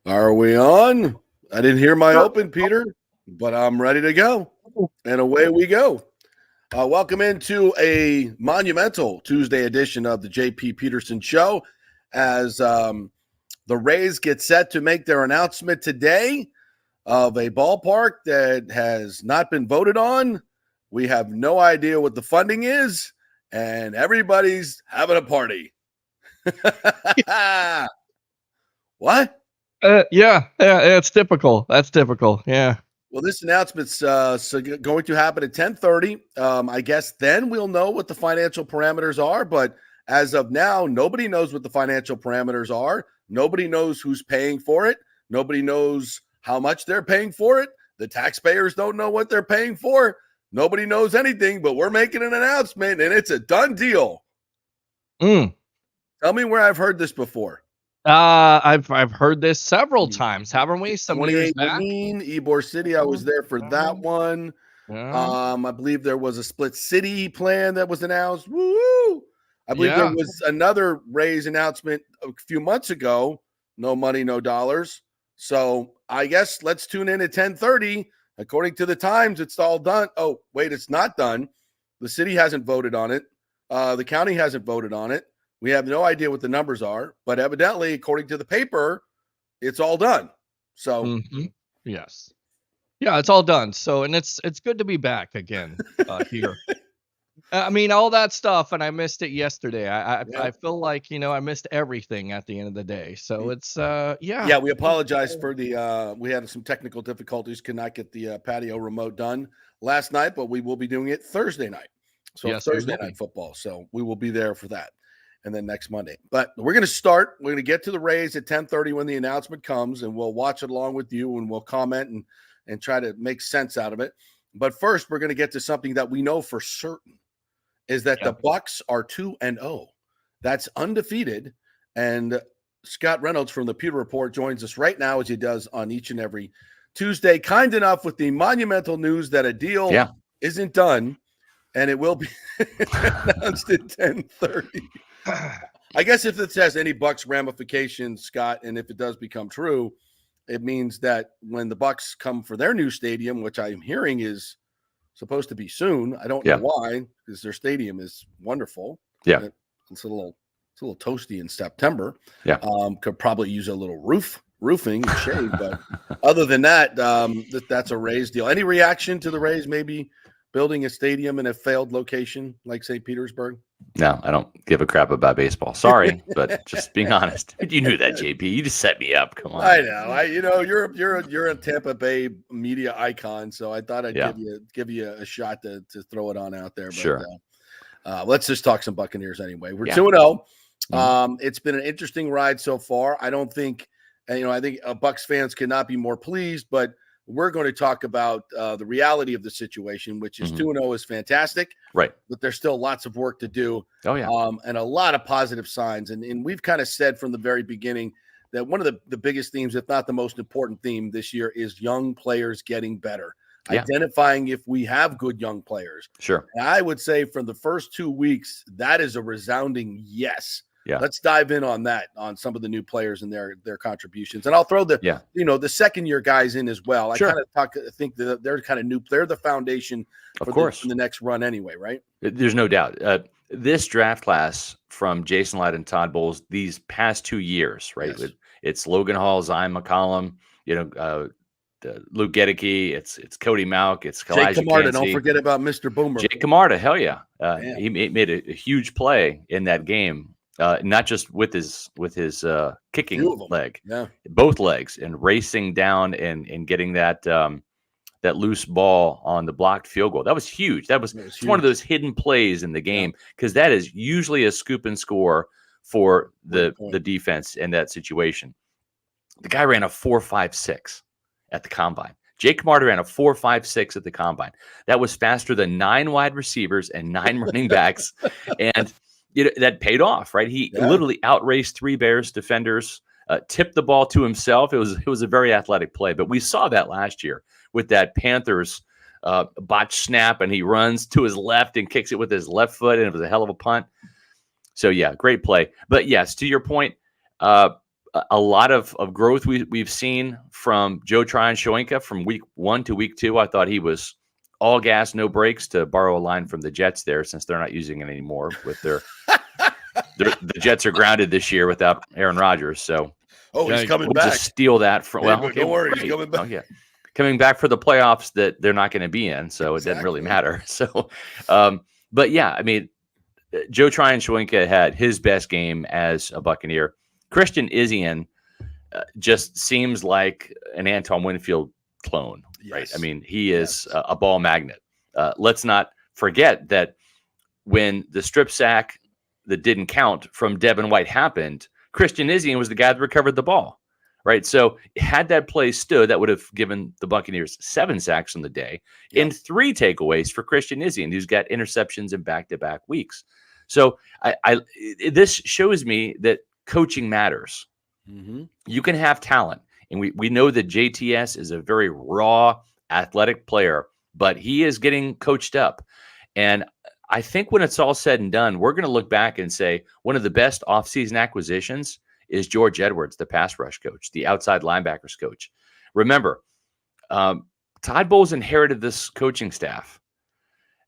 Are we on? I didn't hear my open, Peter, but I'm ready to go. And away we go. Welcome into a monumental Tuesday edition of the JP Peterson Show as the Rays get set to make their announcement today of a ballpark that has not been voted on. We have no idea what the funding is, and everybody's having a party. What? Yeah, it's typical. That's typical. Yeah. Well, this announcement's going to happen at 10:30. I guess then we'll know what the financial parameters are. But as of now, nobody knows what the financial parameters are. Nobody knows who's paying for it. Nobody knows how much they're paying for it. The taxpayers don't know what they're paying for. Nobody knows anything, but we're making an announcement, and it's a done deal. Tell me where I've heard this before. I've heard this several times, haven't we? Some years back. Ybor City. I was there for that one. I believe there was a split city plan that was announced. Woo! I believe there was another Rays announcement a few months ago. No money, no dollars. So I guess let's tune in at 10:30. According to the Times, it's all done. Oh, wait, it's not done. The city hasn't voted on it. The county hasn't voted on it. We have no idea what the numbers are, but evidently, according to the paper, it's all done. So, yes, yeah, it's all done. So, and it's good to be back again here. I mean, all that stuff, and I missed it yesterday. I feel like I missed everything at the end of the day. So it's yeah. We apologize for the we had some technical difficulties, could not get the patio remote done last night, but we will be doing it Thursday night. So yes, Thursday night football. So we will be there for that. And then next Monday. But we're going to start. We're going to get to the Rays at 10:30 when the announcement comes, and we'll watch it along with you, and we'll comment and try to make sense out of it. But first, we're going to get to something that we know for certain is that the Bucs are 2-0. That's undefeated. And Scott Reynolds from the Pewter Report joins us right now, as he does on each and every Tuesday. Kind enough with the monumental news that a deal isn't done, and it will be announced at 10:30. I guess if it has any Bucs ramifications, Scott, and if it does become true, it means that when the Bucs come for their new stadium, which I'm hearing is supposed to be soon, I don't know why, because their stadium is wonderful. Yeah, it's a little toasty in September. Yeah, could probably use a little roofing and shade, but other than that, that's a Rays deal. Any reaction to the Rays maybe building a stadium in a failed location like St. Petersburg? No, I don't give a crap about baseball. Sorry, but just being honest. You knew that, JP. You just set me up. Come on. I know. You're a Tampa Bay media icon, so I thought I'd give you a shot to throw it on out there. But, sure. Let's just talk some Buccaneers anyway. We're 2-0. It's been an interesting ride so far. I don't think, I think Bucs fans cannot be more pleased, but we're going to talk about the reality of the situation, which is 2-0 is fantastic. Right. But there's still lots of work to do. Oh, yeah. And a lot of positive signs. And we've kind of said from the very beginning that one of the biggest themes, if not the most important theme this year, is young players getting better. Yeah. Identifying if we have good young players. Sure. And I would say from the first 2 weeks, that is a resounding yes. Yeah. Let's dive in on that, on some of the new players and their contributions. And I'll throw the the second year guys in as well. Sure. I think that they're kind of new. They're the foundation for the next run anyway, right? There's no doubt. This draft class from Jason Light and Todd Bowles these past 2 years, right? Yes. It's Logan Hall, Zion McCollum, Luke Gedeke, it's Cody Mauch, it's Jake Camarda. Don't forget about Mr. Boomer. Jake Camarda, hell yeah. He made a huge play in that game. Not just with his kicking leg, both legs, and racing down and getting that loose ball on the blocked field goal. That was huge. It's one of those hidden plays in the game, because that is usually a scoop and score for the defense in that situation. The guy ran a 4.56 at the combine. Jake Camarda ran a 4.56 at the combine. That was faster than 9 wide receivers and 9 running backs, and that paid off, right? He literally outraced 3 Bears defenders, tipped the ball to himself. It was a very athletic play, but we saw that last year with that Panthers botch snap, and he runs to his left and kicks it with his left foot, and it was a hell of a punt. So yeah, great play. But yes, to your point, a lot of growth we've seen from Joe Tryon-Shoyinka from week 1 to week 2. I thought he was all gas, no brakes, to borrow a line from the Jets there, since they're not using it anymore with the Jets are grounded this year without Aaron Rodgers. So he's coming back. Just steal that from. Well, okay, don't worry, he's coming back. Oh, yeah, coming back for the playoffs that they're not going to be in, so it doesn't really matter. So, but yeah, I mean, Joe Tryon-Shoyinka had his best game as a Buccaneer. Christian Izien just seems like an Antoine Winfield clone, right? I mean, he is a ball magnet. Let's not forget that when the strip sack that didn't count from Devin White happened, Christian Izien was the guy that recovered the ball, right? So had that play stood, that would have given the Buccaneers 7 sacks on the day and 3 takeaways for Christian Izien, who's got interceptions in back-to-back weeks. So this shows me that coaching matters. Mm-hmm. You can have talent, and we know that JTS is a very raw, athletic player, but he is getting coached up. And I think when it's all said and done, we're going to look back and say one of the best offseason acquisitions is George Edwards, the pass rush coach, the outside linebackers coach. Remember, Todd Bowles inherited this coaching staff,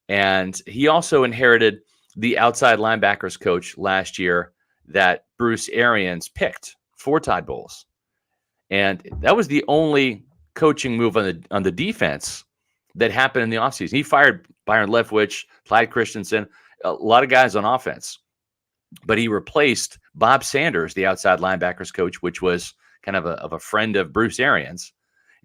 and he also inherited the outside linebackers coach last year that Bruce Arians picked for Todd Bowles. And that was the only coaching move on the defense that happened in the offseason. He fired Byron Leftwich, Clyde Christensen, a lot of guys on offense. But he replaced Bob Sanders, the outside linebackers coach, which was kind of a friend of Bruce Arians,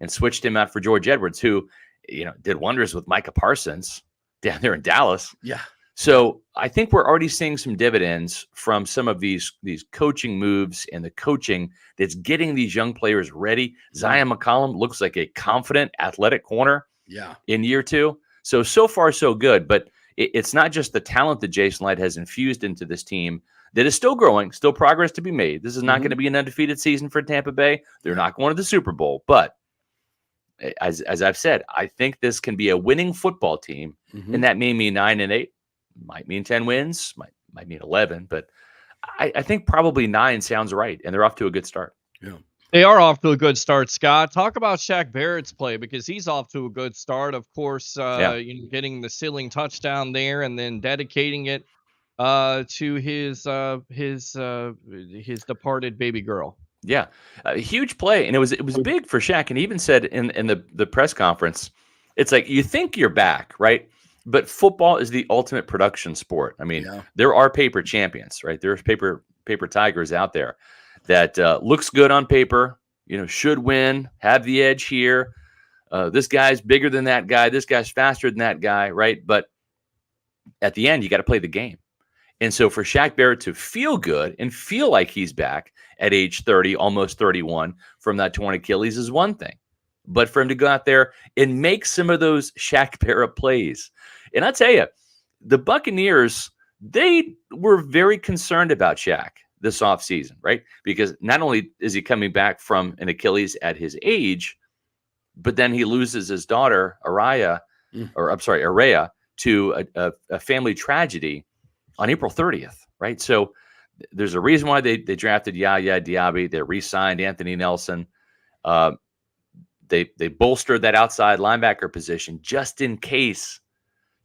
and switched him out for George Edwards, who, did wonders with Micah Parsons down there in Dallas. Yeah. So I think we're already seeing some dividends from some of these coaching moves and the coaching that's getting these young players ready. Zion McCollum looks like a confident, athletic corner in year 2. So far, so good. But it's not just the talent that Jason Light has infused into this team that is still growing, still progress to be made. This is not going to be an undefeated season for Tampa Bay. They're not going to the Super Bowl. But as I've said, I think this can be a winning football team, and that may mean 9-8. Might mean 10 wins, might mean 11, but I think probably 9 sounds right, and they're off to a good start. Yeah, they are off to a good start, Scott. Talk about Shaq Barrett's play, because he's off to a good start. Of course, getting the ceiling touchdown there, and then dedicating it to his departed baby girl. Yeah, a huge play, and it was big for Shaq. And he even said in the press conference, it's like, you think you're back, right? But football is the ultimate production sport. I mean, there are paper champions, right? There's paper tigers out there that looks good on paper, should win, have the edge here. This guy's bigger than that guy. This guy's faster than that guy, right? But at the end, you got to play the game. And so for Shaq Barrett to feel good and feel like he's back at age 30, almost 31, from that torn Achilles is one thing. But for him to go out there and make some of those Shaq Barrett plays. And I'll tell you, the Buccaneers, they were very concerned about Shaq this offseason, right? Because not only is he coming back from an Achilles at his age, but then he loses his daughter, Araya, to a family tragedy on April 30th, right? So there's a reason why they drafted Yaya Diaby. They re-signed Anthony Nelson. They bolstered that outside linebacker position just in case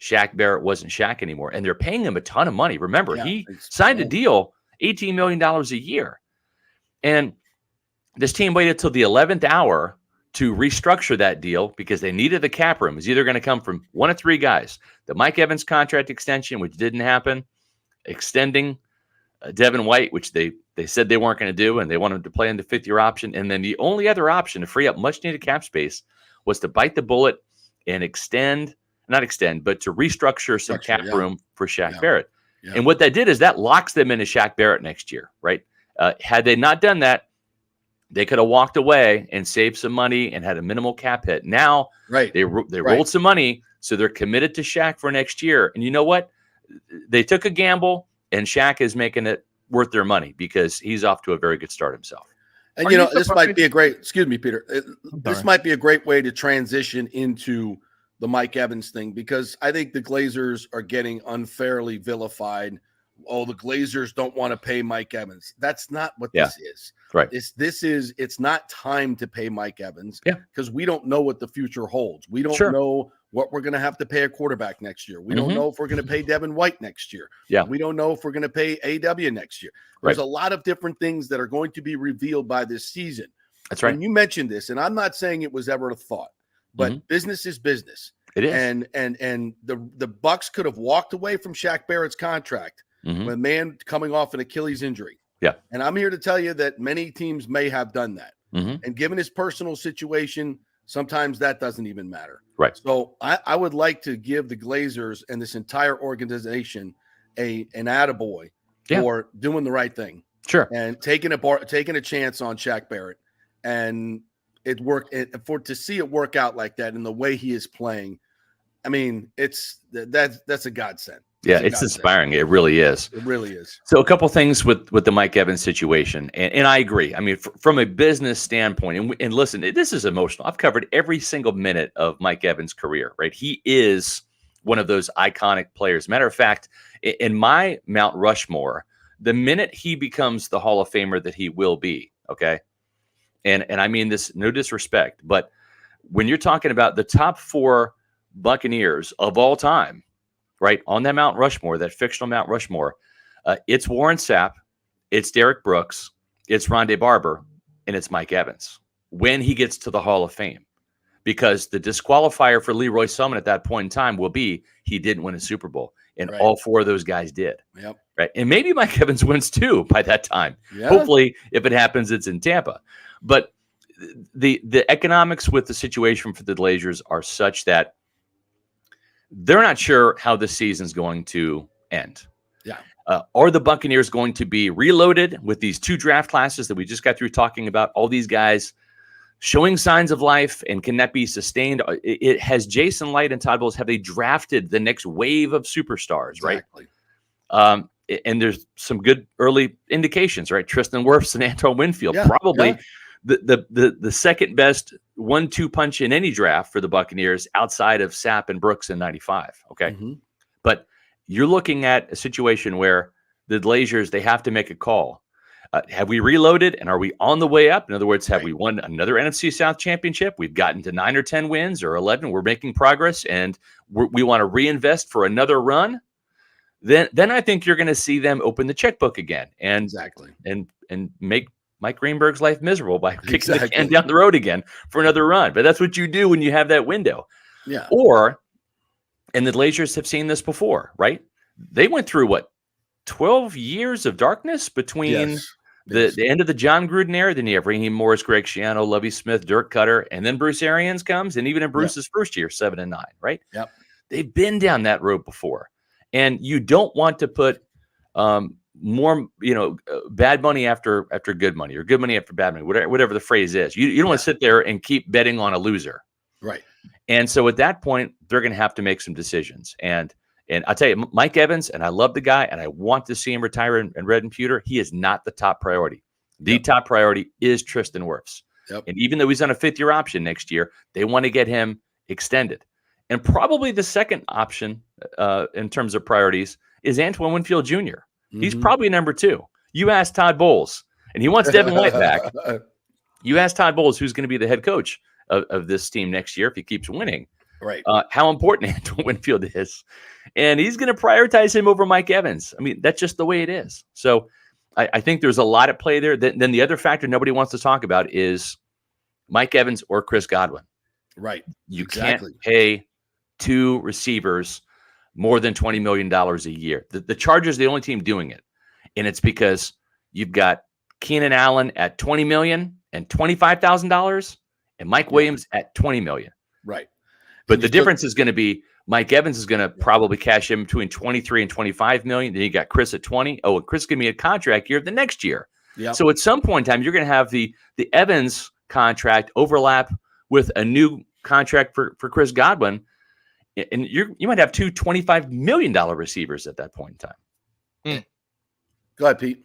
Shaq Barrett wasn't Shaq anymore. And they're paying him a ton of money. Remember, he signed a deal, $18 million a year. And this team waited till the 11th hour to restructure that deal because they needed the cap room. It was either going to come from one of 3 guys. The Mike Evans contract extension, which didn't happen, extending Devin White, which they said they weren't going to do, and they wanted to play in the 5th-year option. And then the only other option to free up much-needed cap space was to bite the bullet and but to restructure some cap room for Shaq Barrett. Yeah. And what that did is that locks them into Shaq Barrett next year, right? Had they not done that, they could have walked away and saved some money and had a minimal cap hit. Now they rolled some money, so they're committed to Shaq for next year. And you know what? They took a gamble, and Shaq is making it worth their money because he's off to a very good start himself. And, this might be a great – excuse me, Peter. This might be a great way to transition into the Mike Evans thing, because I think the Glazers are getting unfairly vilified oh, the Glazers don't want to pay Mike Evans. That's not what this is. Right. It's not time to pay Mike Evans because we don't know what the future holds. We don't know what we're going to have to pay a quarterback next year. We don't know if we're going to pay Devin White next year. Yeah. We don't know if we're going to pay AW next year. There's a lot of different things that are going to be revealed by this season. That's right. And you mentioned this, and I'm not saying it was ever a thought, but business is business. It is. And the Bucs could have walked away from Shaq Barrett's contract with a man coming off an Achilles injury. Yeah. And I'm here to tell you that many teams may have done that. And given his personal situation, sometimes that doesn't even matter. Right. So I would like to give the Glazers and this entire organization an attaboy for doing the right thing. Sure. And taking a chance on Shaq Barrett. And it worked to see it work out like that in the way he is playing. I mean, that's a godsend. Yeah, it's inspiring. It really is. It really is. So a couple things with the Mike Evans situation, and I agree. I mean, from a business standpoint, and listen, this is emotional. I've covered every single minute of Mike Evans' career, right? He is one of those iconic players. Matter of fact, in my Mount Rushmore, the minute he becomes the Hall of Famer that he will be, okay? And I mean this, no disrespect, but when you're talking about the top 4 Buccaneers of all time, right, on that Mount Rushmore, that fictional Mount Rushmore, it's Warren Sapp, it's Derek Brooks, it's Rondé Barber, and it's Mike Evans when he gets to the Hall of Fame. Because the disqualifier for Leroy Selman at that point in time will be he didn't win a Super Bowl, and all 4 of those guys did. Yep. Right, and maybe Mike Evans wins too by that time. Yeah. Hopefully, if it happens, it's in Tampa. But the economics with the situation for the Glazers are such that they're not sure how this season's going to end. Yeah. Are the Buccaneers going to be reloaded with these 2 draft classes that we just got through talking about? All these guys showing signs of life, and can that be sustained? It has Jason Light and Todd Bowles, have they drafted the next wave of superstars, right? Exactly. And there's some good early indications, right? Tristan Wirfs and Antoine Winfield, probably the second best 1-2 punch in any draft for the Buccaneers outside of Sapp and Brooks in '95. Okay. But you're looking at a situation where the Glazers, they have to make a call. Have we reloaded, and are we on the way up? In other words, have we won another NFC South championship? We've gotten to 9 or 10 wins or 11. We're making progress, and we want to reinvest for another run. Then I think you're going to see them open the checkbook again and make Mike Greenberg's life miserable by kicking the can down the road again for another run. But that's what you do when you have that window. Yeah. And the Glazers have seen this before, right? They went through 12 years of darkness between the end of the John Gruden era. Then you have Raheem Morris, Greg Schiano, Lovie Smith, Dirk Cutter, and then Bruce Arians comes, and even in Bruce's first year, 7-9, right? Yep. They've been down that road before. And you don't want to put more, bad money after good money, or good money after bad money, whatever the phrase is. You don't want to sit there and keep betting on a loser. Right. And so at that point, they're going to have to make some decisions. And I'll tell you, Mike Evans, and I love the guy, and I want to see him retire in red and pewter. He is not the top priority. The top priority is Tristan Wirfs. Yep. And even though he's on a 5th-year option next year, they want to get him extended. And probably the second option in terms of priorities is Antoine Winfield Jr. He's probably number 2. You ask Todd Bowles, and he wants Devin White back. You ask Todd Bowles, who's going to be the head coach of this team next year if he keeps winning. Right. How important Antoine Winfield is. And he's going to prioritize him over Mike Evans. I mean, that's just the way it is. So I think there's a lot at play there. Then the other factor nobody wants to talk about is Mike Evans or Chris Godwin. Right. You can't pay 2 receivers more than $20 million a year. The Chargers are the only team doing it. And it's because you've got Keenan Allen at $20 million and $25,000 and Mike Williams at $20 million. Right. But the difference is going to be Mike Evans is going to probably cash in between 23 and 25 million. Then you got Chris at 20. Oh, and Chris give me a contract year the next year. Yep. So at some point in time, you're going to have the Evans contract overlap with a new contract for Chris Godwin. And you might have 2 $25 million receivers at that point in time. Go ahead, Pete.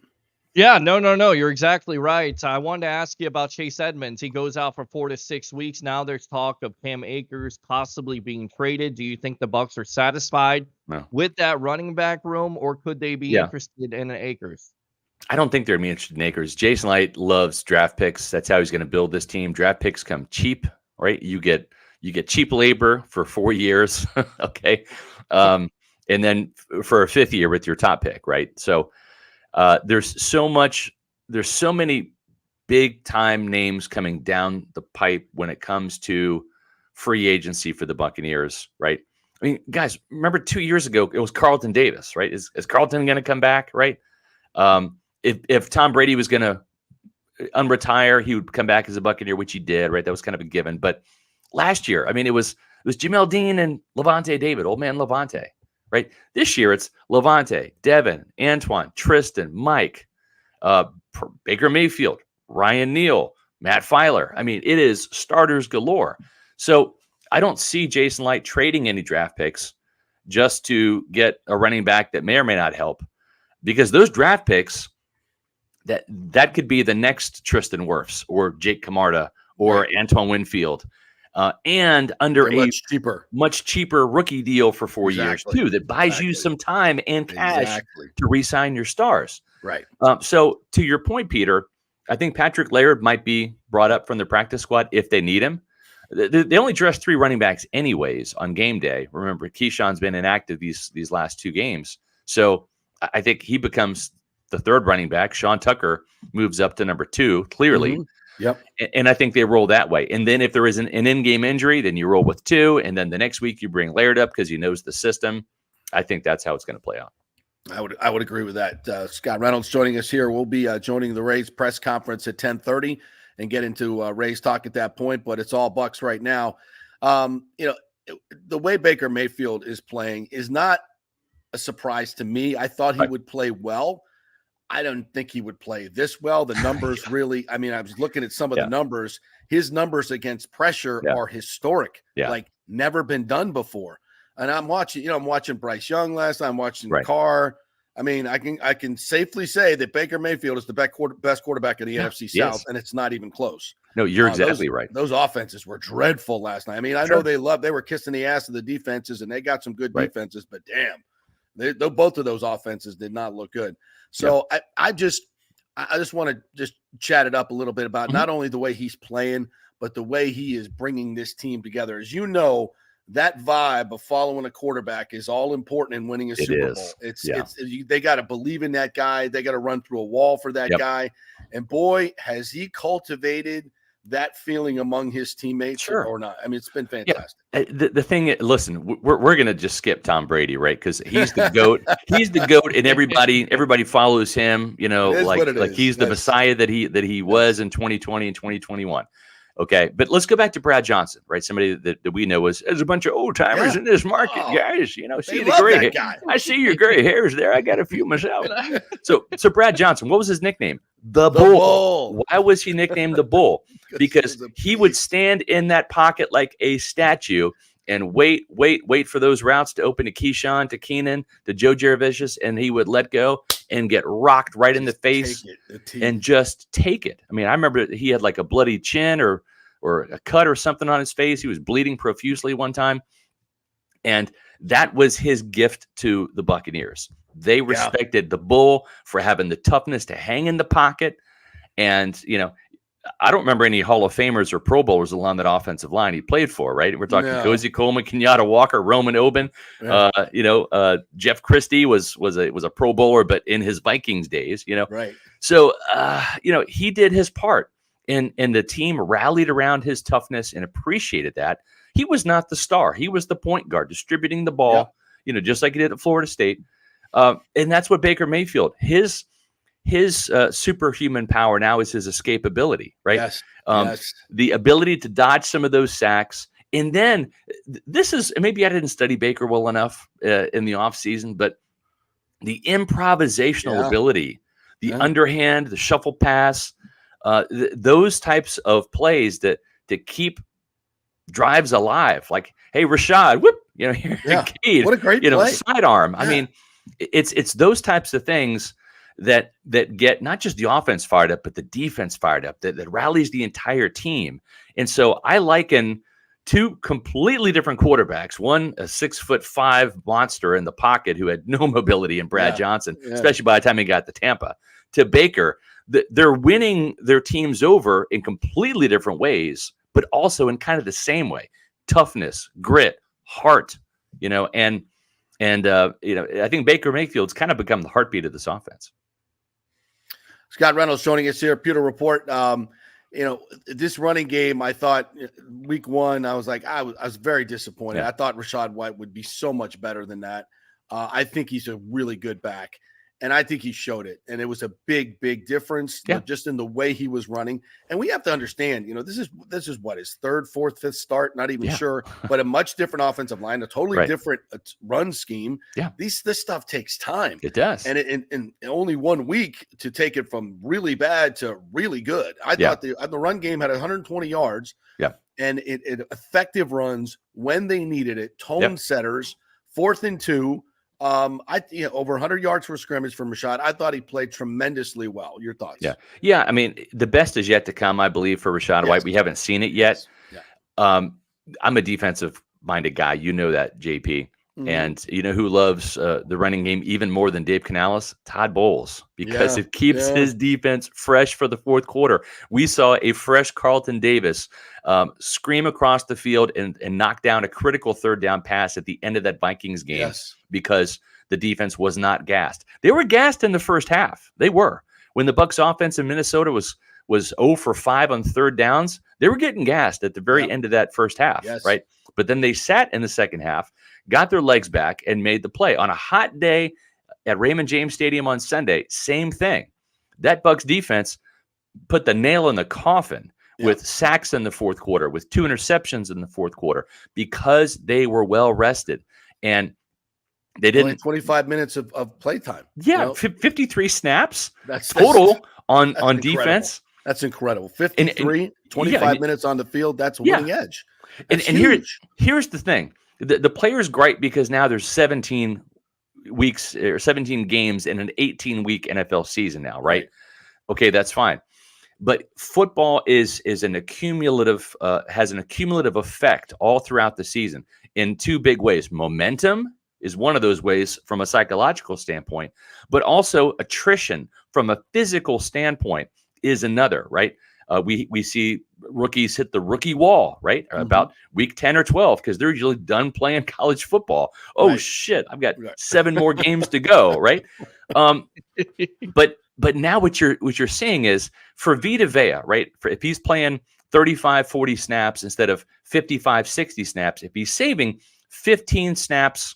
Yeah, no. You're exactly right. I wanted to ask you about Chase Edmonds. He goes out for 4 to 6 weeks. Now there's talk of Cam Akers possibly being traded. Do you think the Bucs are satisfied with that running back room, or could they be interested in an Akers? I don't think they're interested in Akers. Jason Light loves draft picks. That's how he's going to build this team. Draft picks come cheap, right? You get cheap labor for 4 years, okay, and then for a 5th year with your top pick, right? So there's so many big time names coming down the pipe when it comes to free agency for the Buccaneers, right? I mean, guys, remember 2 years ago, it was Carlton Davis, right? Is Carlton going to come back, right? If Tom Brady was going to unretire, he would come back as a Buccaneer, which he did, right? That was kind of a given. But last year, I mean, it was Jamel Dean and Levante David, old man Levante, right? This year, it's Levante, Devin, Antoine, Tristan, Mike, Baker Mayfield, Ryan Neal, Matt Filer. I mean, it is starters galore. So I don't see Jason Light trading any draft picks just to get a running back that may or may not help, because those draft picks, that could be the next Tristan Wirfs or Jake Camarda or Antoine Winfield, and under a much cheaper rookie deal for 4 years too, that buys you some time and cash to re-sign your stars. Right. So to your point, Peter, I think Patrick Laird might be brought up from the practice squad if they need him. They only dress 3 running backs anyways on game day. Remember, Keyshawn's been inactive these last 2 games. So I think he becomes the 3rd running back. Sean Tucker moves up to number 2, clearly. Mm-hmm. Yep. And I think they roll that way. And then if there is an in-game injury, then you roll with 2. And then the next week you bring Laird up because he knows the system. I think that's how it's going to play out. I would agree with that. Scott Reynolds joining us here. We'll be joining the Rays press conference at 10:30 and get into Rays talk at that point. But it's all Bucs right now. The way Baker Mayfield is playing is not a surprise to me. I thought he would play well. I don't think he would play this well. The numbers really, I mean, I was looking at some of the numbers. His numbers against pressure are historic, like never been done before. And I'm watching Bryce Young last night. I'm watching Carr. I mean, I can safely say that Baker Mayfield is the best quarterback in the NFC South, and it's not even close. No, you're exactly right. Those offenses were dreadful last night. I mean, I know they were kissing the ass of the defenses, and they got some good defenses, but damn, both of those offenses did not look good. So I just want to just chat it up a little bit about not only the way he's playing, but the way he is bringing this team together. As you know, that vibe of following a quarterback is all important in winning a Super Bowl. They got to believe in that guy. They got to run through a wall for that guy. And boy, has he cultivated that feeling among his teammates or not. I mean, it's been fantastic. The thing, listen, we're going to just skip Tom Brady, right? Because he's the GOAT. He's the GOAT, and everybody follows him, like he's the Messiah that he was in 2020 and 2021. Okay, but let's go back to Brad Johnson, right? Somebody that we know is a bunch of old timers in this market, guys. See the gray hair. I see your gray hairs there. I got a few myself. So Brad Johnson, what was his nickname? The Bull. Why was he nicknamed the Bull? Because he would stand in that pocket like a statue and wait for those routes to open to Keyshawn, to Keenan, to Joe Jurevicius, and he would let go and get rocked right in the face and just take it. I mean, I remember he had like a bloody chin or a cut or something on his face. He was bleeding profusely one time. And that was his gift to the Buccaneers. They respected the Bull for having the toughness to hang in the pocket. And, I don't remember any Hall of Famers or Pro Bowlers along that offensive line he played for, right? We're talking Cozy Coleman, Kenyatta Walker, Roman Oben. Jeff Christie was a Pro Bowler, but in his Vikings days, Right. So, he did his part, and the team rallied around his toughness and appreciated that. He was not the star. He was the point guard distributing the ball, just like he did at Florida State. And that's what Baker Mayfield, his superhuman power now is his escapability, right? Yes. The ability to dodge some of those sacks. And then this is, maybe I didn't study Baker well enough in the offseason, but the improvisational ability, the underhand, the shuffle pass, those types of plays that keep drives alive. Like, hey, Rashad, whoop, Cade, what a great play. Sidearm. I mean, it's those types of things that get not just the offense fired up, but the defense fired up, that rallies the entire team. And so I liken two completely different quarterbacks. One, a 6'5" monster in the pocket who had no mobility in Brad Johnson, especially by the time he got to Tampa, to Baker. They're winning their teams over in completely different ways, but also in kind of the same way. Toughness, grit, heart, and I think Baker Mayfield's kind of become the heartbeat of this offense. Scott Reynolds joining us here, Pewter Report. This running game, I thought week one, I was very disappointed. I thought Rachaad White would be so much better than that. I think he's a really good back, and I think he showed it. And it was a big, big difference just in the way he was running. And we have to understand, this is what, his third, fourth, fifth start, not even sure, but a much different offensive line, a totally different run scheme. Yeah. This stuff takes time. It does. And in only 1 week to take it from really bad to really good. I thought the run game had 120 yards. Yeah. And it effective runs when they needed it, tone setters, 4th and 2. Over 100 yards for scrimmage from Rachaad. I thought he played tremendously well. Your thoughts? Yeah. I mean, the best is yet to come, I believe, for Rachaad White. We haven't seen it yet. Yeah. I'm a defensive-minded guy. You know that, JP. Mm-hmm. And you know who loves the running game even more than Dave Canales? Todd Bowles, because it keeps his defense fresh for the fourth quarter. We saw a fresh Carlton Davis scream across the field and knock down a critical third down pass at the end of that Vikings game because the defense was not gassed. They were gassed in the first half. They were. When the Bucs offense in Minnesota was 0 for 5 on third downs, they were getting gassed at the very end of that first half, right? But then they sat in the second half, got their legs back, and made the play. On a hot day at Raymond James Stadium on Sunday, same thing. That Bucs defense put the nail in the coffin with sacks in the fourth quarter, with 2 interceptions in the fourth quarter, because they were well rested. And they didn't. Only 25 minutes of playtime. Yeah, 53 snaps total on defense. That's incredible. 53, 25 minutes on the field. That's a winning edge. And here's the thing. The players gripe because now there's 17 weeks or 17 games in an 18-week NFL season now, right? Okay, that's fine. But football is an accumulative has an accumulative effect all throughout the season in 2 big ways. Momentum is one of those ways from a psychological standpoint, but also attrition from a physical standpoint is another, right? We see rookies hit the rookie wall, right? About week 10 or 12, because they're usually done playing college football. Oh, shit, I've got 7 more games to go, right? But now what you're seeing is for Vita Vea, right? If he's playing 35, 40 snaps instead of 55, 60 snaps, if he's saving 15 snaps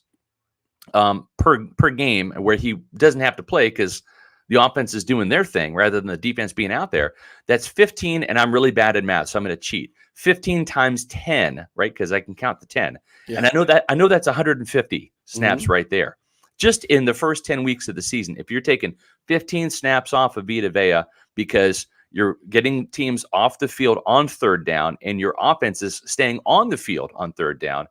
per game where he doesn't have to play because the offense is doing their thing rather than the defense being out there, that's 15, and I'm really bad at math, so I'm going to cheat. 15 times 10, right? Because I can count to 10. Yeah. And I know that's 150 snaps right there. Just in the first 10 weeks of the season, if you're taking 15 snaps off of Vita Vea because you're getting teams off the field on third down and your offense is staying on the field on third down,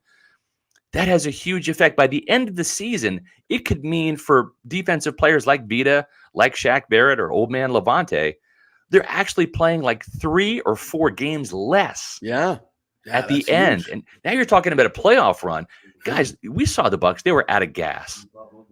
that has a huge effect. By the end of the season, it could mean for defensive players like Vita, like Shaq Barrett or Old Man Levante, they're actually playing like 3 or 4 games less at the end. Huge. And now you're talking about a playoff run. Guys, we saw the Bucs. They were out of gas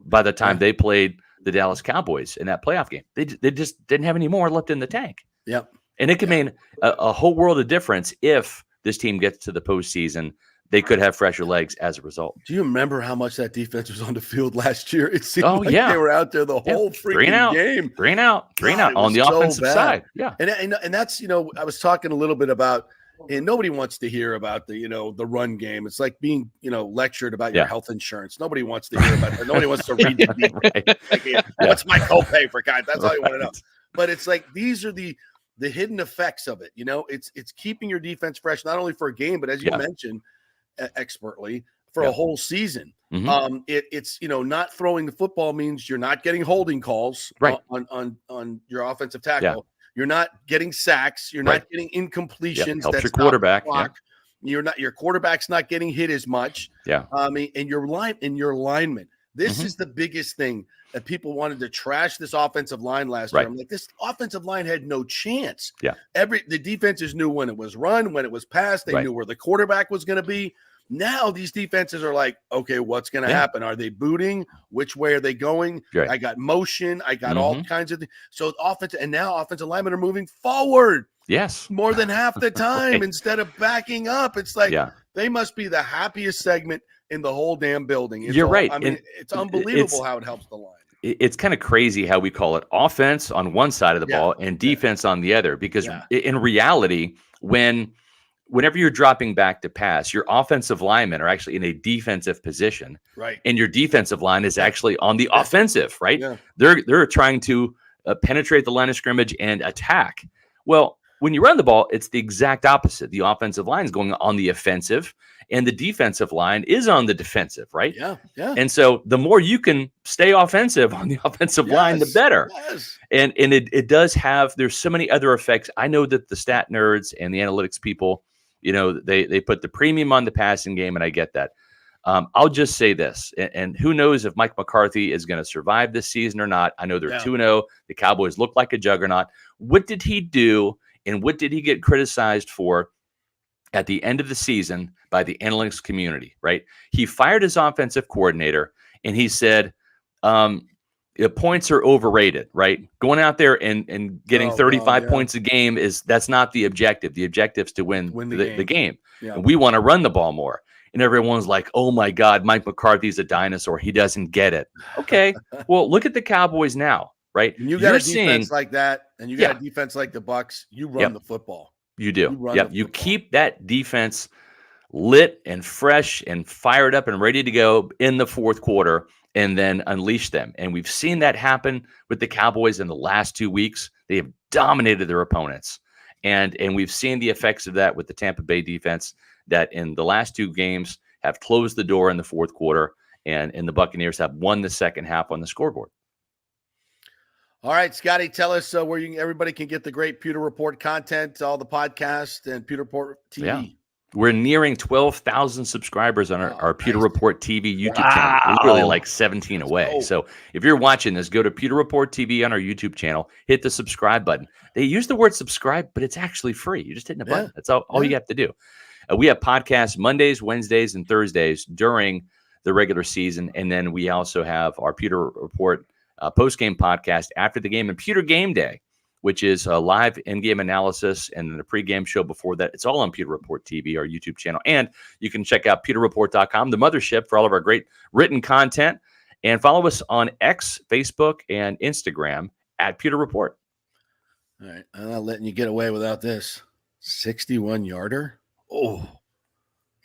by the time they played the Dallas Cowboys in that playoff game. They just didn't have any more left in the tank. Yep. And it could mean a whole world of difference if this team gets to the postseason. They could have fresher legs as a result. Do you remember how much that defense was on the field last year? It seemed like they were out there the whole freaking game. Three and out on the offensive side. Yeah. And that's, I was talking a little bit about, and nobody wants to hear about the run game. It's like being, lectured about your health insurance. Nobody wants to hear about it. Nobody wants to read it. What's my copay for guys? That's all you want to know. But it's like, these are the hidden effects of it. It's keeping your defense fresh, not only for a game, but as you mentioned, expertly for a whole season. It's not throwing the football means you're not getting holding calls on your offensive tackle. You're not getting sacks. You're not getting incompletions. Helps your quarterback. Your quarterback's not getting hit as much. And your linemen. This is the biggest thing that people wanted to trash this offensive line last year. I'm like, this offensive line had no chance. Yeah. The defenses knew when it was run, when it was passed. They knew where the quarterback was going to be. Now these defenses are like, okay, what's going to happen? Are they booting? Which way are they going? Right. I got motion. I got all kinds of things. So now offensive linemen are moving forward. Yes. More than half the time instead of backing up. It's like they must be the happiest segment in the whole damn building. You're right. I mean, it's unbelievable how it helps the line. It's kind of crazy how we call it offense on one side of the ball and defense on the other, because in reality, whenever you're dropping back to pass, your offensive linemen are actually in a defensive position, right? And your defensive line is actually on the offensive, right? Yeah. They're trying to penetrate the line of scrimmage and attack. Well, when you run the ball, it's the exact opposite. The offensive line is going on the offensive, and the defensive line is on the defensive, right? Yeah, yeah. And so the more you can stay offensive on the offensive line, the better. Yes. And it does have, there's so many other effects. I know that the stat nerds and the analytics people, they put the premium on the passing game, and I get that. I'll just say this, and who knows if Mike McCarthy is going to survive this season or not. I know they're 2-0. The Cowboys look like a juggernaut. What did he do, and what did he get criticized for at the end of the season by the analytics community, right? He fired his offensive coordinator, and he said, points are overrated, right? Going out there and getting 35 points a game that's not the objective. The objective is to win the game. Yeah. And we want to run the ball more. And everyone's like, oh my God, Mike McCarthy's a dinosaur. He doesn't get it. Okay. Well, look at the Cowboys now, right? When you got a defense like that, and you got a defense like the Bucs, you run the football. You do. You keep that defense lit and fresh and fired up and ready to go in the fourth quarter, and then unleash them. And we've seen that happen with the Cowboys in the last 2 weeks. They have dominated their opponents. And we've seen the effects of that with the Tampa Bay defense, that in the last 2 games have closed the door in the fourth quarter, and the Buccaneers have won the second half on the scoreboard. All right, Scotty, tell us where everybody can get the great Pewter Report content, all the podcasts, and Pewter Report TV. Yeah. We're nearing 12,000 subscribers on our Pewter Report TV YouTube channel. Literally like 17 away. So if you're watching this, go to Pewter Report TV on our YouTube channel, hit the subscribe button. They use the word subscribe, but it's actually free. You're just hitting a button. That's all you have to do. We have podcasts Mondays, Wednesdays, and Thursdays during the regular season. And then we also have our Pewter Report post-game podcast after the game, and Pewter Game Day, which is a live in-game analysis, and then the pregame show before that. It's all on Pewter Report TV, our YouTube channel. And you can check out pewterreport.com, the mothership, for all of our great written content. And follow us on X, Facebook, and Instagram at Pewter Report. All right. I'm not letting you get away without this. 61-yarder. Oh,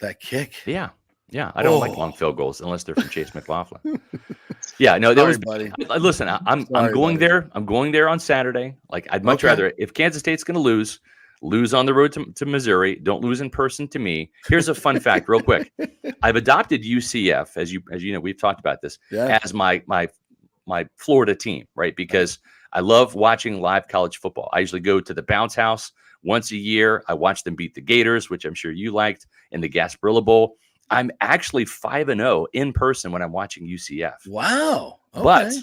that kick. Yeah. Yeah. I don't like long field goals unless they're from Chase McLaughlin. Yeah, no, there was. Buddy. Listen, I'm going there. I'm going there on Saturday. Like, I'd much rather, if Kansas State's going to lose on the road to Missouri. Don't lose in person to me. Here's a fun fact, real quick. I've adopted UCF, as you know, we've talked about this, as my Florida team, right? Because I love watching live college football. I usually go to the Bounce House once a year. I watch them beat the Gators, which I'm sure you liked, in the Gasparilla Bowl. I'm actually 5-0 in person when I'm watching UCF. Wow. Okay. But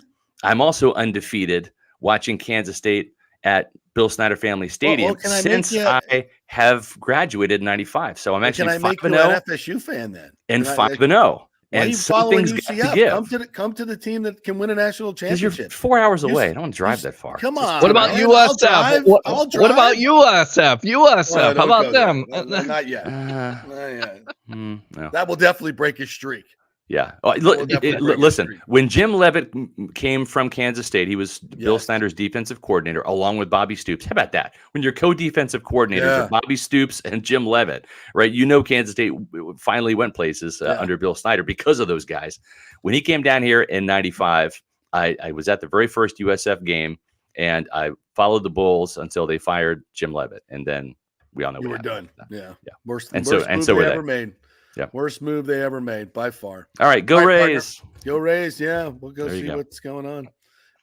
I'm also undefeated watching Kansas State at Bill Snyder Family Stadium since I have graduated in 95. So I'm actually 5-0. Can I make you an FSU fan then? And 5-0. Why are you following UCF? Come to the team that can win a national championship. Because you're 4 hours away. I don't want to drive that far. Come on. What about USF? What about USF? USF. How about them? Not yet. Not yet. No. That will definitely break his streak. Yeah. Listen, when Jim Leavitt came from Kansas State, he was Bill Snyder's defensive coordinator, along with Bobby Stoops. How about that? When your co-defensive coordinators are Bobby Stoops and Jim Leavitt, right? You know, Kansas State finally went places under Bill Snyder because of those guys. When he came down here in 95, I was at the very first USF game, and I followed the Bulls until they fired Jim Leavitt. And then we all know we were done. Yeah. Worst move they ever made. Yeah. Worst move they ever made by far. All right. Go Rays. Partner. Go Rays. Yeah. We'll go see what's going on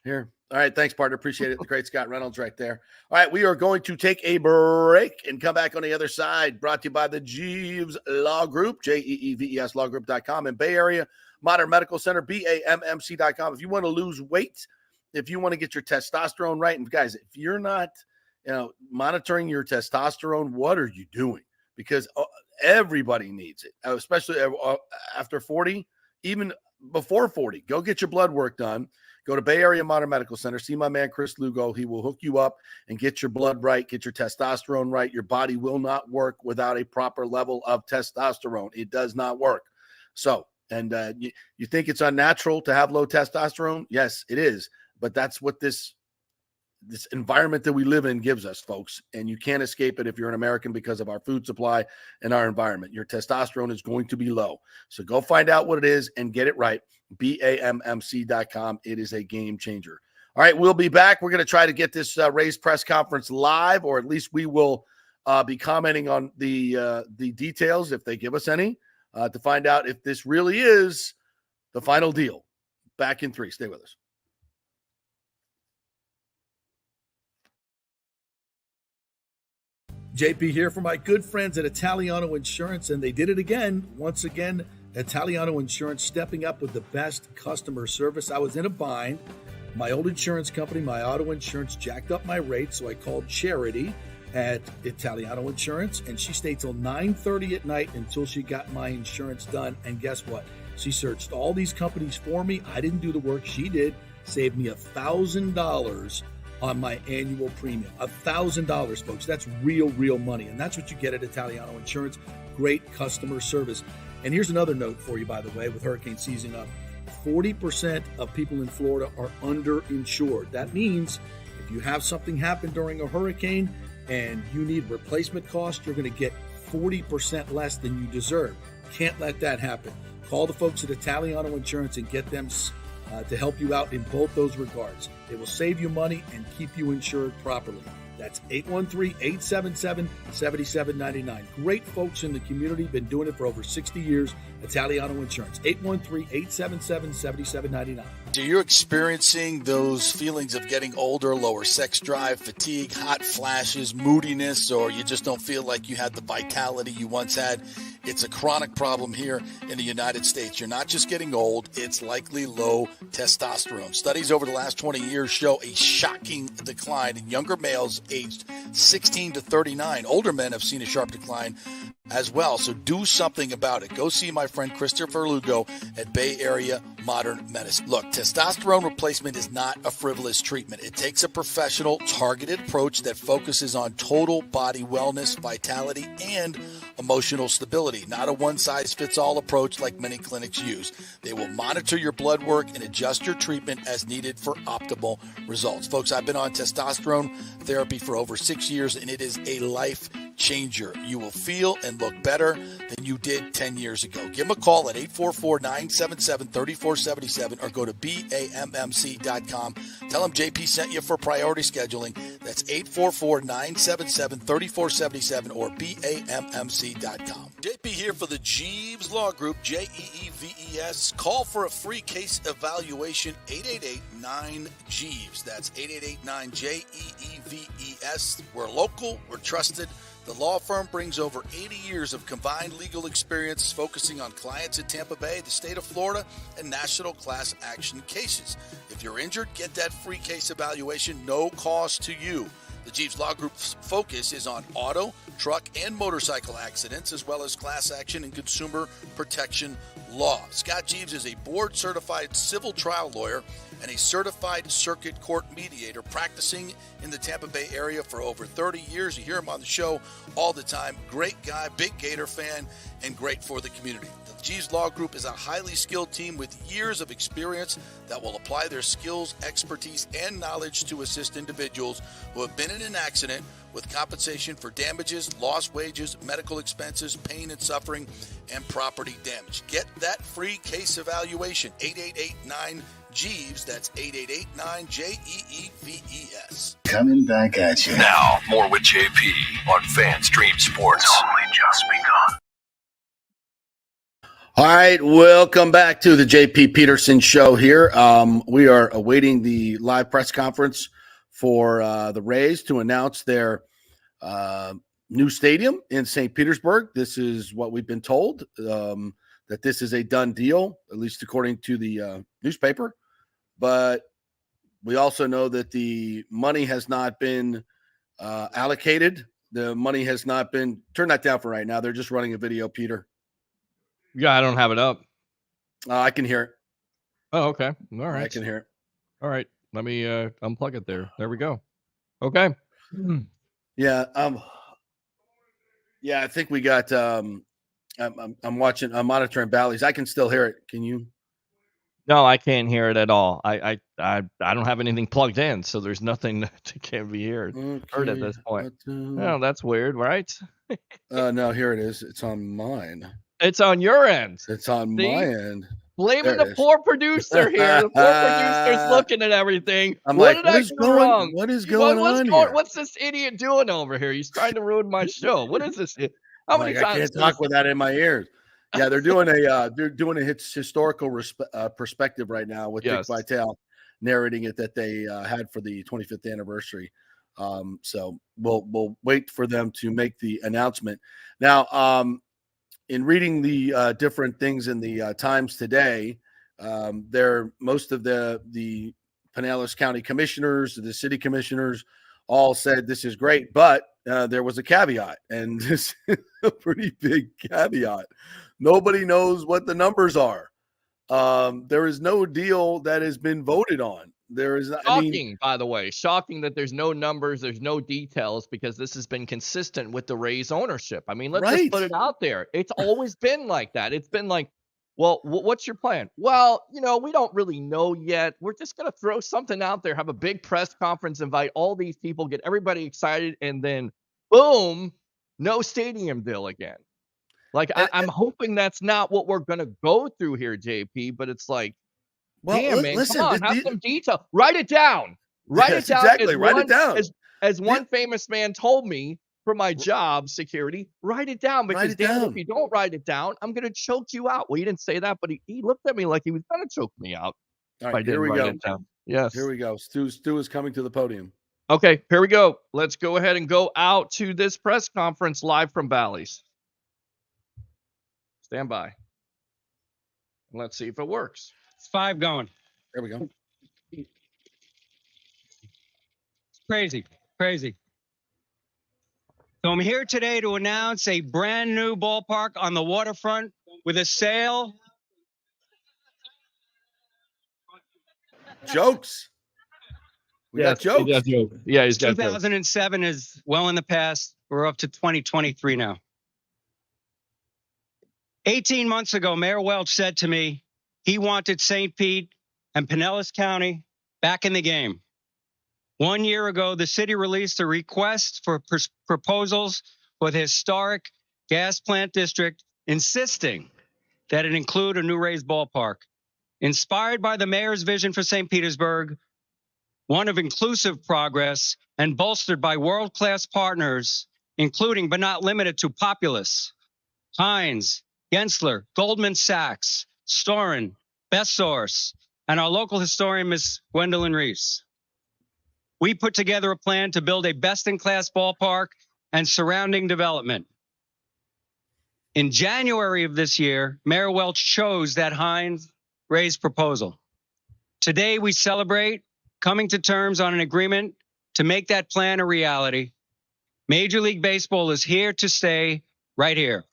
here. All right. Thanks, partner. Appreciate it. The great Scott Reynolds right there. All right. We are going to take a break and come back on the other side. Brought to you by the Jeeves Law Group, JEEVES lawgroup.com in Bay Area, Modern Medical Center, BAMMC.com. If you want to lose weight, if you want to get your testosterone right, and guys, if you're not, monitoring your testosterone, what are you doing? Because everybody needs it, especially after 40, even before 40. Go get your blood work done. Go to Bay Area Modern Medical Center. See my man, Chris Lugo. He will hook you up and get your blood right, get your testosterone right. Your body will not work without a proper level of testosterone. It does not work. So, and you think it's unnatural to have low testosterone? Yes, it is. But that's what this environment that we live in gives us, folks. And you can't escape it if you're an American because of our food supply and our environment. Your testosterone is going to be low. So go find out what it is and get it right. BAMMC.com. It is a game changer. All right, we'll be back. We're going to try to get this Rays press conference live, or at least we will be commenting on the details, if they give us any, to find out if this really is the final deal. Back in 3. Stay with us. JP here for my good friends at Italiano Insurance, and they did it again. Once again, Italiano Insurance stepping up with the best customer service. I was in a bind. My old insurance company, my auto insurance, jacked up my rates, so I called Charity at Italiano Insurance, and she stayed till 9:30 at night until she got my insurance done. And guess what? She searched all these companies for me. I didn't do the work. She did. Saved me $1,000 on my annual premium. $1,000, folks. That's real money. And that's what you get at Italiano Insurance. Great customer service. And here's another note for you, by the way, with hurricane season up. 40% of people in Florida are underinsured. That means if you have something happen during a hurricane and you need replacement cost, you're going to get 40% less than you deserve. Can't let that happen. Call the folks at Italiano Insurance and get them to help you out in both those regards. It will save you money and keep you insured properly. That's 813-877-7799. Great folks in the community, been doing it for over 60 years. Italiano Insurance, 813-877-7799. Are you experiencing those feelings of getting older, lower sex drive, fatigue, hot flashes, moodiness, or you just don't feel like you had the vitality you once had? It's a chronic problem here in the United States. You're not just getting old, it's likely low testosterone. Studies over the last 20 years show a shocking decline in younger males aged 16 to 39. Older men have seen a sharp decline as well. So do something about it. Go see my friend Christopher Lugo at Bay Area Modern Medicine. Look, testosterone replacement is not a frivolous treatment. It takes a professional, targeted approach that focuses on total body wellness, vitality, and emotional stability. Not a one-size-fits-all approach like many clinics use. They will monitor your blood work and adjust your treatment as needed for optimal results. Folks, I've been on testosterone therapy for over 6 years, and it is a life changer. You will feel and look better than you did 10 years ago. Give them a call at 844-977-3477 or go to BAMMC.com. Tell them JP sent you for priority scheduling. That's 844-977-3477 or BAMMC.com. JP here for the Jeeves Law Group, Jeeves. Call for a free case evaluation, 888-9-JEEVES. That's 888-9-JEEVES. We're local, we're trusted. The law firm brings over 80 years of combined legal experience focusing on clients in Tampa Bay, the state of Florida, and national class action cases. If you're injured, get that free case evaluation, no cost to you. The Jeeves Law Group's focus is on auto, truck, and motorcycle accidents, as well as class action and consumer protection law. Scott Jeeves is a board-certified civil trial lawyer and a certified circuit court mediator practicing in the Tampa Bay area for over 30 years. You hear him on the show all the time. Great guy, big Gator fan, and great for the community. The Jeeves Law Group is a highly skilled team with years of experience that will apply their skills, expertise, and knowledge to assist individuals who have been in an accident with compensation for damages, lost wages, medical expenses, pain and suffering, and property damage. Get that free case evaluation, 888-9-JEEVES. That's 888-9-JEEVES. Coming back at you. Now, more with JP on FanStream Sports. It's only just begun. All right, welcome back to the JP Peterson show here. We are awaiting the live press conference for the Rays to announce their new stadium in St. Petersburg. This is what we've been told. that this is a done deal, at least according to the newspaper. But we also know that the money has not been allocated. The money has not been. Turn that down for right now. They're just running a video, Peter. Yeah, I don't have it up. I can hear it. Oh, okay. All right. I can hear it. All right. Let me unplug it there. There we go. Okay. Yeah. Yeah, I think we got I'm monitoring Bally's. I can still hear it. Can you? No, I can't hear it at all. I don't have anything plugged in, so there's nothing that can be heard at this point. Oh, that's weird, right? No, here it is. It's on mine. It's on your end. It's on my end. Blaming the poor producer here. The poor producer's looking at everything. What did I do wrong? What is going on here? What's this idiot doing over here? He's trying to ruin my show. What is this? How many times? I can't talk with that in my ears. Yeah, they're doing a historical perspective right now with Dick Vitale narrating it that they had for the 25th anniversary. So we'll wait for them to make the announcement. Now, in reading the different things in the Times today, most of the Pinellas County commissioners, the city commissioners, all said this is great, but there was a caveat, and this is a pretty big caveat. Nobody knows what the numbers are. There is no deal that has been voted on. There is shocking, by the way, shocking that there's no numbers, there's no details, because this has been consistent with the Rays ownership. I mean, let's just put it out there. It's always been like that. It's been like, well, what's your plan? Well, we don't really know yet. We're just going to throw something out there, have a big press conference, invite all these people, get everybody excited, and then boom, no stadium deal again. Like, I'm hoping that's not what we're going to go through here, JP, but it's like, well, damn, man, listen, come on, have some detail. Write it down. Write it down. Exactly. Write it down. As one famous man told me for my job, security, write it down, because if you don't write it down, I'm going to choke you out. Well, he didn't say that, but he looked at me like he was going to choke me out. All right, here we go. Yes. Here we go. Stu is coming to the podium. Okay, here we go. Let's go ahead and go out to this press conference live from Bally's. Stand by. Let's see if it works. It's 5 going. There we go. It's crazy. So I'm here today to announce a brand new ballpark on the waterfront with a sale. Jokes. We got jokes. Yeah, he's got 2007 is well in the past. We're up to 2023 now. 18 months ago, Mayor Welch said to me he wanted St. Pete and Pinellas County back in the game. 1 year ago, the city released a request for proposals for the historic gas plant district, insisting that it include a new Rays ballpark. Inspired by the mayor's vision for St. Petersburg, one of inclusive progress, and bolstered by world-class partners, including but not limited to Populous, Heinz, Gensler, Goldman Sachs, Storin, Best Source, and our local historian, Ms. Gwendolyn Reese. We put together a plan to build a best-in-class ballpark and surrounding development. In January of this year, Mayor Welch chose that Heinz Rays proposal. Today, we celebrate coming to terms on an agreement to make that plan a reality. Major League Baseball is here to stay, right here.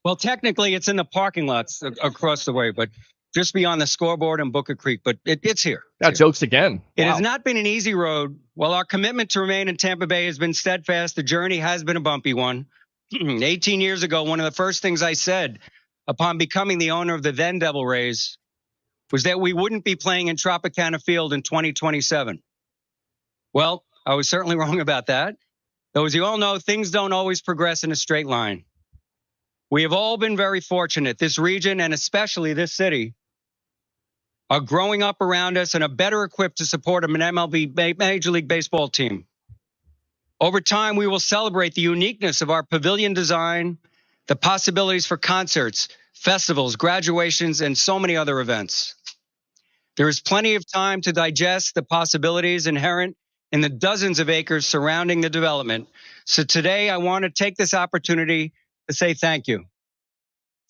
Well, technically, it's in the parking lots across the way, but just beyond the scoreboard and Booker Creek. But it's here. Jokes again. It has not been an easy road. While our commitment to remain in Tampa Bay has been steadfast, the journey has been a bumpy one. 18 years ago, one of the first things I said upon becoming the owner of the then Devil Rays was that we wouldn't be playing in Tropicana Field in 2027. Well, I was certainly wrong about that. Though, as you all know, things don't always progress in a straight line. We have all been very fortunate. This region, and especially this city, are growing up around us and are better equipped to support an MLB Major League Baseball team. Over time, we will celebrate the uniqueness of our pavilion design, the possibilities for concerts, festivals, graduations, and so many other events. There is plenty of time to digest the possibilities inherent in the dozens of acres surrounding the development. So today I want to take this opportunity to say thank you.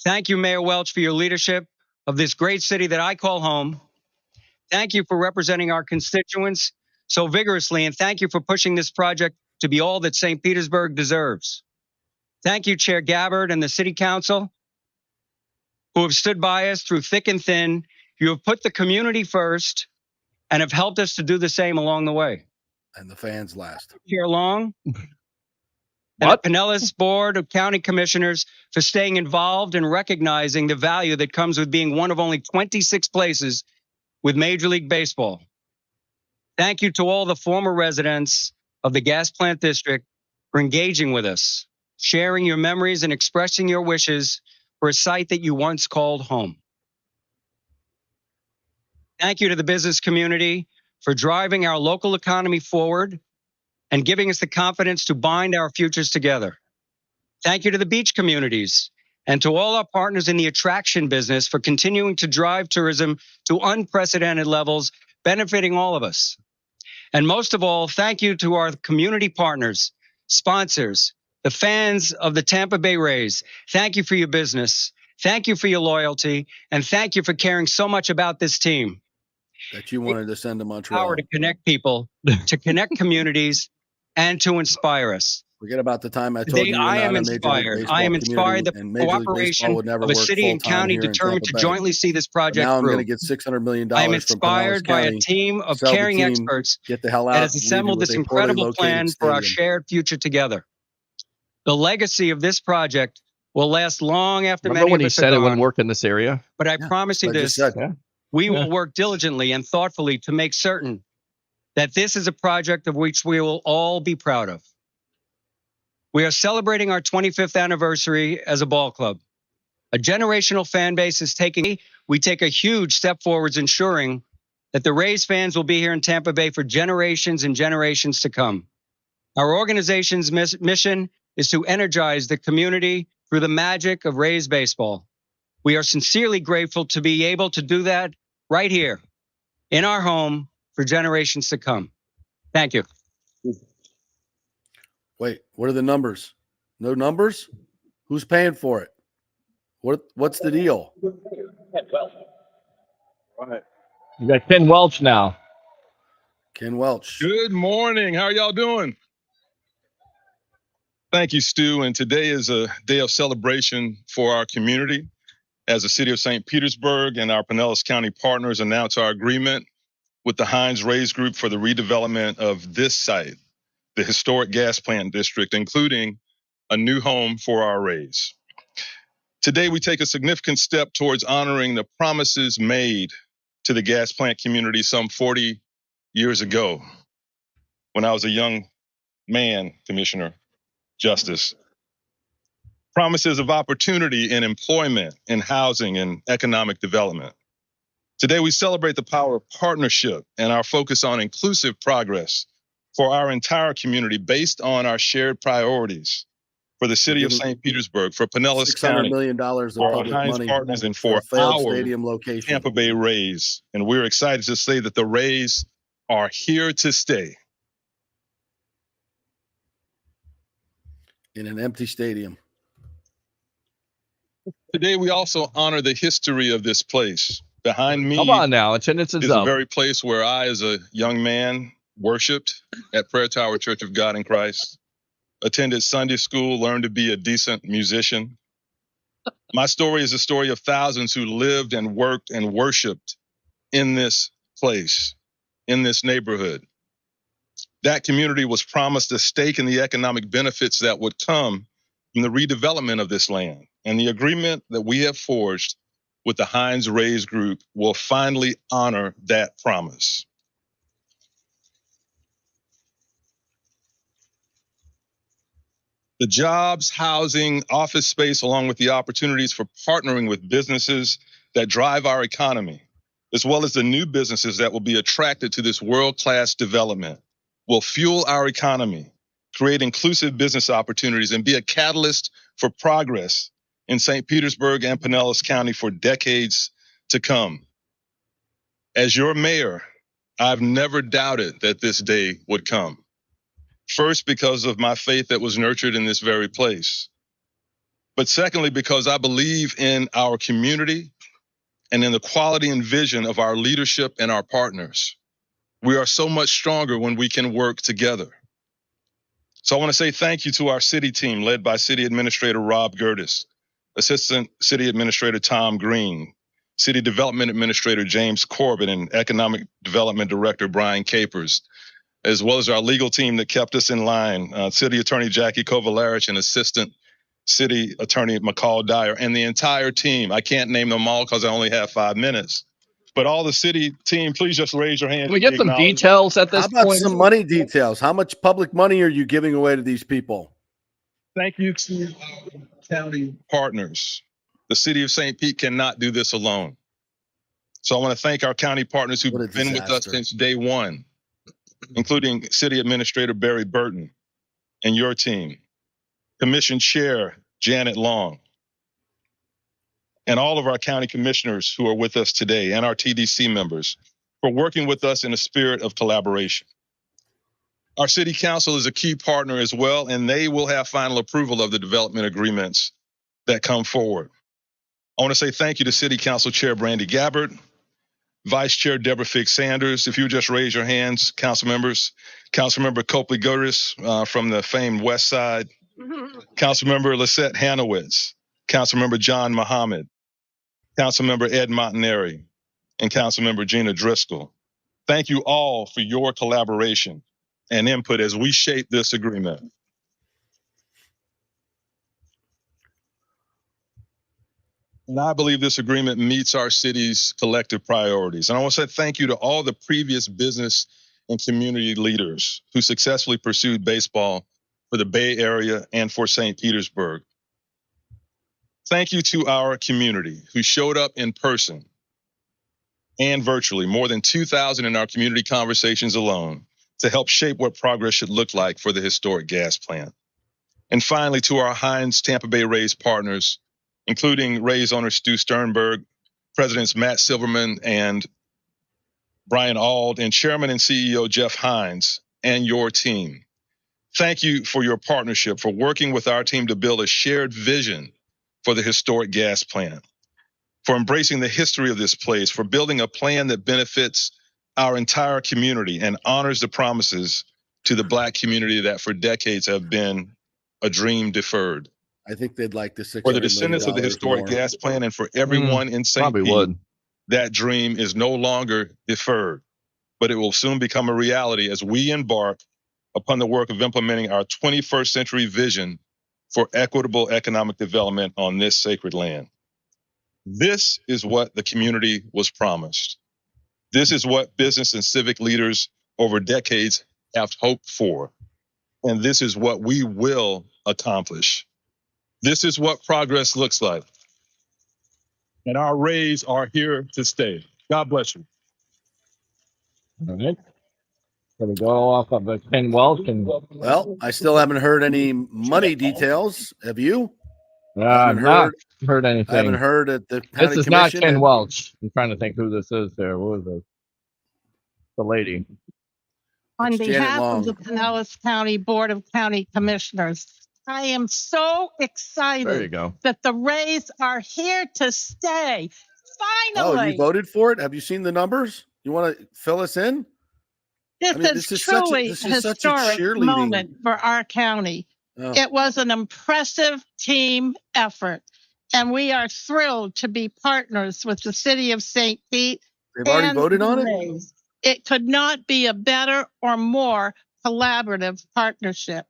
Thank you, Mayor Welch, for your leadership of this great city that I call home. Thank you for representing our constituents so vigorously, and thank you for pushing this project to be all that St. Petersburg deserves. Thank you, Chair Gabbard and the City Council, who have stood by us through thick and thin. You have put the community first and have helped us to do the same along the way. And the fans last. Chair Long and the Pinellas Board of County Commissioners for staying involved and recognizing the value that comes with being one of only 26 places with Major League Baseball. Thank you to all the former residents of the Gas Plant District for engaging with us, sharing your memories and expressing your wishes for a site that you once called home. Thank you to the business community for driving our local economy forward and giving us the confidence to bind our futures together. Thank you to the beach communities and to all our partners in the attraction business for continuing to drive tourism to unprecedented levels, benefiting all of us. And most of all, thank you to our community partners, sponsors, the fans of the Tampa Bay Rays. Thank you for your business. Thank you for your loyalty. And thank you for caring so much about this team. That you wanted to send to Montreal. Power to connect people, to connect communities, and to inspire us. Forget about the time I told you I am inspired. I am inspired the cooperation of a city and county determined to jointly see this project now I'm through. going to get $600 million. I am inspired by a team of caring experts get the hell out, that has assembled this incredible plan for our shared future together. The legacy of this project will last long after Remember many when of he us said are it wouldn't gone. work in this area? But I promise you this. We will work diligently and thoughtfully to make certain that this is a project of which we will all be proud of. We are celebrating our 25th anniversary as a ball club. A generational fan base is we take a huge step forwards ensuring that the Rays fans will be here in Tampa Bay for generations and generations to come. Our organization's mission is to energize the community through the magic of Rays baseball. We are sincerely grateful to be able to do that right here in our home for generations to come. Thank you. Wait, what are the numbers? No numbers? Who's paying for it? What's the deal? All right. You got Ken Welch now. Ken Welch. Good morning. How are y'all doing? Thank you, Stu. And today is a day of celebration for our community. As the city of St. Petersburg and our Pinellas County partners announce our agreement with the Heinz Rays Group for the redevelopment of this site, the historic gas plant district, including a new home for our Rays. Today, we take a significant step towards honoring the promises made to the gas plant community some 40 years ago when I was a young man, Commissioner Justice. Promises of opportunity in employment, in housing, and economic development. Today, we celebrate the power of partnership and our focus on inclusive progress for our entire community based on our shared priorities for the city of St. Petersburg, for Pinellas County, $600 million of for our public Heinz money partners, and for a failed our stadium location. Tampa Bay Rays. And we're excited to say that the Rays are here to stay. In an empty stadium. Today, we also honor the history of this place. Behind me Come on now, attendance is the up. very place where I, as a young man, worshiped at Prayer Tower Church of God in Christ, attended Sunday school, learned to be a decent musician. My story is a story of thousands who lived and worked and worshiped in this place, in this neighborhood. That community was promised a stake in the economic benefits that would come from the redevelopment of this land. And the agreement that we have forged with the Heinz Rays Group will finally honor that promise. The jobs, housing, office space, along with the opportunities for partnering with businesses that drive our economy, as well as the new businesses that will be attracted to this world-class development, will fuel our economy, create inclusive business opportunities, and be a catalyst for progress in St. Petersburg and Pinellas County for decades to come. As your mayor, I've never doubted that this day would come. First, because of my faith that was nurtured in this very place. But secondly, because I believe in our community and in the quality and vision of our leadership and our partners. We are so much stronger when we can work together. So I want to say thank you to our city team led by City Administrator Rob Gertis, Assistant City Administrator Tom Green, City Development Administrator James Corbett, and Economic Development Director Brian Capers, as well as our legal team that kept us in line, City Attorney Jackie Kovalarich and Assistant City Attorney McCall Dyer, and the entire team. I can't name them all because I only have 5 minutes. But all the city team, please just raise your hand. Can we get some details at this point? How about some money details? How much public money are you giving away to these people? Thank you to our county partners. The city of St. Pete cannot do this alone. So I want to thank our county partners who've been with us since day one, including City Administrator Barry Burton and your team, Commission Chair Janet Long, and all of our county commissioners who are with us today, and our TDC members, for working with us in a spirit of collaboration. Our city council is a key partner as well, and they will have final approval of the development agreements that come forward. I want to say thank you to City Council Chair Brandy Gabbard, Vice Chair Deborah Figg Sanders. If you would just raise your hands, council members. Councilmember Copley Gertis from the famed West Side. Councilmember Lisette Hanowitz. Councilmember John Muhammad. Councilmember Ed Montanari, and Councilmember Gina Driscoll. Thank you all for your collaboration and input as we shape this agreement. And I believe this agreement meets our city's collective priorities. And I want to say thank you to all the previous business and community leaders who successfully pursued baseball for the Bay Area and for St. Petersburg. Thank you to our community who showed up in person and virtually, more than 2,000 in our community conversations alone, to help shape what progress should look like for the historic gas plant. And finally, to our Heinz Tampa Bay Rays partners, including Rays owner Stu Sternberg, Presidents Matt Silverman and Brian Auld, and Chairman and CEO Jeff Hines, and your team. Thank you for your partnership, for working with our team to build a shared vision for the historic gas plant, for embracing the history of this place, for building a plan that benefits our entire community and honors the promises to the Black community that for decades have been a dream deferred. I think they'd like the $600 For the descendants of the historic gas plant and for everyone in St. Pete, that dream is no longer deferred, but it will soon become a reality as we embark upon the work of implementing our 21st century vision for equitable economic development on this sacred land. This is what the community was promised. This is what business and civic leaders over decades have hoped for. And this is what we will accomplish. This is what progress looks like. And our Rays are here to stay. God bless you. All right. So we go off of Ken Welch. Well, I still haven't heard any money details. Have you? I've not heard anything. I haven't heard at the county This is commission. not Ken Welch. I'm trying to think who this is there. What was it? The lady. On behalf of the Pinellas County Board of County Commissioners, I am so excited that the Rays are here to stay. Finally. Oh, you voted for it? Have you seen the numbers? You want to fill us in? This is truly a historic moment for our county. Oh. It was an impressive team effort, and we are thrilled to be partners with the city of St. Pete. They've already voted on it? It could not be a better or more collaborative partnership.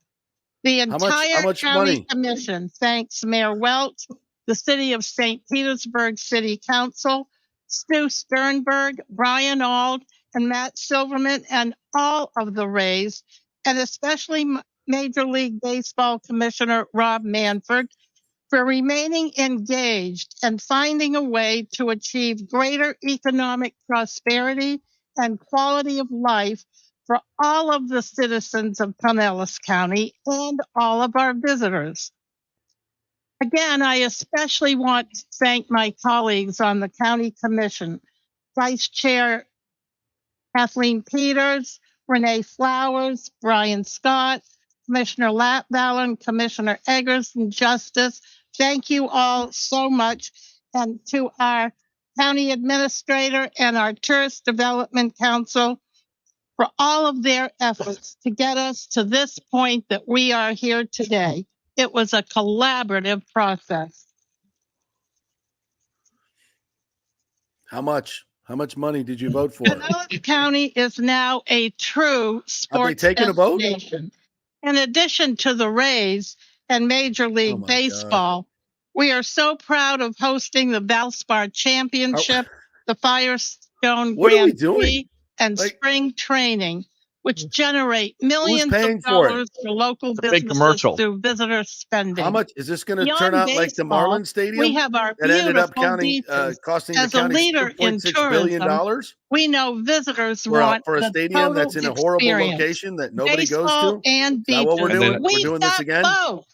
The entire county commission thanks Mayor Welch, the city of St. Petersburg City Council, Stu Sternberg, Brian Auld, and Matt Silverman, and all of the Rays, and especially Major League Baseball Commissioner Rob Manfred, for remaining engaged and finding a way to achieve greater economic prosperity and quality of life for all of the citizens of Pinellas County and all of our visitors. Again, I especially want to thank my colleagues on the County Commission, Vice Chair Kathleen Peters, Renee Flowers, Brian Scott, Commissioner Latvallen, Commissioner Eggers, and Justice. Thank you all so much. And to our county administrator and our Tourist Development Council for all of their efforts to get us to this point that we are here today. It was a collaborative process. How much money did you vote for? Pinellas County is now a true sports taken a vote? destination. In addition to the Rays and Major League Baseball, we are so proud of hosting the Valspar Championship, the Firestone Grand Prix, and spring training, which generate millions of dollars for local businesses through visitor spending. How much is this going to turn out like the Marlins Stadium? We have our that ended up costing the county $2.6 billion? We know visitors want for a stadium that's in a horrible location that nobody goes to. And is that what we're doing? We're doing this again. Both.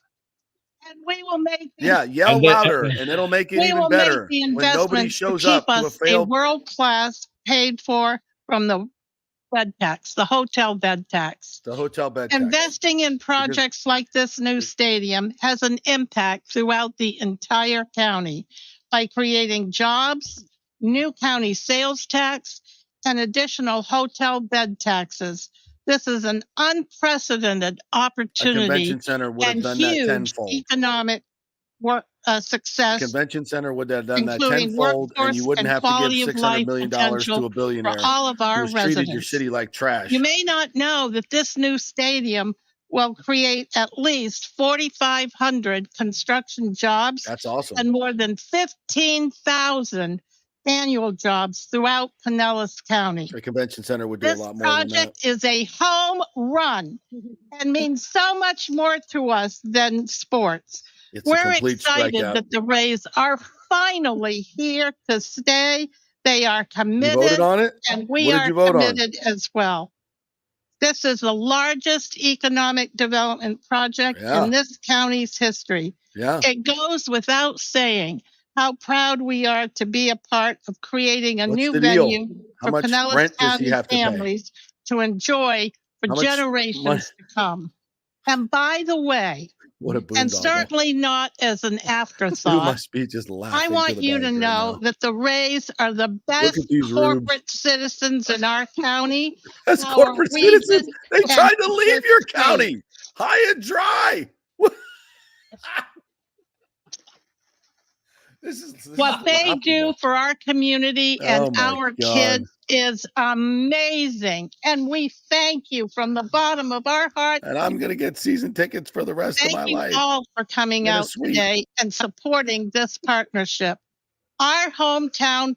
And we will make yell louder, and it'll make it even better when nobody shows up to a failed world-class paid for from the bed tax, the hotel bed tax. The hotel bed tax. Investing in projects like this new stadium has an impact throughout the entire county by creating jobs, new county sales tax, and additional hotel bed taxes. This is an unprecedented opportunity. A convention center would have done that tenfold. Economic success. The convention center would have done that tenfold, and you wouldn't have to give $600 million to a billionaire for all of our who's residents. treated your city like trash. You may not know that this new stadium will create at least 4,500 construction jobs. That's awesome. And more than 15,000 annual jobs throughout Pinellas County. The convention center would do a lot more than that. This project is a home run and means so much more to us than sports. We're excited that the Rays are finally here to stay. They are committed. You voted on it? And we are committed as well. This is the largest economic development project in this county's history. It goes without saying how proud we are to be a part of creating a new venue for Pinellas County families to enjoy for generations to come. And by the way, and certainly not as an afterthought, you must be just laughing. I want you to know that the Rays are the best corporate citizens in our county. As corporate citizens, they tried to leave your county high and dry. What they do for our community and our kids is amazing. And we thank you from the bottom of our heart. And I'm going to get season tickets for the rest of my life. Thank you all for coming out today and supporting this partnership. Our hometown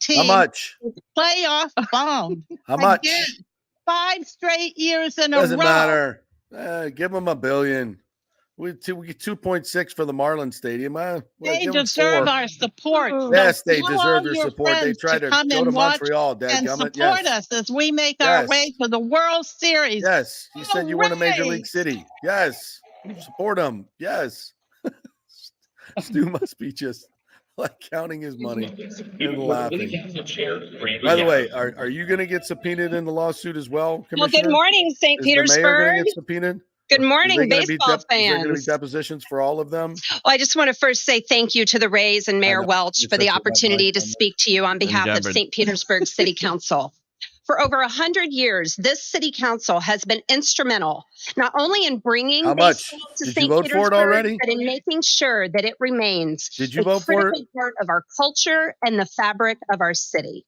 team. How much? Playoff bound. How much? Again, 5 straight years in a row. Doesn't matter. Give them $1 billion. We get 2.6 for the Marlins Stadium. They deserve our support. Yes, they deserve your support. They try to go to Montreal, and support us as we make our way to the World Series. Yes, you said you want a major league city. Yes, support them. Yes. Stu must be just like counting his money and laughing. By the way, are you going to get subpoenaed in the lawsuit as well, Commissioner? Well, good morning, St. Petersburg. The mayor going to get subpoenaed? Good morning, baseball fans. Is there going to be depositions for all of them? Well, I just want to first say thank you to the Rays and Mayor Welch for the opportunity to speak to you on behalf of St. Petersburg City Council. For over 100 years, this city council has been instrumental, not only in bringing baseball to St. Petersburg, but in making sure that it remains a critical part of our culture and the fabric of our city.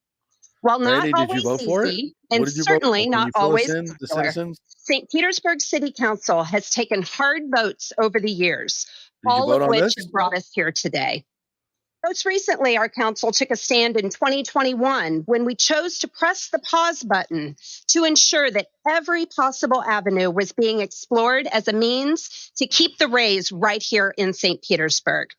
While not always easy, and certainly not always popular, St. Petersburg City Council has taken hard votes over the years, all of which have brought us here today. Most recently, our council took a stand in 2021 when we chose to press the pause button to ensure that every possible avenue was being explored as a means to keep the Rays right here in St. Petersburg.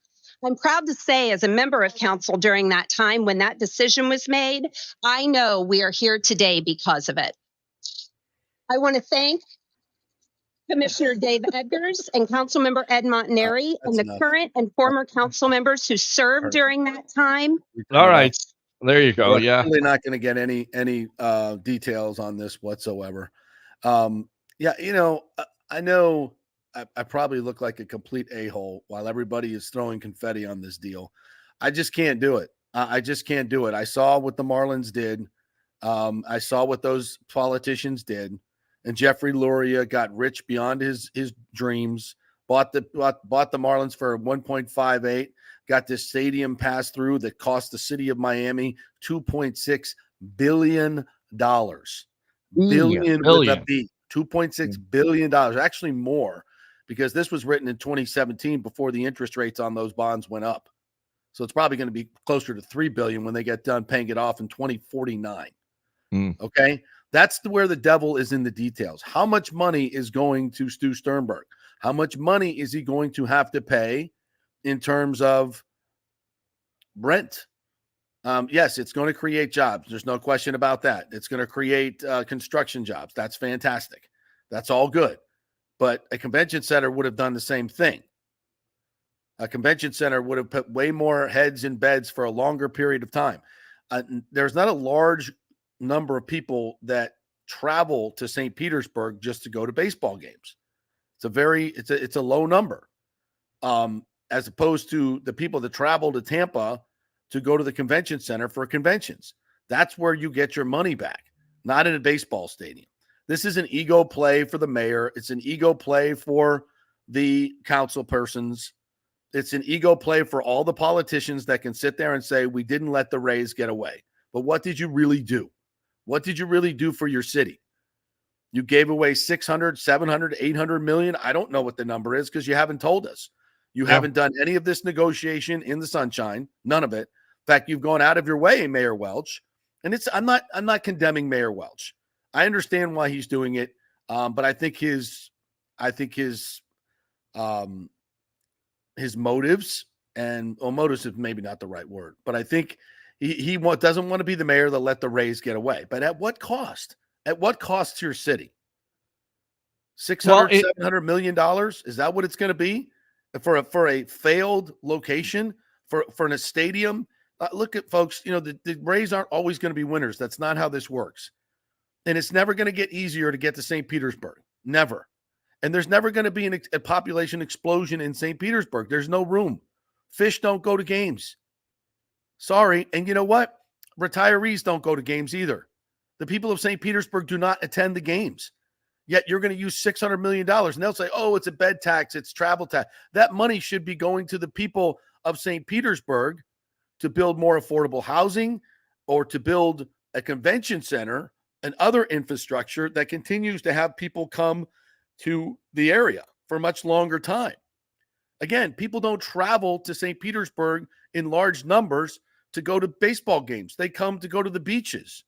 I'm proud to say, as a member of council during that time when that decision was made, I know we are here today because of it. I want to thank Commissioner Dave Eggers and Councilmember Ed Montanari and the current and former council members who served during that time. All right. There you go. We're yeah. really not going to get any details on this whatsoever. Yeah, I know I probably look like a complete a-hole while everybody is throwing confetti on this deal. I just can't do it. I just can't do it. I saw what the Marlins did. I saw what those politicians did. And Jeffrey Luria got rich beyond his dreams, bought the Marlins for 1.58, got this stadium passed through that cost the city of Miami $2.6 billion. Billion with a B. $2.6 billion, actually more, because this was written in 2017 before the interest rates on those bonds went up. So it's probably going to be closer to $3 billion when they get done paying it off in 2049. Okay, that's where the devil is in the details. How much money is going to Stu Sternberg? How much money is he going to have to pay in terms of rent? Yes, it's going to create jobs. There's no question about that. It's going to create construction jobs. That's fantastic. That's all good. But a convention center would have done the same thing. A convention center would have put way more heads in beds for a longer period of time. There's not a large number of people that travel to St. Petersburg just to go to baseball games. It's a low number, as opposed to the people that travel to Tampa to go to the convention center for conventions. That's where you get your money back, not in a baseball stadium. This is an ego play for the mayor. It's an ego play for the council persons. It's an ego play for all the politicians that can sit there and say, we didn't let the Rays get away. But what did you really do? What did you really do for your city? You gave away 600, 700, 800 million. I don't know what the number is because you haven't told us. You haven't done any of this negotiation in the sunshine. None of it. In fact, you've gone out of your way, Mayor Welch. And I'm not condemning Mayor Welch. I understand why he's doing it. But I think his motives, and motives is maybe not the right word, but I think he doesn't want to be the mayor that let the Rays get away. But at what cost? At what cost to your city? $700 million? Is that what it's going to be for a failed location for a stadium? Look at folks, the Rays aren't always going to be winners. That's not how this works. And it's never going to get easier to get to St. Petersburg. Never. And there's never going to be a population explosion in St. Petersburg. There's no room. Fish don't go to games. Sorry. And you know what? Retirees don't go to games either. The people of St. Petersburg do not attend the games. Yet you're going to use $600 million. And they'll say, oh, it's a bed tax. It's travel tax. That money should be going to the people of St. Petersburg to build more affordable housing or to build a convention center and other infrastructure that continues to have people come to the area for a much longer time. Again, people don't travel to St. Petersburg in large numbers to go to baseball games. They come to go to the beaches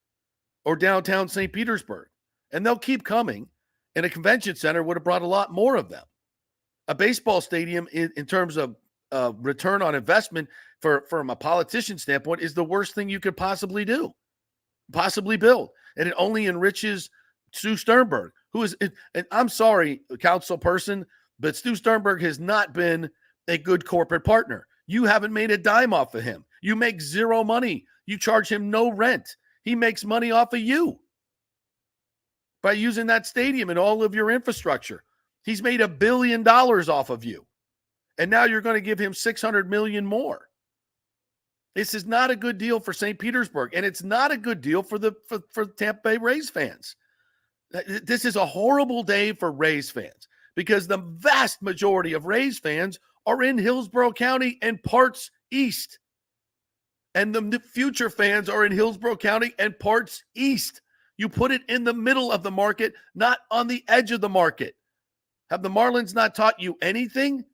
or downtown St. Petersburg, and they'll keep coming. And a convention center would have brought a lot more of them. A baseball stadium, in terms of return on investment from a politician standpoint, is the worst thing you could possibly build. And it only enriches Stu Sternberg, who is, and I'm sorry, council person, but Stu Sternberg has not been a good corporate partner. You haven't made a dime off of him. You make zero money. You charge him no rent. He makes money off of you by using that stadium and all of your infrastructure. He's made $1 billion off of you. And now you're going to give him $600 million more. This is not a good deal for St. Petersburg, and it's not a good deal for Tampa Bay Rays fans. This is a horrible day for Rays fans because the vast majority of Rays fans are in Hillsborough County and parts east. And the future fans are in Hillsborough County and parts east. You put it in the middle of the market, not on the edge of the market. Have the Marlins not taught you anything?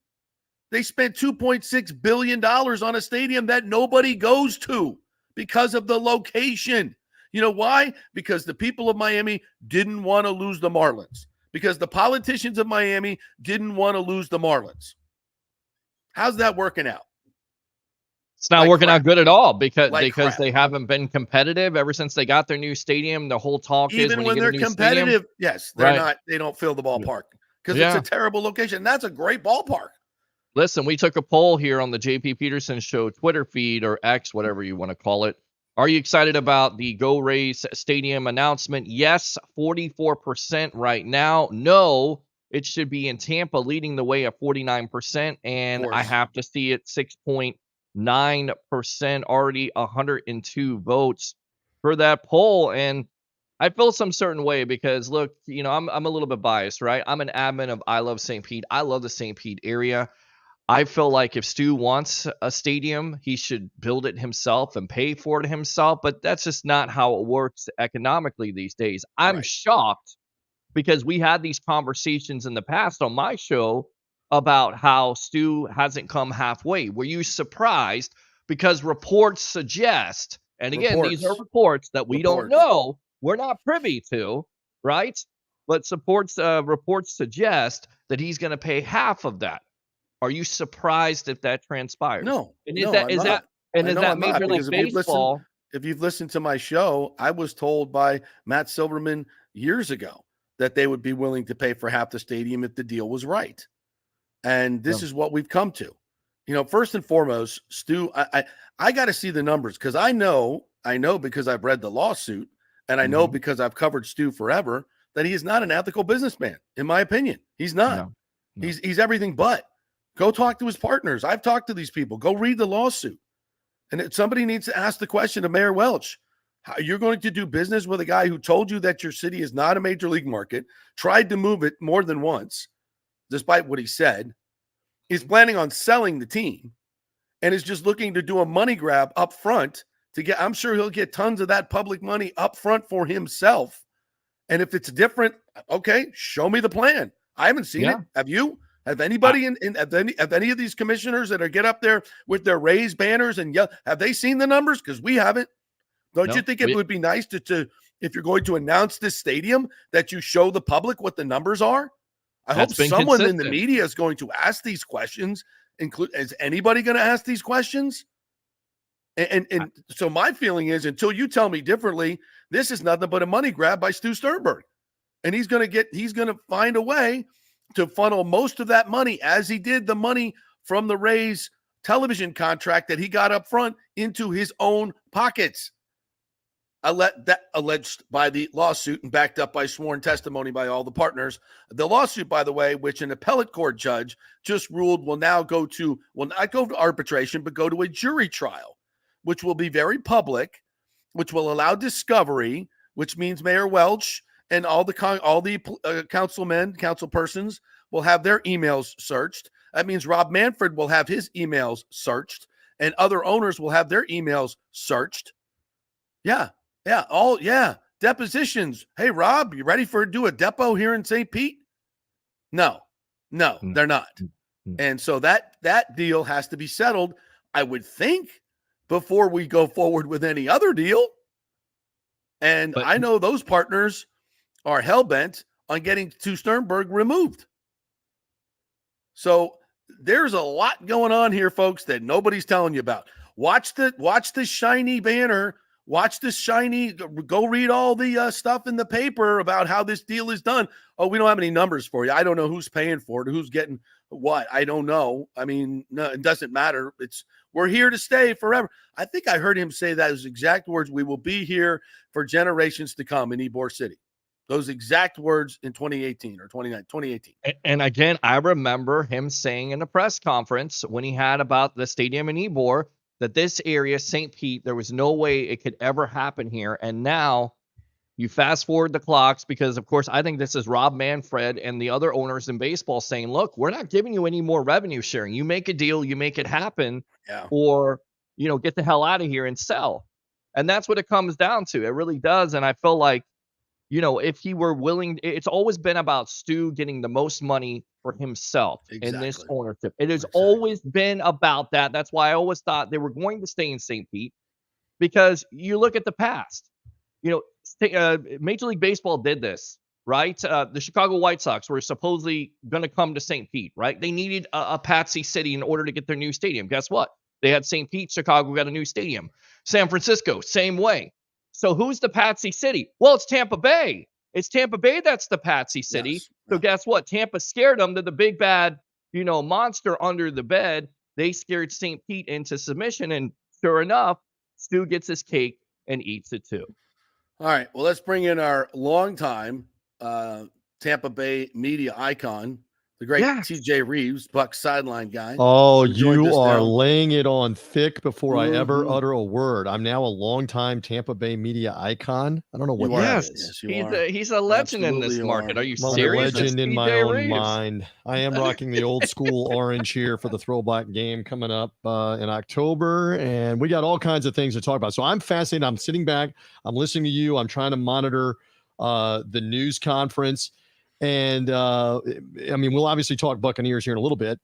They spent $2.6 billion on a stadium that nobody goes to because of the location. You know why? Because the people of Miami didn't want to lose the Marlins. Because the politicians of Miami didn't want to lose the Marlins. How's that working out? It's not working out good at all because they haven't been competitive ever since they got their new stadium. The whole talk is when they're competitive, yes, they're not. They don't fill the ballpark because it's a terrible location. That's a great ballpark. Listen, we took a poll here on the JP Peterson Show Twitter feed or X, whatever you want to call it. Are you excited about the Go Rays Stadium announcement? Yes, 44% right now. No, it should be in Tampa, leading the way at 49%. And I have to see it 6.9%, already 102 votes for that poll. And I feel some certain way because, look, I'm a little bit biased, right? I'm an admin of I Love St. Pete. I love the St. Pete area. I feel like if Stu wants a stadium, he should build it himself and pay for it himself, but that's just not how it works economically these days. I'm shocked because we had these conversations in the past on my show about how Stu hasn't come halfway. Were you surprised? Because reports suggest, and again, these are reports that we don't know, we're not privy to, right? But reports suggest that he's going to pay half of that. Are you surprised if that transpires? No. And is that Major League Baseball? If you've listened to my show, I was told by Matt Silverman years ago that they would be willing to pay for half the stadium if the deal was right. And this is what we've come to. First and foremost, Stu, I got to see the numbers because I know because I've read the lawsuit and I know because I've covered Stu forever that he is not an ethical businessman, in my opinion. He's not. No. He's everything but. Go talk to his partners. I've talked to these people. Go read the lawsuit. And somebody needs to ask the question of Mayor Welch. How you're going to do business with a guy who told you that your city is not a major league market, tried to move it more than once, despite what he said, is planning on selling the team, and is just looking to do a money grab up front to get, I'm sure he'll get tons of that public money up front for himself. And if it's different, okay, show me the plan. I haven't seen it. Have you? Have anybody have any of these commissioners that are get up there with their raised banners and yell, have they seen the numbers? Because we haven't. Don't you think it would be nice to if you're going to announce this stadium that you show the public what the numbers are? I hope someone in the media is going to ask these questions. Is anybody going to ask these questions? And so my feeling is, until you tell me differently, this is nothing but a money grab by Stu Sternberg, and he's going to find a way to funnel most of that money, as he did the money from the Rays television contract that he got up front, into his own pockets. Alleged by the lawsuit and backed up by sworn testimony by all the partners. The lawsuit, by the way, which an appellate court judge just ruled will not go to arbitration, but go to a jury trial, which will be very public, which will allow discovery, which means Mayor Welch and all the councilmen, councilpersons will have their emails searched. That means Rob Manfred will have his emails searched, and other owners will have their emails searched. Depositions. Hey, Rob, you ready for do a depo here in St. Pete? No, they're not. And so that deal has to be settled, I would think, before we go forward with any other deal. And I know those partners are hell-bent on getting Stu Sternberg removed. So there's a lot going on here, folks, that nobody's telling you about. Watch the shiny banner. Watch this shiny, go read all the stuff in the paper about how this deal is done. Oh, we don't have any numbers for you. I don't know who's paying for it, who's getting what. I don't know. I mean, no, it doesn't matter. We're here to stay forever. I think I heard him say that, his exact words. We will be here for generations to come in Ybor City. Those exact words in 2018 or 2018. And again, I remember him saying in a press conference when he had about the stadium in Ybor that this area, St. Pete, there was no way it could ever happen here. And now you fast forward the clocks, because, of course, I think this is Rob Manfred and the other owners in baseball saying, look, we're not giving you any more revenue sharing. You make a deal, you make it happen, or, get the hell out of here and sell. And that's what it comes down to. It really does. And I feel like, if he were willing, it's always been about Stu getting the most money for himself in this ownership. It has always been about that. That's why I always thought they were going to stay in St. Pete, because you look at the past, Major League Baseball did this, right? The Chicago White Sox were supposedly going to come to St. Pete, right? They needed a patsy city in order to get their new stadium. Guess what? They had St. Pete, Chicago got a new stadium. San Francisco, same way. So who's the patsy city? Well, it's Tampa Bay. It's Tampa Bay that's the patsy city. Yes. So guess what? Tampa scared them to the big bad, monster under the bed. They scared St. Pete into submission, and sure enough, Stu gets his cake and eats it too. All right. Well, let's bring in our longtime Tampa Bay media icon, the great TJ Reeves, Bucs sideline guy. Oh, you are laying it on thick before I ever utter a word. I'm now a longtime Tampa Bay media icon. I don't know what that is. Yes, he's a legend in this market. Are you serious? A legend in my own mind. I am rocking the old school orange here for the throwback game coming up in October, and we got all kinds of things to talk about. So I'm fascinated. I'm sitting back. I'm listening to you. I'm trying to monitor the news conference. And I mean, we'll obviously talk Buccaneers here in a little bit.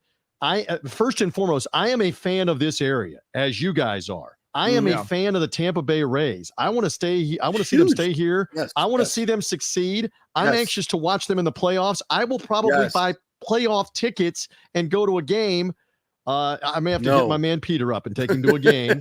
First and foremost, I am a fan of this area, as you guys are. I am a fan of the Tampa Bay Rays. I want to stay. I want to see them stay here. Yes, I want to see them succeed. I'm anxious to watch them in the playoffs. I will probably buy playoff tickets and go to a game. I may have to hit my man Peter up and take him to a game.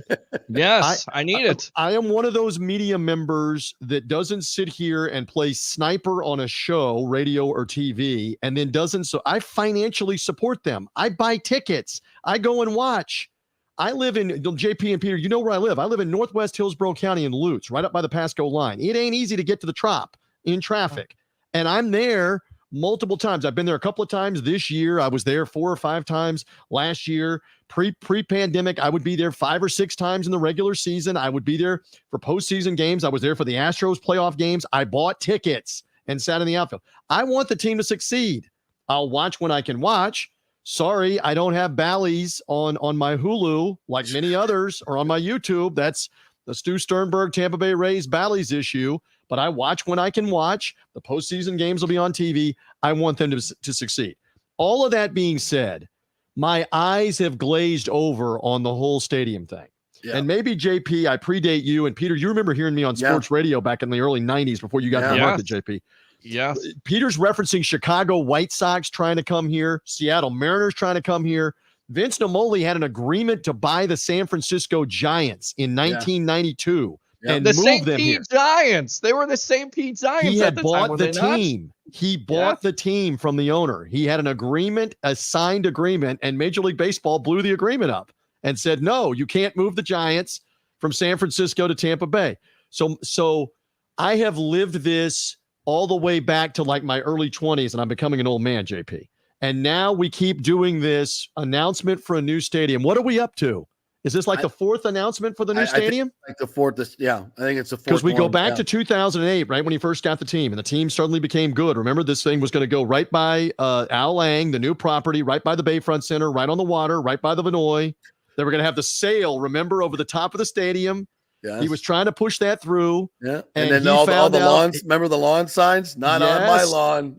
I need it. I am one of those media members that doesn't sit here and play sniper on a show, radio or TV, and then doesn't. So I financially support them. I buy tickets. I go and watch. I live in JP and Peter. You know where I live. I live in Northwest Hillsborough County in Lutz, right up by the Pasco line. It ain't easy to get to the Trop in traffic. And I'm there multiple times. I've been there a couple of times this year. I was there 4 or 5 times last year. Pre-pandemic, I would be there 5 or 6 times in the regular season. I would be there for postseason games. I was there for the Astros playoff games. I bought tickets and sat in the outfield. I want the team to succeed. I'll watch when I can watch. Sorry, I don't have Bally's on my Hulu like many others, or on my YouTube. That's the Stu Sternberg Tampa Bay Rays Bally's issue. But I watch when I can watch. The postseason games will be on TV. I want them to succeed. All of that being said, my eyes have glazed over on the whole stadium thing. Yeah. And maybe, JP, I predate you. And Peter, you remember hearing me on sports radio back in the early 90s before you got to the market, JP. Yes. Peter's referencing Chicago White Sox trying to come here, Seattle Mariners trying to come here. Vince Namoli had an agreement to buy the San Francisco Giants in 1992. And the move St. them Pete here. Giants. They were the St. Pete Giants. He at had the bought time, the team. He bought the team from the owner. He had an agreement, a signed agreement, and Major League Baseball blew the agreement up and said, no, you can't move the Giants from San Francisco to Tampa Bay. So I have lived this all the way back to like my early 20s, and I'm becoming an old man, JP. And now we keep doing this announcement for a new stadium. What are we up to? Is this like the 4th announcement for the new stadium? Like the 4th. I think it's the 4th. Because we go back to 2008, right when he first got the team, and the team suddenly became good. Remember, this thing was going to go right by Al Lang, the new property, right by the Bayfront Center, right on the water, right by the Vinoy. They were going to have the sail, remember, over the top of the stadium. Yes. He was trying to push that through. Yeah. And then all the lawns, remember the lawn signs? Not on my lawn.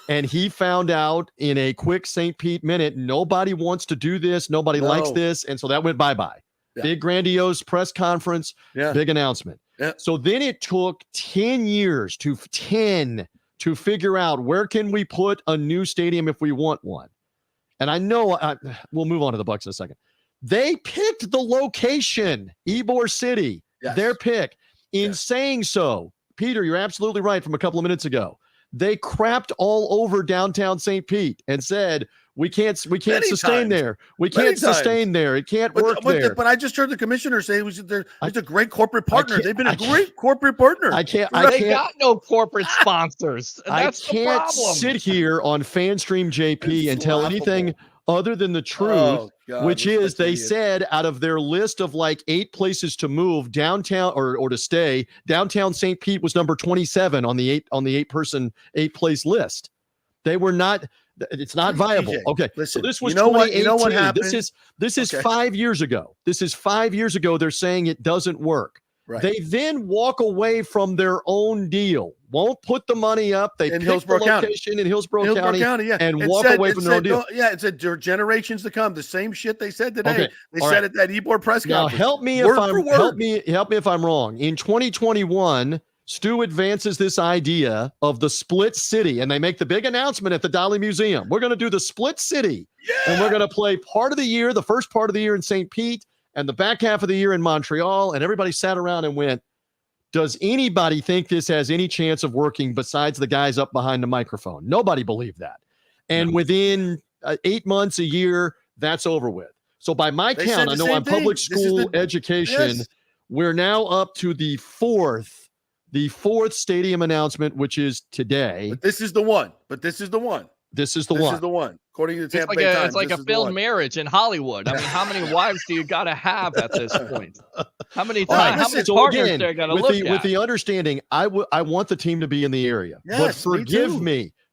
And he found out in a quick St. Pete minute, nobody wants to do this. Nobody likes this. And so that went bye-bye. Yeah. Big, grandiose press conference, big announcement. Yeah. So then it took 10 years to figure out where can we put a new stadium if we want one. And I know we'll move on to the Bucs in a second. They picked the location, Ybor City, their pick. In saying so, Peter, you're absolutely right from a couple of minutes ago. They crapped all over downtown St. Pete and said, we can't sustain there. We can't sustain there. It can't work there. But I just heard the commissioner say it's a great corporate partner. They've been a great corporate partner. They got no corporate sponsors. That's the problem. Sit here on FanStream JP and tell anything other than the truth, which is they said out of their list of like 8 places to move downtown or to stay, downtown St. Pete was number 27 on the 8 place list. They were not. It's not viable. Okay, listen, so this was 2018. You know what happened? This is 5 years ago. This is 5 years ago. They're saying it doesn't work. Right. They then walk away from their own deal. Won't put the money up. They pick Hillsborough the location in Hillsborough County and walk away from their own deal. It said generations to come. The same shit they said today. Okay. They said at that Ybor press conference. Now help me if I'm wrong. In 2021, Stu advances this idea of the split city, and they make the big announcement at the Dolly Museum. We're going to do the split city, and we're going to play part of the year, the first part of the year in St. Pete, and the back half of the year in Montreal. And everybody sat around and went, does anybody think this has any chance of working besides the guys up behind the microphone? Nobody believed that. And within 8 months, a year, that's over with. So by my count, I know on public school education, We're now up to the fourth stadium announcement, which is today. But this is the one. This is the one. According to the Tampa Bay Times, it's like a failed marriage in Hollywood. I mean, how many wives do you got to have at this point? How many times? How many partners they're going to look at? With the understanding, I want the team to be in the area. Yes, but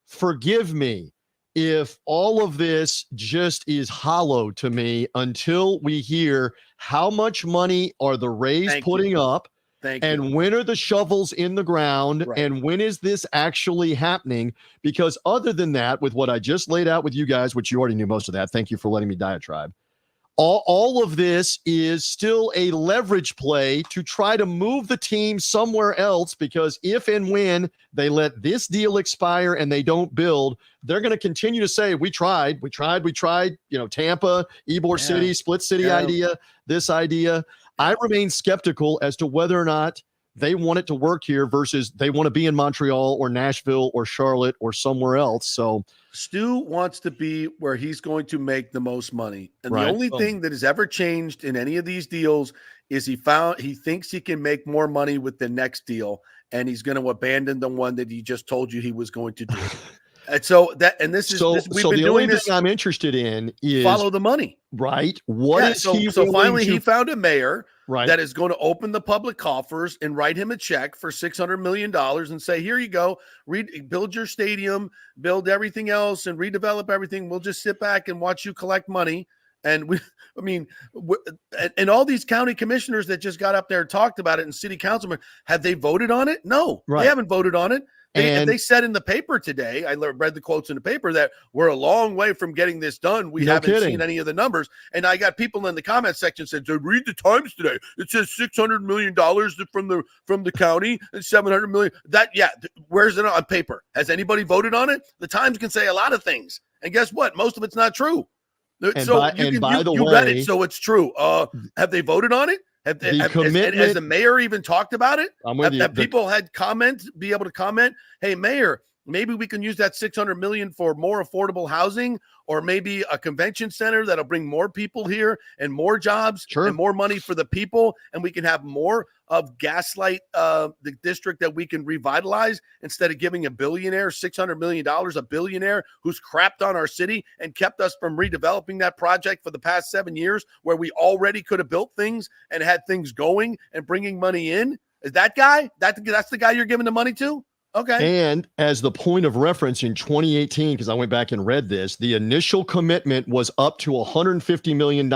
forgive me if all of this just is hollow to me until we hear how much money are the Rays putting up. And when are the shovels in the ground? Right. And when is this actually happening? Because other than that, with what I just laid out with you guys, which you already knew most of that, thank you for letting me diatribe. All of this is still a leverage play to try to move the team somewhere else, because if and when they let this deal expire and they don't build, they're going to continue to say, we tried, Tampa, Ybor City, Split City idea, this idea. I remain skeptical as to whether or not they want it to work here versus they want to be in Montreal or Nashville or Charlotte or somewhere else. So Stu wants to be where he's going to make the most money. And the only thing that has ever changed in any of these deals is he thinks he can make more money with the next deal, and he's going to abandon the one that he just told you he was going to do. And so we've been doing this. Thing I'm interested in is follow the money, right? So finally he found a mayor that is going to open the public coffers and write him a check for $600 million and say, here you go, build your stadium, build everything else, and redevelop everything. We'll just sit back and watch you collect money. And and all these county commissioners that just got up there and talked about it, and city councilmen, have they voted on it? No, they haven't voted on it. They said in the paper today, I read the quotes in the paper, that we're a long way from getting this done. We haven't seen any of the numbers. And I got people in the comment section said, read the Times today. It says $600 million from the county and $700 million. Where's it on paper? Has anybody voted on it? The Times can say a lot of things. And guess what? Most of it's not true. You read it, so it's true. Have they voted on it? Has the mayor even talked about it? Have people be able to comment? Hey, mayor, maybe we can use that $600 million for more affordable housing, or maybe a convention center that'll bring more people here and more jobs and more money for the people, and we can have more of Gaslight, the district that we can revitalize, instead of giving a billionaire $600 million, a billionaire who's crapped on our city and kept us from redeveloping that project for the past 7 years, where we already could have built things and had things going and bringing money in. Is that guy? That's the guy you're giving the money to? Okay. And as the point of reference, in 2018, because I went back and read this, the initial commitment was up to $150 million,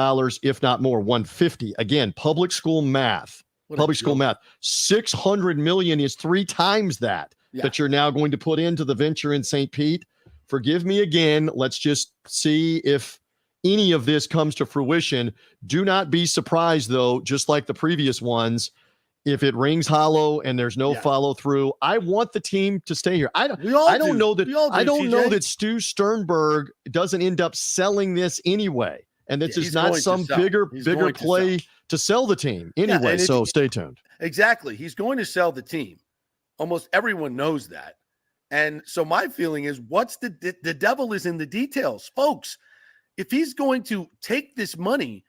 if not more, 150. Again, public school math. $600 million is 3 times that you're now going to put into the venture in St. Pete. Forgive me again. Let's just see if any of this comes to fruition. Do not be surprised, though, just like the previous ones, if it rings hollow and there's no follow through. I want the team to stay here. I don't know that Stu Sternberg doesn't end up selling this anyway, and this is not some bigger play to sell the team anyway. So stay tuned. Exactly. He's going to sell the team. Almost everyone knows that. And so my feeling is, the devil is in the details, folks. If he's going to take this money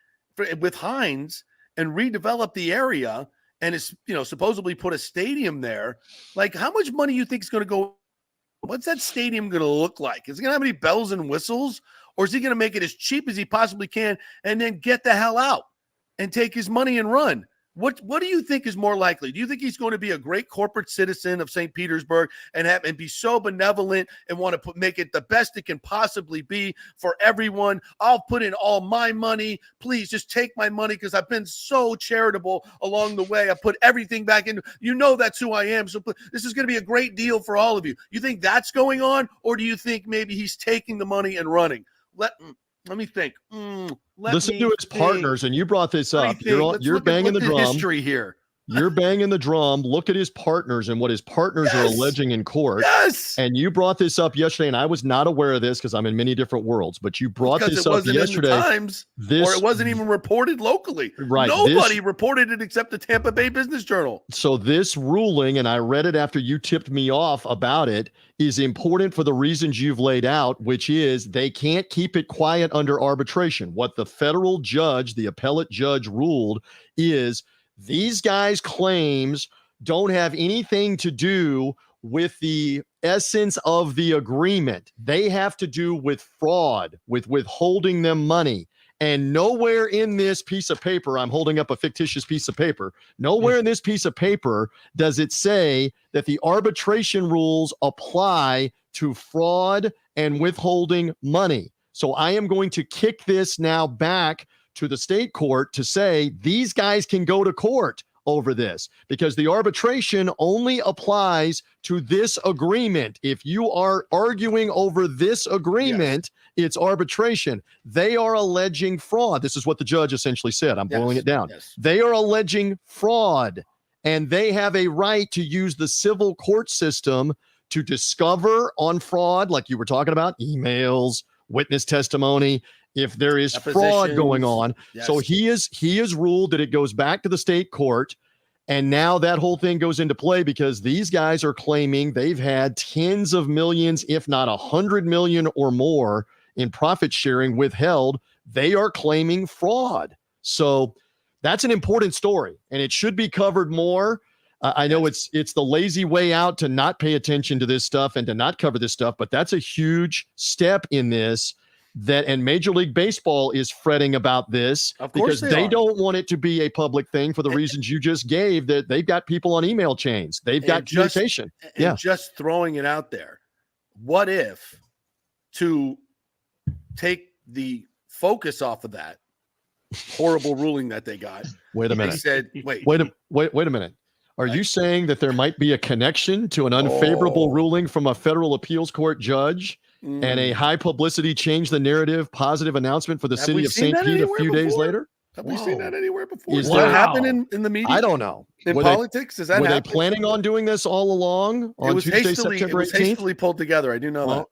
with Hines and redevelop the area, and is, supposedly put a stadium there, like, how much money you think is going to go? What's that stadium going to look like? Is it going to have any bells and whistles, or is he going to make it as cheap as he possibly can and then get the hell out and take his money and run? What do you think is more likely? Do you think he's going to be a great corporate citizen of St. Petersburg and be so benevolent and want to make it the best it can possibly be for everyone? I'll put in all my money. Please just take my money, because I've been so charitable along the way. I put everything back in. That's who I am. So this is going to be a great deal for all of you. You think that's going on, or do you think maybe he's taking the money and running? Let me think. Listen to his partners, and you brought this up. You're banging the drum. History here. You're banging the drum. Look at his partners and what his partners are alleging in court. Yes. And you brought this up yesterday, and I was not aware of this because I'm in many different worlds. But you brought this up yesterday. In the Times, or it wasn't even reported locally. Right. Nobody reported it except the Tampa Bay Business Journal. So this ruling, and I read it after you tipped me off about it, is important for the reasons you've laid out, which is they can't keep it quiet under arbitration. What the federal judge, the appellate judge, ruled is These guys' claims don't have anything to do with the essence of the agreement. They have to do with fraud, with withholding them money. And nowhere in this piece of paper, I'm holding up a fictitious piece of paper, nowhere in this piece of paper does it say that the arbitration rules apply to fraud and withholding money. So I am going to kick this now back to the state court to say these guys can go to court over this, because the arbitration only applies to this agreement. If you are arguing over this agreement, it's arbitration. They are alleging fraud. This is what the judge essentially said. I'm boiling it down. They are alleging fraud, and they have a right to use the civil court system to discover on fraud, like you were talking about, emails, witness testimony, if there is fraud going on. So he is ruled that it goes back to the state court. And now that whole thing goes into play because these guys are claiming they've had tens of millions, if not 100 million or more in profit sharing withheld. They are claiming fraud. So that's an important story, and it should be covered more. I know it's the lazy way out to not pay attention to this stuff and to not cover this stuff, but that's a huge step in this. And Major League Baseball is fretting about this because they don't want it to be a public thing for the reasons you just gave, that they've got people on email chains. They've got communication. Just throwing it out there. What if, to take the focus off of that horrible ruling that they got, wait a minute. They said, wait a minute. Are you saying that there might be a connection to an unfavorable ruling from a federal appeals court judge and a high publicity change the narrative positive announcement for the city of St. Pete a few days later? Have we seen that anywhere before? Is that happen in the media? I don't know. In politics? Does that happen? Were they planning on doing this all along on Tuesday, September 18th? Hastily pulled together. I do know that.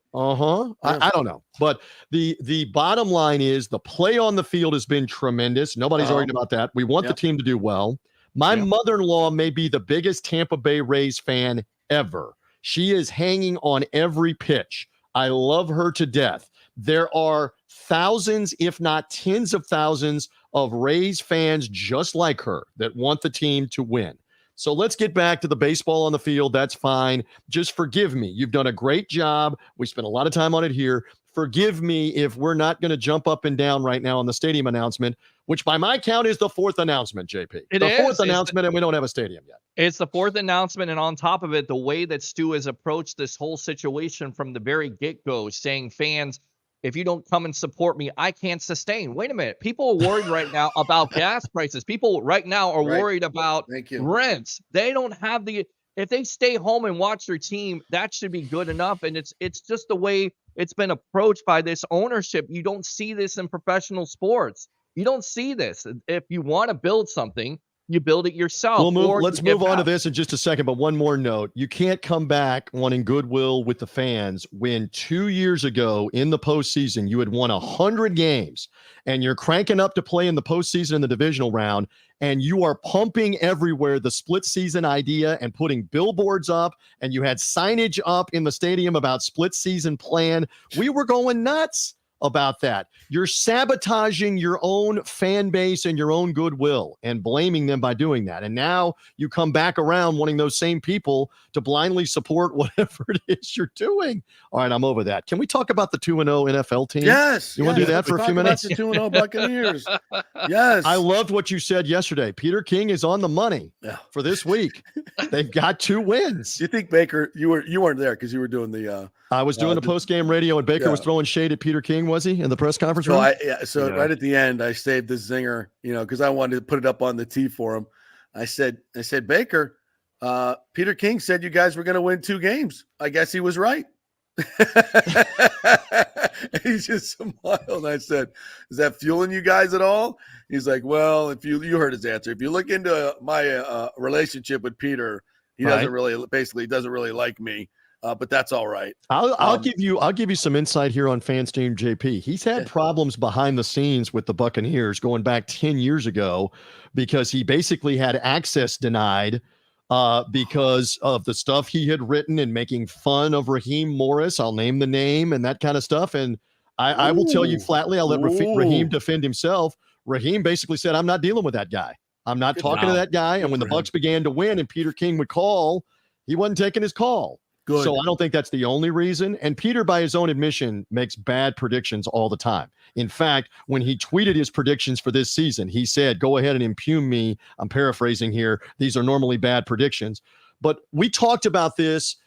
I don't know. But the bottom line is the play on the field has been tremendous. Nobody's arguing about that. We want the team to do well. My mother-in-law may be the biggest Tampa Bay Rays fan ever. She is hanging on every pitch. I love her to death. There are thousands, if not tens of thousands, of Rays fans just like her that want the team to win. So let's get back to the baseball on the field. That's fine. Just forgive me. You've done a great job. We spent a lot of time on it here. Forgive me if we're not going to jump up and down right now on the stadium announcement, which by my count is the fourth announcement, JP. The fourth announcement, and we don't have a stadium yet. It's the fourth announcement, and on top of it, the way that Stu has approached this whole situation from the very get-go, saying, fans, if you don't come and support me, I can't sustain. Wait a minute. People are worried right now about gas prices. People right now are worried about rents. They don't have if they stay home and watch their team, that should be good enough. And it's just the way it's been approached by this ownership. You don't see this in professional sports. You don't see this. If you want to build something, you build it yourself. Let's move on to this in just a second, but one more note. You can't come back wanting goodwill with the fans when 2 years ago in the postseason, you had won 100 games and you're cranking up to play in the postseason in the divisional round, and you are pumping everywhere the split season idea and putting billboards up, and you had signage up in the stadium about split season plan. We were going nuts about that. You're sabotaging your own fan base and your own goodwill and blaming them by doing that. And now you come back around wanting those same people to blindly support whatever it is you're doing. All right, I'm over that. Can we talk about the 2-0 NFL team? Yes. You want to do that for a few minutes? The 2-0 Buccaneers. Yes. I loved what you said yesterday. Peter King is on the money for this week. They've got 2 wins. Do you think Baker, you weren't there because you were doing the I was doing the post-game radio, and Baker was throwing shade at Peter King, was he, in the press conference room? Right at the end, I saved the zinger, because I wanted to put it up on the tee for him. I said, Baker, Peter King said you guys were going to win 2 games. I guess he was right. He just smiled. I said, is that fueling you guys at all? He's like, well, if you heard his answer. If you look into my relationship with Peter, he doesn't really like me. But that's all right. I'll give you some insight here on FanStream JP. He's had problems behind the scenes with the Buccaneers going back 10 years ago because he basically had access denied because of the stuff he had written and making fun of Raheem Morris. I'll name the name and that kind of stuff. And I will tell you flatly, I'll let Raheem defend himself. Raheem basically said, I'm not dealing with that guy. I'm not talking to that guy. And when the Bucs began to win and Peter King would call, he wasn't taking his call. Good. So I don't think that's the only reason. And Peter, by his own admission, makes bad predictions all the time. In fact, when he tweeted his predictions for this season, he said, go ahead and impugn me. I'm paraphrasing here. These are normally bad predictions. But we talked about this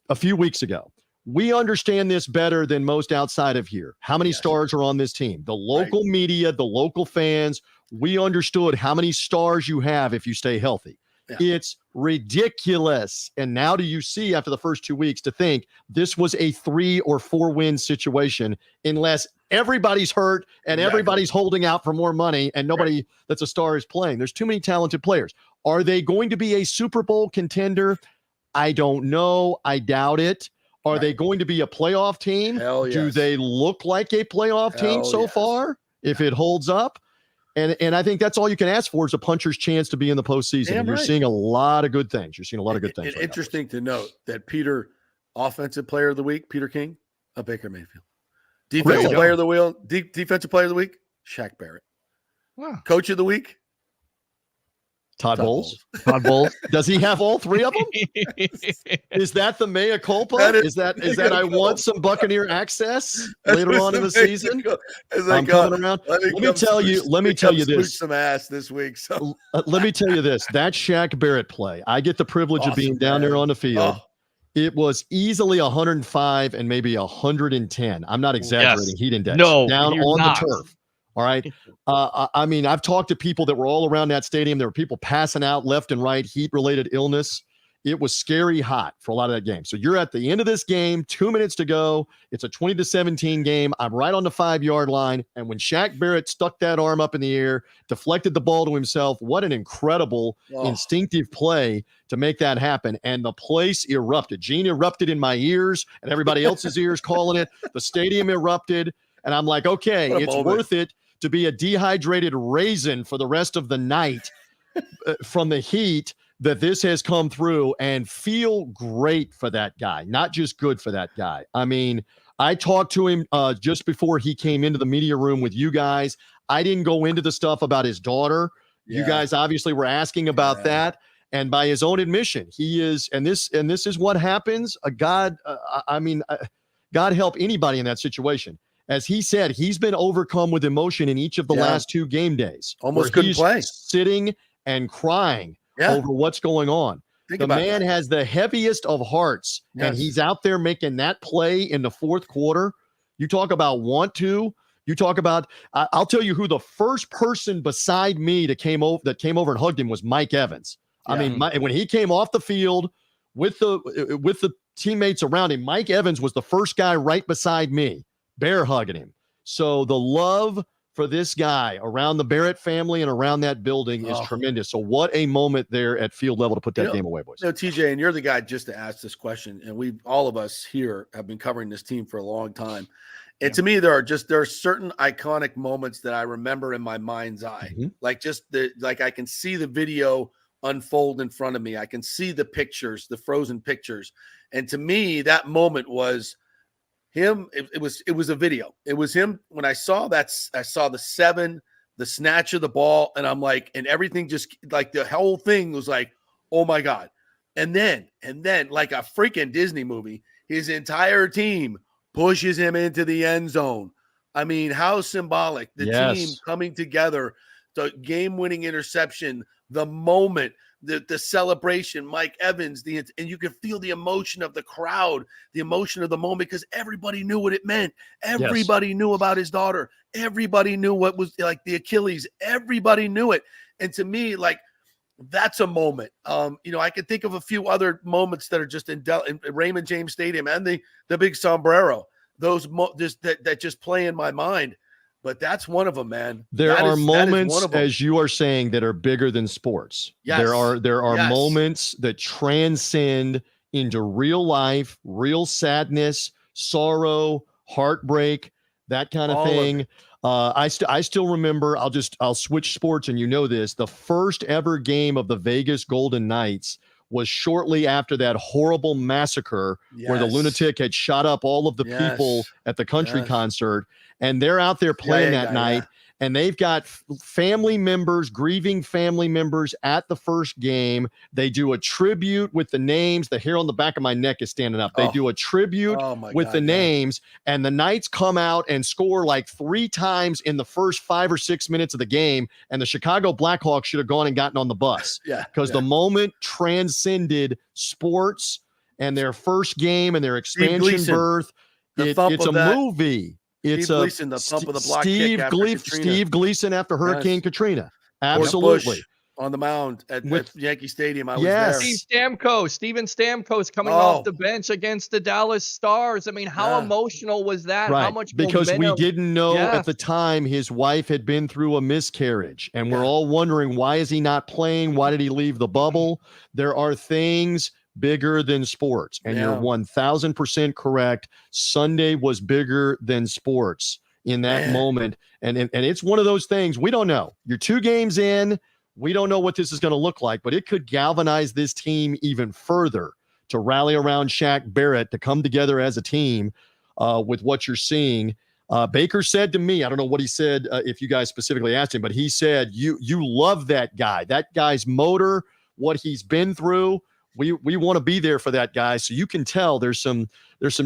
a few weeks ago. We understand this better than most outside of here. How many stars are on this team? The local media, the local fans, we understood how many stars you have if you stay healthy. Yeah. It's ridiculous. And now do you see after the first 2 weeks to think this was a 3 or 4 win situation unless everybody's hurt and everybody's holding out for more money and nobody that's a star is playing. There's too many talented players. Are they going to be a Super Bowl contender? I don't know. I doubt it. Are they going to be a playoff team? Hell yes. Do they look like a playoff team so far? If it holds up? And I think that's all you can ask for is a puncher's chance to be in the postseason. And you're seeing a lot of good things. You're seeing a lot of good things. Interesting to note that Peter, offensive player of the week, Peter King, Baker Mayfield. Defensive player of the week, defensive player of the week, Shaq Barrett. Wow. Coach of the week, Todd Bowles. Todd Bowles. Does he have all 3 of them? Is that the mea culpa? Is that I want some Buccaneer access later on in the season? I'm coming around. Let me tell you this. Some ass this week. So let me tell you this. That Shaq Barrett play. I get the privilege of being down there on the field. It was easily 105 and maybe 110. I'm not exaggerating. Heat index. No, down on the turf. All right. I mean, I've talked to people that were all around that stadium. There were people passing out left and right, heat-related illness. It was scary hot for a lot of that game. So you're at the end of this game, 2 minutes to go. It's a 20-17 game. I'm right on the 5-yard line. And when Shaq Barrett stuck that arm up in the air, deflected the ball to himself, what an incredible instinctive play to make that happen. And the place erupted. Gene erupted in my ears and everybody else's ears calling it. The stadium erupted. And I'm like, okay, it's worth it to be a dehydrated raisin for the rest of the night from the heat that this has come through, and feel great for that guy, not just good for that guy. I mean, I talked to him just before he came into the media room with you guys. I didn't go into the stuff about his daughter. Yeah. You guys obviously were asking about that. And by his own admission, he is, and this is what happens. God help anybody in that situation. As he said, he's been overcome with emotion in each of the last 2 game days. Almost couldn't play. Sitting and crying over what's going on. The man has the heaviest of hearts, and he's out there making that play in the 4th quarter. You talk about want to. You talk about. I'll tell you who the first person beside me that came over and hugged him was Mike Evans. I mean, when he came off the field with the teammates around him, Mike Evans was the first guy right beside me, bear hugging him. So the love for this guy around the Barrett family and around that building is tremendous. So what a moment there at field level to put that game away, boys. TJ, and you're the guy just to ask this question, and all of us here have been covering this team for a long time. And to me, there are certain iconic moments that I remember in my mind's eye. Mm-hmm. Like I can see the video unfold in front of me. I can see the pictures, the frozen pictures. And to me, that moment was him. It was a video. It was him. When I saw that, I saw the 7, the snatch of the ball, and I'm like, and everything just like the whole thing was like, oh my God. And then like a freaking Disney movie, his entire team pushes him into the end zone. I mean, how symbolic. The team coming together, the game-winning interception, the moment, the celebration, Mike Evans, and you could feel the emotion of the crowd, the emotion of the moment, because everybody knew what it meant. Everybody knew about his daughter. Everybody knew what was like the Achilles. Everybody knew it. And to me, like, that's a moment. I could think of a few other moments that are just in Raymond James Stadium and the big sombrero. Those that just play in my mind. But that's one of them, man. There are moments, as you are saying, that are bigger than sports. Yes. There are moments that transcend into real life, real sadness, sorrow, heartbreak, that kind of thing. I still remember. I'll switch sports, and you know this. The first ever game of the Vegas Golden Knights was shortly after that horrible massacre where the lunatic had shot up all of the people at the country concert. And they're out there playing that night. and they've got family members, grieving family members at the first game. They do a tribute with the names. The hair on the back of my neck is standing up. They do a tribute with the names, and the Knights come out and score like 3 times in the first 5 or 6 minutes of the game, and the Chicago Blackhawks should have gone and gotten on the bus. Because the moment transcended sports and their first game and their expansion berth. It's a movie. It's Steve Gleason, the thump of the block kick after Katrina. Steve Gleason after Hurricane Katrina. Absolutely. On the mound at Yankee Stadium. I was there. Steven Stamkos coming off the bench against the Dallas Stars. I mean, how emotional was that? Right. How much because momentum? We didn't know at the time his wife had been through a miscarriage, and we're all wondering, why is he not playing? Why did he leave the bubble? There are things bigger than sports, and you're 1000% correct. Sunday was bigger than sports in that moment, and it's one of those things we don't know. You're 2 games in. We don't know what this is going to look like, but it could galvanize this team even further to rally around Shaq Barrett, to come together as a team with what you're seeing. Baker said to me, I don't know what he said, if you guys specifically asked him, but he said, you love that guy, that guy's motor, what he's been through. We want to be there for that guy. So you can tell there's some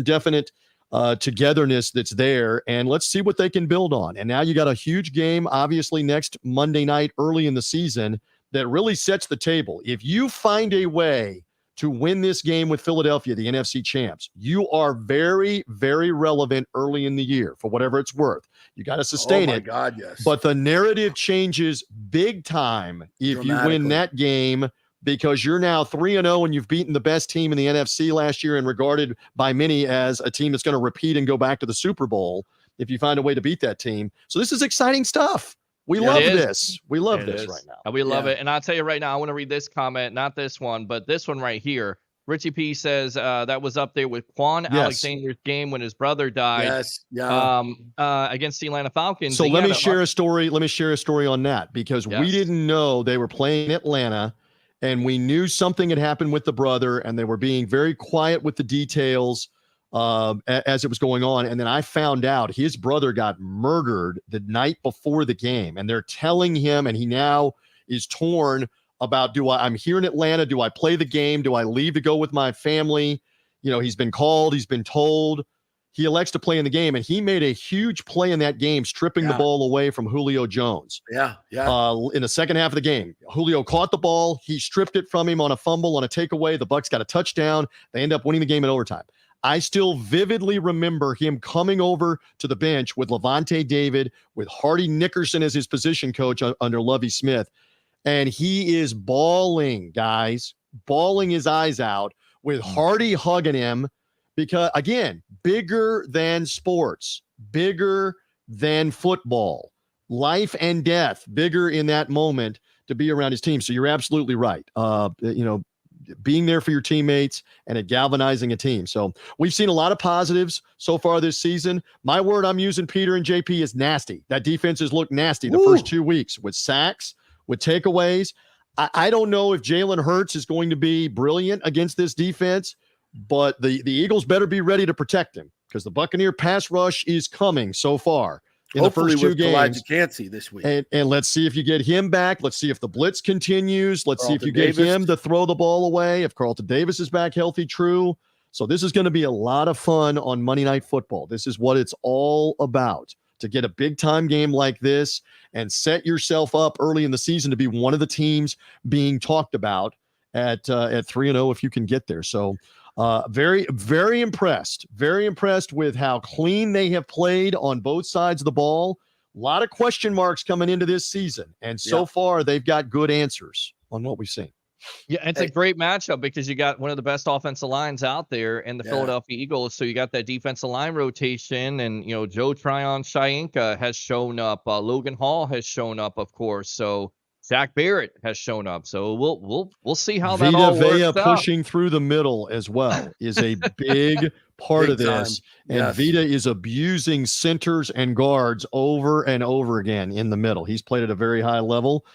definite togetherness that's there, and let's see what they can build on. And now you got a huge game, obviously, next Monday night early in the season that really sets the table. If you find a way to win this game with Philadelphia, the NFC champs, you are very, very relevant early in the year for whatever it's worth. You got to sustain it. Oh my God, yes. But the narrative changes big time if you win that game, because you're now 3-0 and you've beaten the best team in the NFC last year and regarded by many as a team that's going to repeat and go back to the Super Bowl if you find a way to beat that team. So this is exciting stuff. We love this. We love this right now. We love it. And I'll tell you right now, I want to read this comment, not this one, but this one right here. Richie P says that was up there with Quan Alexander's game when his brother died. Against the Atlanta Falcons. So let me share a story. Let me share a story on that, because we didn't know they were playing in Atlanta. And we knew something had happened with the brother, and they were being very quiet with the details as it was going on. And then I found out his brother got murdered the night before the game, and they're telling him, and he now is torn about, I'm here in Atlanta. Do I play the game? Do I leave to go with my family? You know, he's been called, he's been told. He elects to play in the game, and he made a huge play in that game, stripping the ball away from Julio Jones. In the second half of the game, Julio caught the ball. He stripped it from him on a fumble, on a takeaway. The Bucs got a touchdown. They end up winning the game in overtime. I still vividly remember him coming over to the bench with Levante David, with Hardy Nickerson as his position coach under Lovie Smith. And he is bawling, guys, bawling his eyes out, with Hardy hugging him. Because, again, bigger than sports, bigger than football, life and death, bigger in that moment to be around his team. So you're absolutely right. Being there for your teammates and galvanizing a team. So we've seen a lot of positives so far this season. My word I'm using, Peter and JP, is nasty. That defense has looked nasty the first 2 weeks, with sacks, with takeaways. I don't know if Jalen Hurts is going to be brilliant against this defense, but the Eagles better be ready to protect him, because the Buccaneer pass rush is coming so far in Hopefully the first 2 with games. Elijah Cansey this week. And let's see if you get him back. Let's see if the blitz continues. Let's see if you get him to throw the ball away. If Carlton Davis is back healthy, true. So this is going to be a lot of fun on Monday Night Football. This is what it's all about, to get a big-time game like this and set yourself up early in the season to be one of the teams being talked about at 3-0 if you can get there. So very, very impressed with how clean they have played on both sides of the ball. A lot of question marks coming into this season, and so far they've got good answers on what we've seen. Yeah, it's a great matchup because you got one of the best offensive lines out there in the Philadelphia Eagles. So you got that defensive line rotation, and Joe Tryon-Shoyinka has shown up. Logan Hall has shown up, of course. So Shaq Barrett has shown up. So we'll see how that all works out. Pushing through the middle as well is a big part of this. And Vita is abusing centers and guards over and over again in the middle. He's played at a very high level.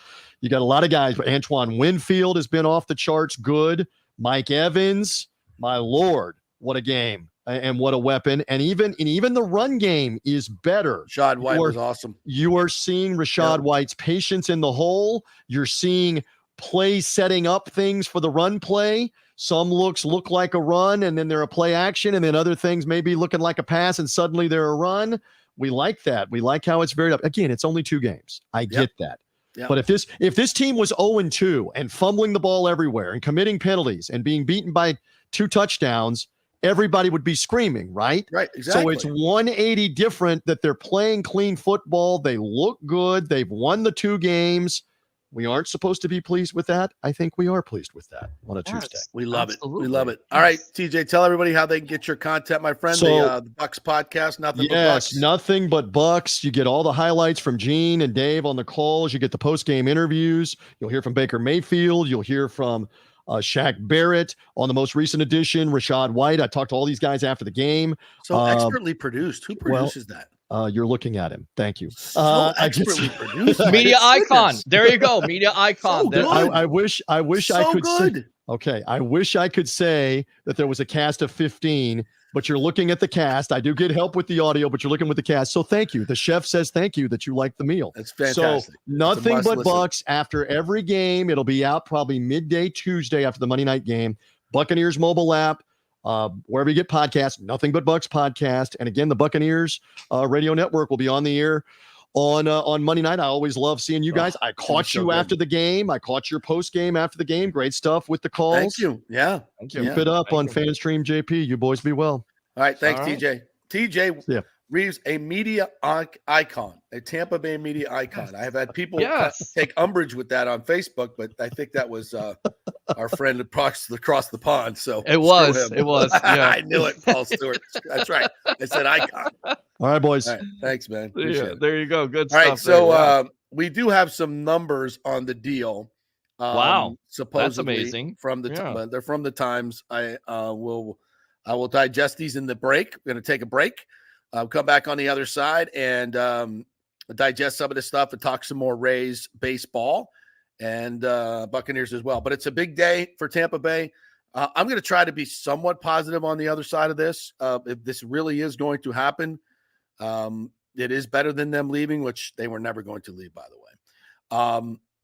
You got a lot of guys, but Antoine Winfield has been off the charts good. Mike Evans, my Lord, what a game. and what a weapon. And even the run game is better. Rashad White was awesome. You are seeing Rashad White's patience in the hole. You're seeing play setting up things for the run play. Some looks look like a run, and then they're a play action, and then other things may be looking like a pass, and suddenly they're a run. We like that. We like how it's varied up. Again, it's only 2 games. I get that. Yep. But if this team was 0-2 and fumbling the ball everywhere and committing penalties and being beaten by 2 touchdowns, everybody would be screaming, right? Right, exactly. So it's 180 different that they're playing clean football. They look good. They've won the 2 games. We aren't supposed to be pleased with that. I think we are pleased with that on a Tuesday. We love it. We love it. All right, TJ, tell everybody how they can get your content, my friend. So, the Bucs podcast, Nothing But Bucs. Nothing But Bucs. You get all the highlights from Gene and Dave on the calls. You get the post-game interviews. You'll hear from Baker Mayfield. You'll hear from Shaq Barrett on the most recent edition. Rashad White. I talked to all these guys after the game. So expertly produced. Who produces that? You're looking at him. Thank you. Expertly produced. Media icon. There you go. Media icon. So I wish I could good. say. Okay, I wish I could say that there was a cast of 15, but you're looking at the cast. I do get help with the audio, but you're looking with the cast. So thank you. The chef says thank you that you like the meal. That's fantastic. So Nothing But Bucs after every game. It'll be out probably midday Tuesday after the Monday night game. Buccaneers mobile app. Wherever you get podcasts, Nothing But Bucs podcast. And again, the Buccaneers radio network will be on the air on Monday night. I always love seeing you guys. I caught you after the game. I caught your post game after the game. Great stuff with the calls. Thank you. Yeah. Keep it up on FanStream JP. You boys be well. All right. Thanks, TJ. TJ Reeves, a media icon, a Tampa Bay media icon. I have had people take umbrage with that on Facebook, but I think that was our friend across the pond. So it was. Yeah. I knew it, Paul Stewart. That's right. I said icon. All right, boys. All right, thanks, man. There you go. Good stuff. All right, so we do have some numbers on the deal. Wow, supposedly that's amazing. From the they're from the Times. I will digest these in the break. We're going to take a break. Come back on the other side and digest some of this stuff and talk some more Rays baseball and Buccaneers as well. But it's a big day for Tampa Bay. I'm going to try to be somewhat positive on the other side of this. If this really is going to happen, it is better than them leaving, which they were never going to leave, by the way.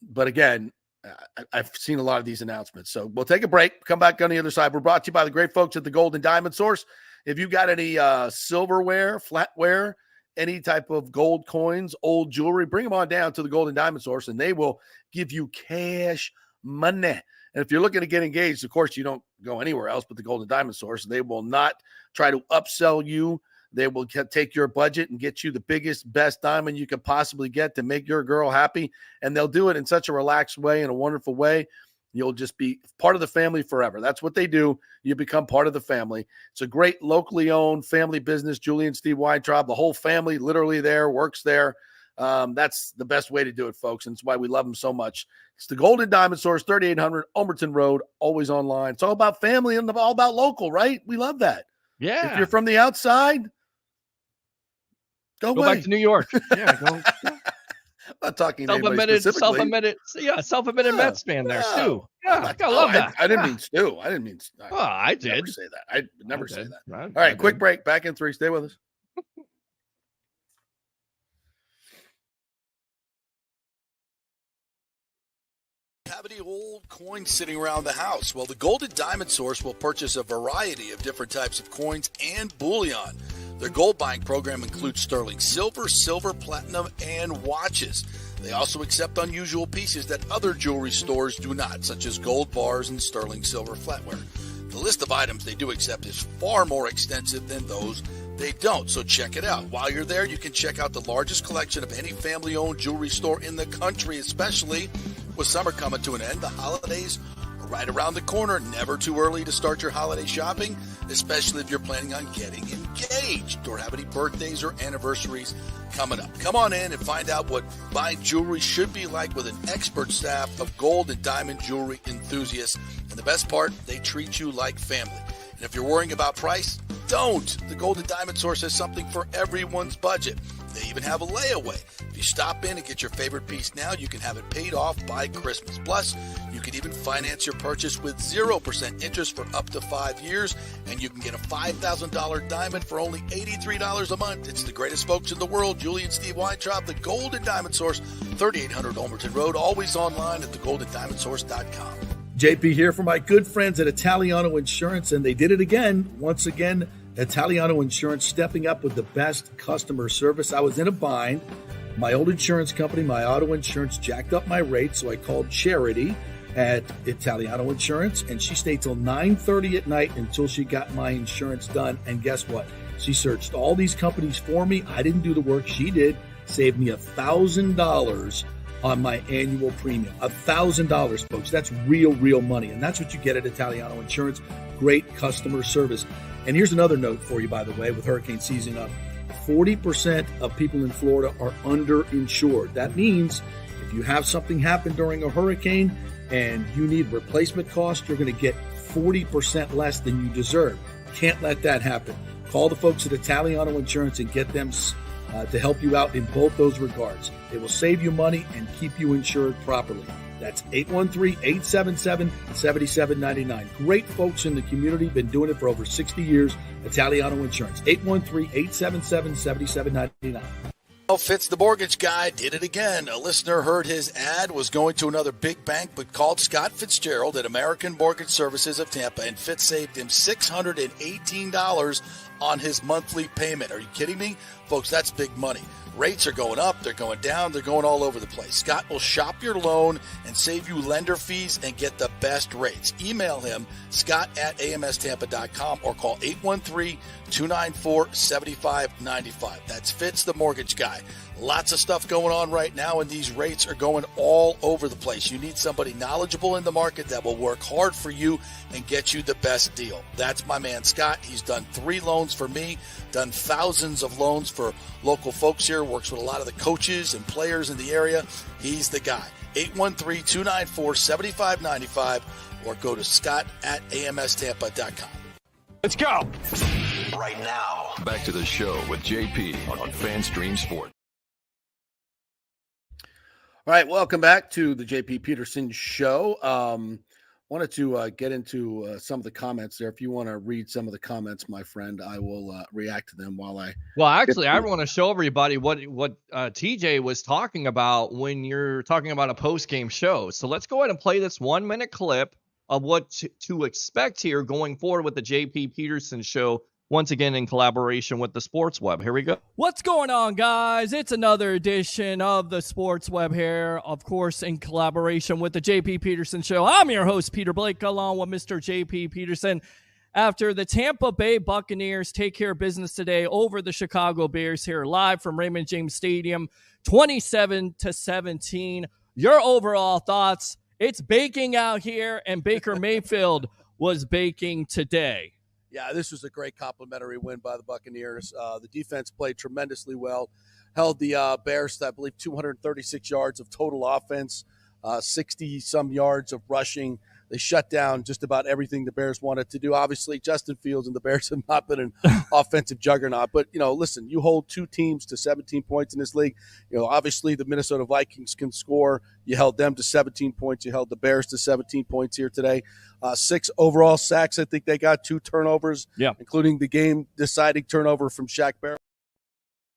But again, I've seen a lot of these announcements. So we'll take a break. Come back on the other side. We're brought to you by the great folks at the Gold and Diamond Source. If you've got any silverware, flatware, any type of gold coins, old jewelry, bring them on down to the Gold and Diamond Source, and they will give you cash money. And if you're looking to get engaged, of course, you don't go anywhere else but the Gold and Diamond Source. They will not try to upsell you. They will take your budget and get you the biggest, best diamond you could possibly get to make your girl happy. And they'll do it in such a relaxed way, in a wonderful way. You'll just be part of the family forever. That's what they do. You become part of the family. It's a great locally owned family business. Julie and Steve Weintraub, the whole family literally there, works there. That's the best way to do it, folks. And it's why we love them so much. It's the Golden Diamond Source, 3800 Ulmerton Road, always online. It's all about family and all about local, right? We love that. Yeah. If you're from the outside, go back to New York. Yeah, go. I'm not talking self-admitted Mets fan there, Stu. Yeah, I love that. I didn't mean Stu. I didn't mean. I did. Never say that. I never say that. All right, quick break. Back in 3. Stay with us. Have any old coins sitting around the house? Well, the Golden Diamond Source will purchase a variety of different types of coins and bullion. Their gold buying program includes sterling silver, silver, platinum, and watches. They also accept unusual pieces that other jewelry stores do not, such as gold bars and sterling silver flatware. The list of items they do accept is far more extensive than those they don't, so check it out. While you're there, you can check out the largest collection of any family-owned jewelry store in the country, especially with summer coming to an end. The holidays are right around the corner. Never too early to start your holiday shopping, especially if you're planning on getting engaged or have any birthdays or anniversaries coming up. Come on in and find out what buying jewelry should be like with an expert staff of gold and diamond jewelry enthusiasts. And the best part, they treat you like family. And if you're worrying about price, don't. The Gold and Diamond Source has something for everyone's budget. They even have a layaway. If you stop in and get your favorite piece now, you can have it paid off by Christmas. Plus, you can even finance your purchase with 0% interest for up to 5 years, and you can get a $5,000 diamond for only $83 a month. It's the greatest folks in the world, Julie and Steve Weintraub, the Golden Diamond Source, 3800 Olmerton Road, always online at thegoldendiamondsource.com. JP here for my good friends at Italiano Insurance, and they did it again. Once again, Italiano Insurance stepping up with the best customer service. I was in a bind. My old insurance company, my auto insurance, jacked up my rates, so I called Charity at Italiano Insurance, and she stayed till 9:30 at night until she got my insurance done. And guess what? She searched all these companies for me. I didn't do the work. She did. Saved me $1,000 on my annual premium. $1,000, folks. That's real money. And that's what you get at Italiano Insurance. Great customer service. And here's another note for you, by the way, with hurricane season up. 40% of people in Florida are underinsured. That means if you have something happen during a hurricane and you need replacement costs, you're going to get 40% less than you deserve. Can't let that happen. Call the folks at Italiano Insurance and get them to help you out in both those regards. They will save you money and keep you insured properly. That's 813-877-7799. Great folks in the community, been doing it for over 60 years. Italiano Insurance, 813-877-7799. Well, Fitz, the mortgage guy, did it again. A listener heard his ad, was going to another big bank, but called Scott Fitzgerald at American Mortgage Services of Tampa, and Fitz saved him $618 on his monthly payment. Are you kidding me? Folks, that's big money. Rates are going up, they're going down, they're going all over the place. Scott will shop your loan and save you lender fees and get the best rates. Email him, scott@amstampa.com, or call 813-294-7595. That's Fitz, the mortgage guy. Lots of stuff going on right now, and these rates are going all over the place. You need somebody knowledgeable in the market that will work hard for you and get you the best deal. That's my man, Scott. He's done 3 loans for me, done thousands of loans for local folks here, works with a lot of the coaches and players in the area. He's the guy. 813-294-7595, or go to scott@amstampa.com. Let's go. Right now, back to the show with JP on FanStream Sports. All right, welcome back to the JP Peterson Show. Wanted to get into some of the comments there. If you want to read some of the comments, my friend, I will react to them while I. Well, actually, I want to show everybody what TJ was talking about when you're talking about a post-game show. So let's go ahead and play this 1-minute clip of what to expect here going forward with the JP Peterson Show. Once again, in collaboration with the Sports Web. Here we go. What's going on, guys? It's another edition of the Sports Web here, of course, in collaboration with the JP Peterson Show. I'm your host, Peter Blake, along with Mr. JP Peterson. After the Tampa Bay Buccaneers take care of business today over the Chicago Bears here live from Raymond James Stadium, 27-17. Your overall thoughts? It's baking out here, and Baker Mayfield was baking today. Yeah, this was a great complimentary win by the Buccaneers. The defense played tremendously well, held the Bears to, I believe, 236 yards of total offense, 60-some yards of rushing. They shut down just about everything the Bears wanted to do. Obviously, Justin Fields and the Bears have not been an offensive juggernaut. But, listen, you hold 2 teams to 17 points in this league. Obviously the Minnesota Vikings can score. You held them to 17 points. You held the Bears to 17 points here today. 6 overall sacks. I think they got 2 turnovers, including the game-deciding turnover from Shaq Barrett.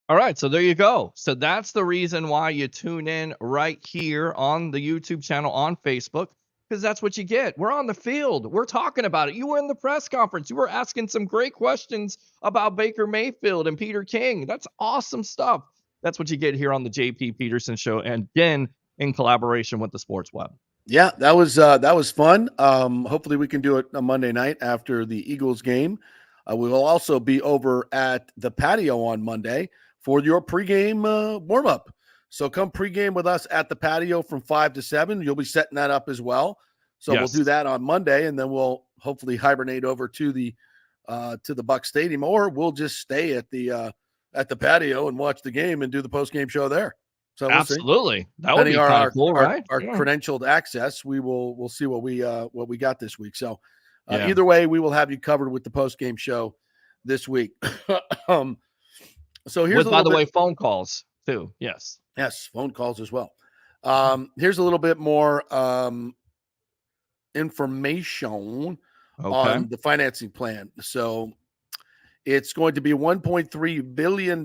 All right, so there you go. So that's the reason why you tune in right here on the YouTube channel, on Facebook, because that's what you get. We're on the field. We're talking about it. You were in the press conference. You were asking some great questions about Baker Mayfield and Peter King. That's awesome stuff. That's what you get here on the JP Peterson Show, and again, in collaboration with the Sports Web. Yeah, that was fun. Hopefully we can do it on Monday night after the Eagles game. We will also be over at the patio on Monday for your pregame warm-up. So come pregame with us at the patio from 5 to 7. You'll be setting that up as well. So We'll do that on Monday, and then we'll hopefully hibernate over to the Bucs Stadium, or we'll just stay at the patio and watch the game and do the post-game show there. So we'll absolutely see. That would be kind of cool, right? Our credentialed access. We'll see what we got this week. So either way, we will have you covered with the post-game show this week. So here's by the way, phone calls too. Yes, phone calls as well. Here's a little bit more information on the financing plan. So it's going to be $1.3 billion.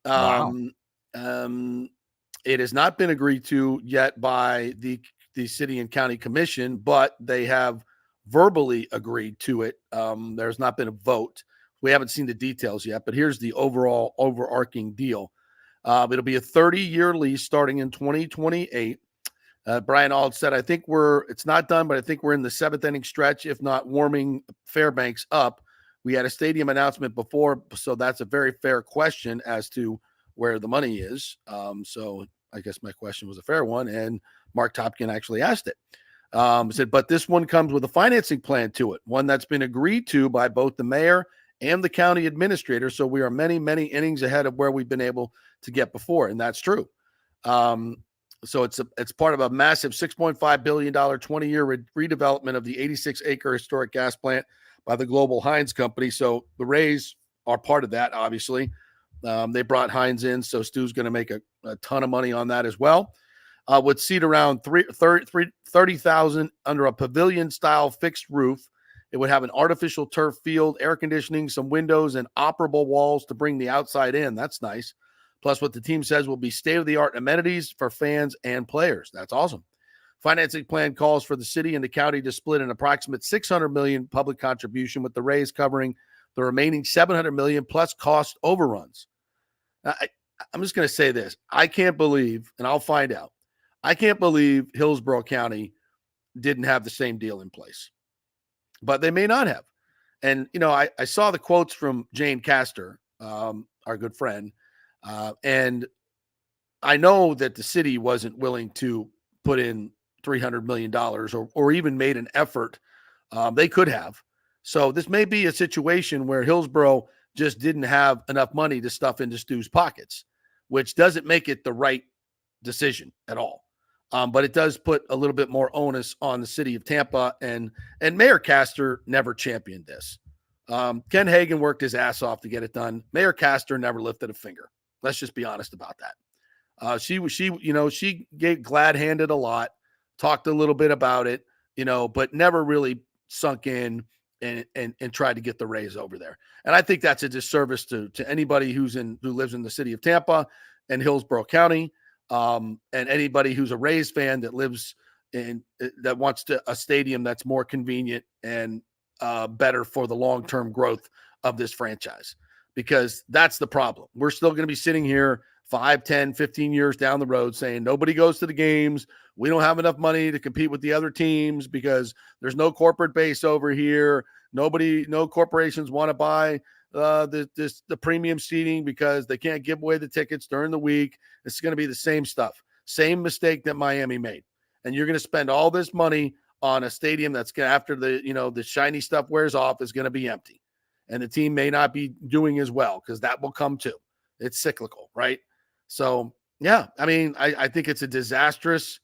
Wow. It has not been agreed to yet by the city and county commission, but they have verbally agreed to it. There's not been a vote. We haven't seen the details yet, but here's the overall overarching deal. It'll be a 30-year lease starting in 2028. Brian Auld said, I think it's not done, but I think we're in the 7th inning stretch, if not warming Fairbanks up. We had a stadium announcement before, so that's a very fair question as to where the money is. So I guess my question was a fair one, and Mark Topkin actually asked it. Said, but this one comes with a financing plan to it, one that's been agreed to by both the mayor and the county administrator. So we are many, many innings ahead of where we've been able to get before, and that's true. So it's part of a massive $6.5 billion 20-year redevelopment of the 86-acre historic gas plant by the global Heinz company. So the Rays are part of that, obviously. They brought Heinz in, so Stu's going to make a ton of money on that as well. Would seat around 30,000 under a pavilion-style fixed roof. It would have an artificial turf field, air conditioning, some windows, and operable walls to bring the outside in. That's nice. Plus, what the team says will be state-of-the-art amenities for fans and players. That's awesome. Financing plan calls for the city and the county to split an approximate $600 million public contribution, with the Rays covering the remaining $700 million plus cost overruns. I'm just going to say this. I can't believe, and I'll find out, I can't believe Hillsborough County didn't have the same deal in place. But they may not have. And, I saw the quotes from Jane Castor, our good friend, and I know that the city wasn't willing to put in $300 million or even made an effort. They could have. So this may be a situation where Hillsborough just didn't have enough money to stuff into Stu's pockets, which doesn't make it the right decision at all. But it does put a little bit more onus on the city of Tampa, and Mayor Castor never championed this. Ken Hagan worked his ass off to get it done. Mayor Castor never lifted a finger. Let's just be honest about that. She gave glad-handed a lot, talked a little bit about it, but never really sunk in and tried to get the Rays over there. And I think that's a disservice to anybody who lives in the city of Tampa and Hillsborough County. And anybody who's a Rays fan that lives that wants a stadium that's more convenient and better for the long-term growth of this franchise, because that's the problem. We're still going to be sitting here 5, 10, 15 years down the road saying nobody goes to the games. We don't have enough money to compete with the other teams because there's no corporate base over here. No corporations want to buy the premium seating because they can't give away the tickets during the week. It's going to be the same stuff, same mistake that Miami made. And you're going to spend all this money on a stadium that's going to, after the shiny stuff wears off, is going to be empty. And the team may not be doing as well, because that will come too. It's cyclical, right? So, yeah, I mean, I think it's a disastrous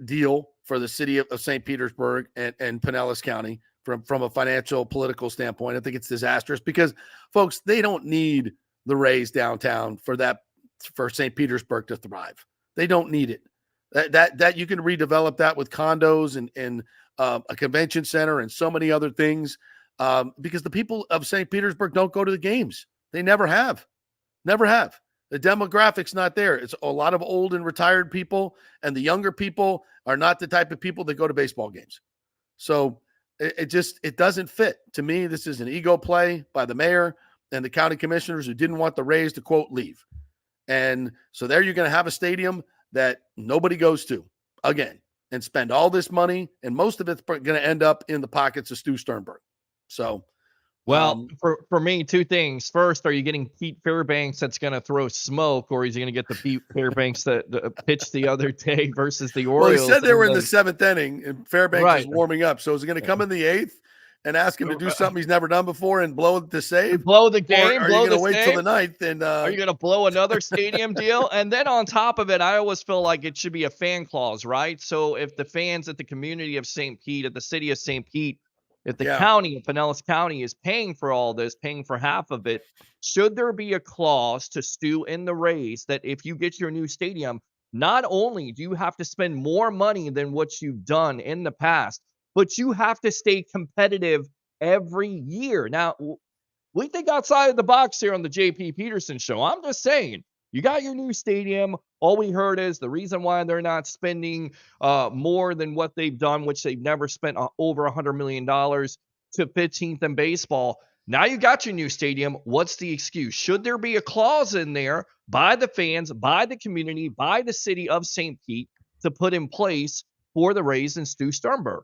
deal for the city of St. Petersburg and Pinellas County from a financial, political standpoint. I think it's disastrous because, folks, they don't need the Rays downtown for St. Petersburg to thrive. They don't need it. That you can redevelop that with condos and a convention center and so many other things, because the people of St. Petersburg don't go to the games. They never have. The demographic's not there. It's a lot of old and retired people, and the younger people are not the type of people that go to baseball games. So it doesn't fit. To me, this is an ego play by the mayor and the county commissioners who didn't want the Rays to, quote, leave. And so there you're going to have a stadium that nobody goes to again and spend all this money, and most of it's going to end up in the pockets of Stu Sternberg. So, well, for me, two things. First, are you getting Pete Fairbanks that's going to throw smoke, or is he going to get the Pete Fairbanks that pitched the other day versus the Orioles? Well, he said they were in the 7th inning, and Fairbanks is warming up. So is he going to come in the 8th and ask him to do something he's never done before and blow the save? Blow the game? Or are you going to wait till the 9th? And are you going to blow another stadium deal? And then on top of it, I always feel like it should be a fan clause, right? So if the fans at the community of St. Pete, at the city of St. Pete, If the county, if Pinellas County is paying for all this, paying for half of it, should there be a clause to Stu in the raise that if you get your new stadium, not only do you have to spend more money than what you've done in the past, but you have to stay competitive every year. Now, we think outside of the box here on the JP Peterson Show. I'm just saying, you got your new stadium. All we heard is the reason why they're not spending more than what they've done, which they've never spent over $100 million to 15th in baseball. Now you got your new stadium. What's the excuse? Should there be a clause in there by the fans, by the community, by the city of St. Pete to put in place for the Rays and Stu Sternberg?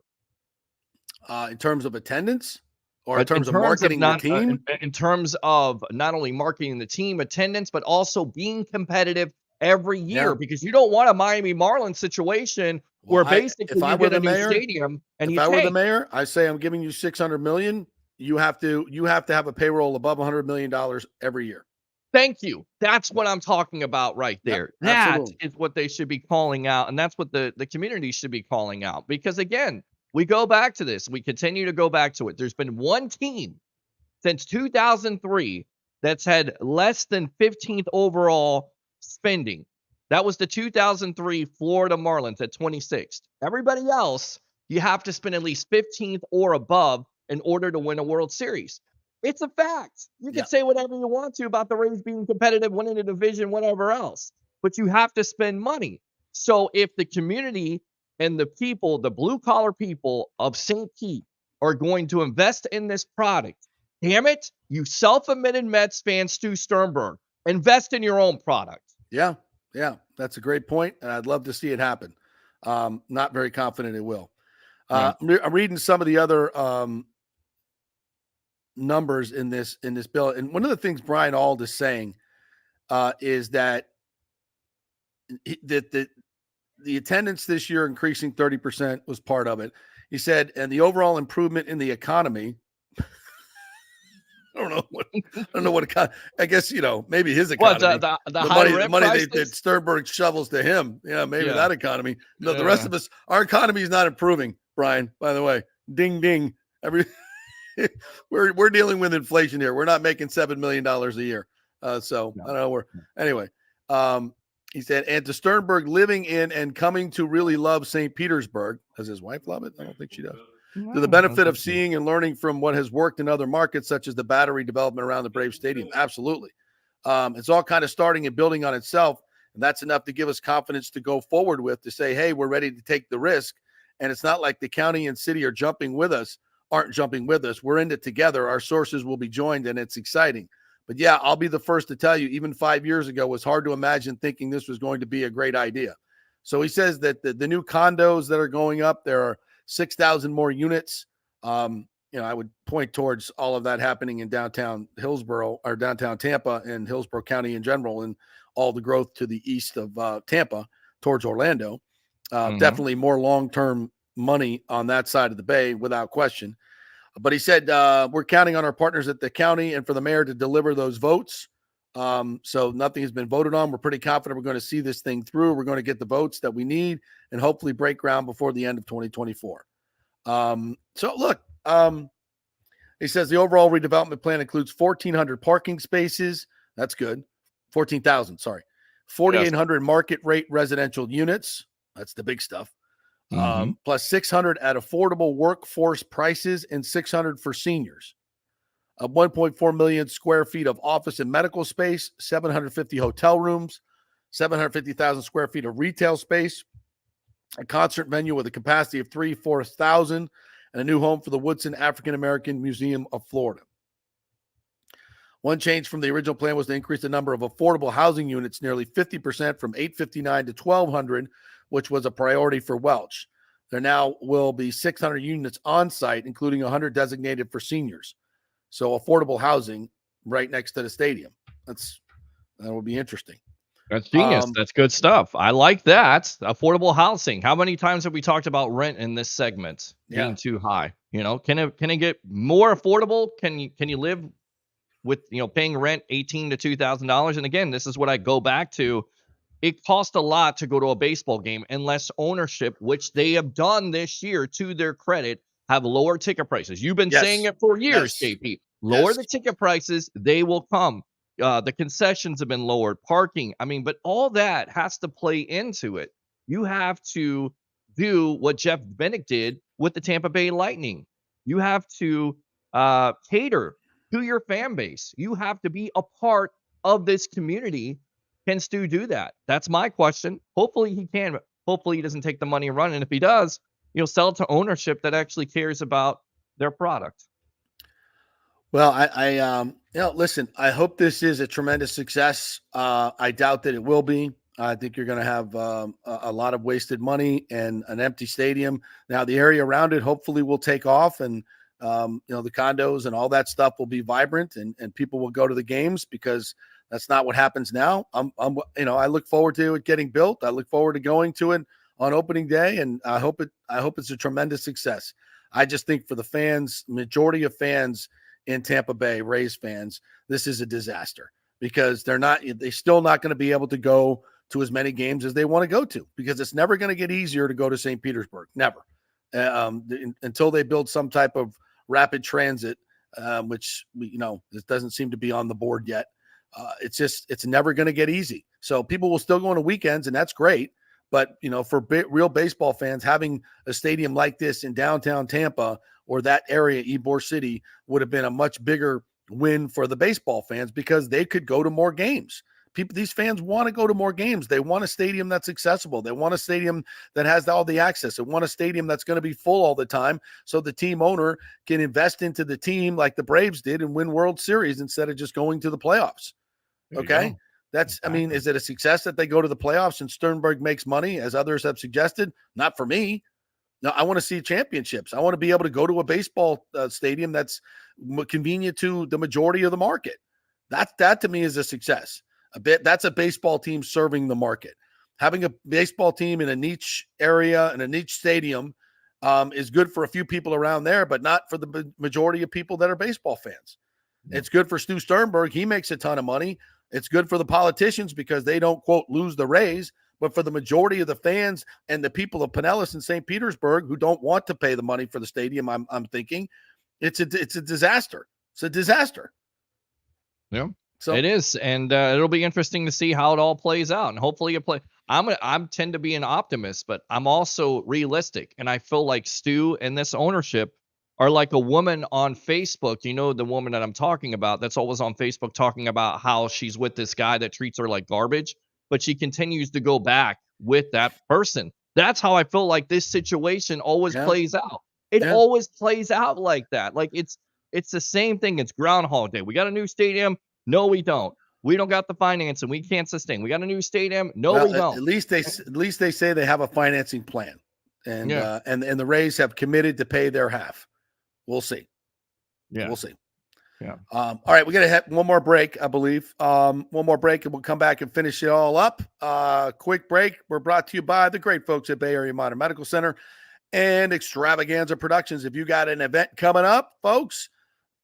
In terms of attendance? Or in terms of marketing the team? In terms of not only marketing the team, attendance, but also being competitive every year, because you don't want a Miami Marlins situation where basically you get a new stadium and if I were the mayor, I say I'm giving you $600 million. You have to have a payroll above $100 million every year. Thank you. That's what I'm talking about right there. That is what they should be calling out, and that's what the community should be calling out. Because again, we go back to this. We continue to go back to it. There's been one team since 2003 that's had less than 15th overall spending. That was the 2003 Florida Marlins at 26th. Everybody else, you have to spend at least 15th or above in order to win a World Series. It's a fact. You can say whatever you want to about the Rays being competitive, winning a division, whatever else, but you have to spend money. So if the community and the people, the blue-collar people of St. Pete are going to invest in this product, damn it, you self-admitted Mets fan Stu Sternberg, invest in your own product. Yeah, that's a great point, and I'd love to see it happen. Not very confident it will. I'm reading some of the other numbers in this bill, and one of the things Brian Auld is saying is that the attendance this year increasing 30% was part of it. He said, and the overall improvement in the economy. I don't know what I guess, maybe his economy. The money that Sternberg shovels to him. Yeah, maybe that economy. No, the rest of us, our economy is not improving, Brian, by the way. Ding, ding. We're dealing with inflation here. We're not making $7 million a year. I don't know. Anyway. He said, and to Sternberg living in and coming to really love St. Petersburg. Does his wife love it? I don't think she does. To the benefit of seeing and learning from what has worked in other markets, such as the battery development around the Brave Stadium. Absolutely. It's all kind of starting and building on itself. And that's enough to give us confidence to go forward with, to say, hey, we're ready to take the risk. And it's not like the county and city aren't jumping with us. We're in it together. Our sources will be joined, and it's exciting. But yeah, I'll be the first to tell you, even 5 years ago, it was hard to imagine thinking this was going to be a great idea. So he says that the new condos that are going up, there are 6,000 more units. I would point towards all of that happening in downtown Hillsborough or downtown Tampa and Hillsborough County in general, and all the growth to the east of Tampa towards Orlando. Definitely more long-term money on that side of the bay without question. But he said, we're counting on our partners at the county and for the mayor to deliver those votes. So nothing has been voted on. We're pretty confident we're going to see this thing through. We're going to get the votes that we need and hopefully break ground before the end of 2024. So look, he says the overall redevelopment plan includes 1,400 parking spaces. That's good. 14,000, sorry. 4,800 market rate residential units. That's the big stuff. Plus 600 at affordable workforce prices and 600 for seniors. 1.4 million square feet of office and medical space, 750 hotel rooms, 750,000 square feet of retail space, a concert venue with a capacity of 4,000, and a new home for the Woodson African American Museum of Florida. One change from the original plan was to increase the number of affordable housing units nearly 50% from 859 to 1,200, which was a priority for Welch. There now will be 600 units on site, including 100 designated for seniors. So affordable housing right next to the stadium. That will be interesting. That's genius. That's good stuff. I like that. Affordable housing. How many times have we talked about rent in this segment being too high? Can it get more affordable? Can you live with paying rent $1,800 to $2,000? And again, this is what I go back to. It costs a lot to go to a baseball game unless ownership, which they have done this year to their credit, have lower ticket prices. You've been saying it for years, JP. Lower the ticket prices, they will come. The concessions have been lowered, parking. I mean, but all that has to play into it. You have to do what Jeff Benick did with the Tampa Bay Lightning. You have to cater to your fan base. You have to be a part of this community. Can Stu do that? That's my question. Hopefully he can. Hopefully he doesn't take the money and run. And if he does, sell it to ownership that actually cares about their product. Well, listen, I hope this is a tremendous success. I doubt that it will be. I think you're going to have a lot of wasted money and an empty stadium. Now, the area around it hopefully will take off, and the condos and all that stuff will be vibrant, and people will go to the games, because that's not what happens now. I look forward to it getting built. I look forward to going to it on opening day, and I hope it's a tremendous success. I just think for the fans, majority of fans in Tampa Bay, Rays fans, this is a disaster, because they're still not going to be able to go to as many games as they want to go to, because it's never going to get easier to go to St. Petersburg. Never. Until they build some type of rapid transit, which, it doesn't seem to be on the board yet. It's never going to get easy. So people will still go on the weekends, and that's great. But, for real baseball fans, having a stadium like this in downtown Tampa or that area, Ybor City, would have been a much bigger win for the baseball fans, because they could go to more games. These fans want to go to more games. They want a stadium that's accessible. They want a stadium that has all the access. They want a stadium that's going to be full all the time, so the team owner can invest into the team like the Braves did and win World Series instead of just going to the playoffs. Okay? Is it a success that they go to the playoffs and Sternberg makes money, as others have suggested? Not for me. No, I want to see championships. I want to be able to go to a baseball stadium that's convenient to the majority of the market. That to me is a success. That's a baseball team serving the market. Having a baseball team in a niche area and a niche stadium is good for a few people around there, but not for the majority of people that are baseball fans. Yeah. It's good for Stu Sternberg. He makes a ton of money. It's good for the politicians because they don't, quote, lose the Rays. But for the majority of the fans and the people of Pinellas and St. Petersburg who don't want to pay the money for the stadium, I'm thinking it's a disaster. It's a disaster. Yeah, so it is, and it'll be interesting to see how it all plays out. And hopefully, I tend to be an optimist, but I'm also realistic, and I feel like Stu and this ownership are like a woman on Facebook. The woman that I'm talking about, that's always on Facebook talking about how she's with this guy that treats her like garbage, but she continues to go back with that person. That's how I feel like this situation always plays out. It always plays out like that. Like it's the same thing. It's Groundhog Day. We got a new stadium. No, we don't. We don't got the financing. We can't sustain. We got a new stadium. No, we don't. At least they say they have a financing plan, and and the Rays have committed to pay their half. We'll see. Yeah, we'll see. Yeah. All right, we got to have one more break, I believe. One more break, and we'll come back and finish it all up. Quick break. We're brought to you by the great folks at Bay Area Modern Medical Center and Extravaganza Productions. If you got an event coming up, folks,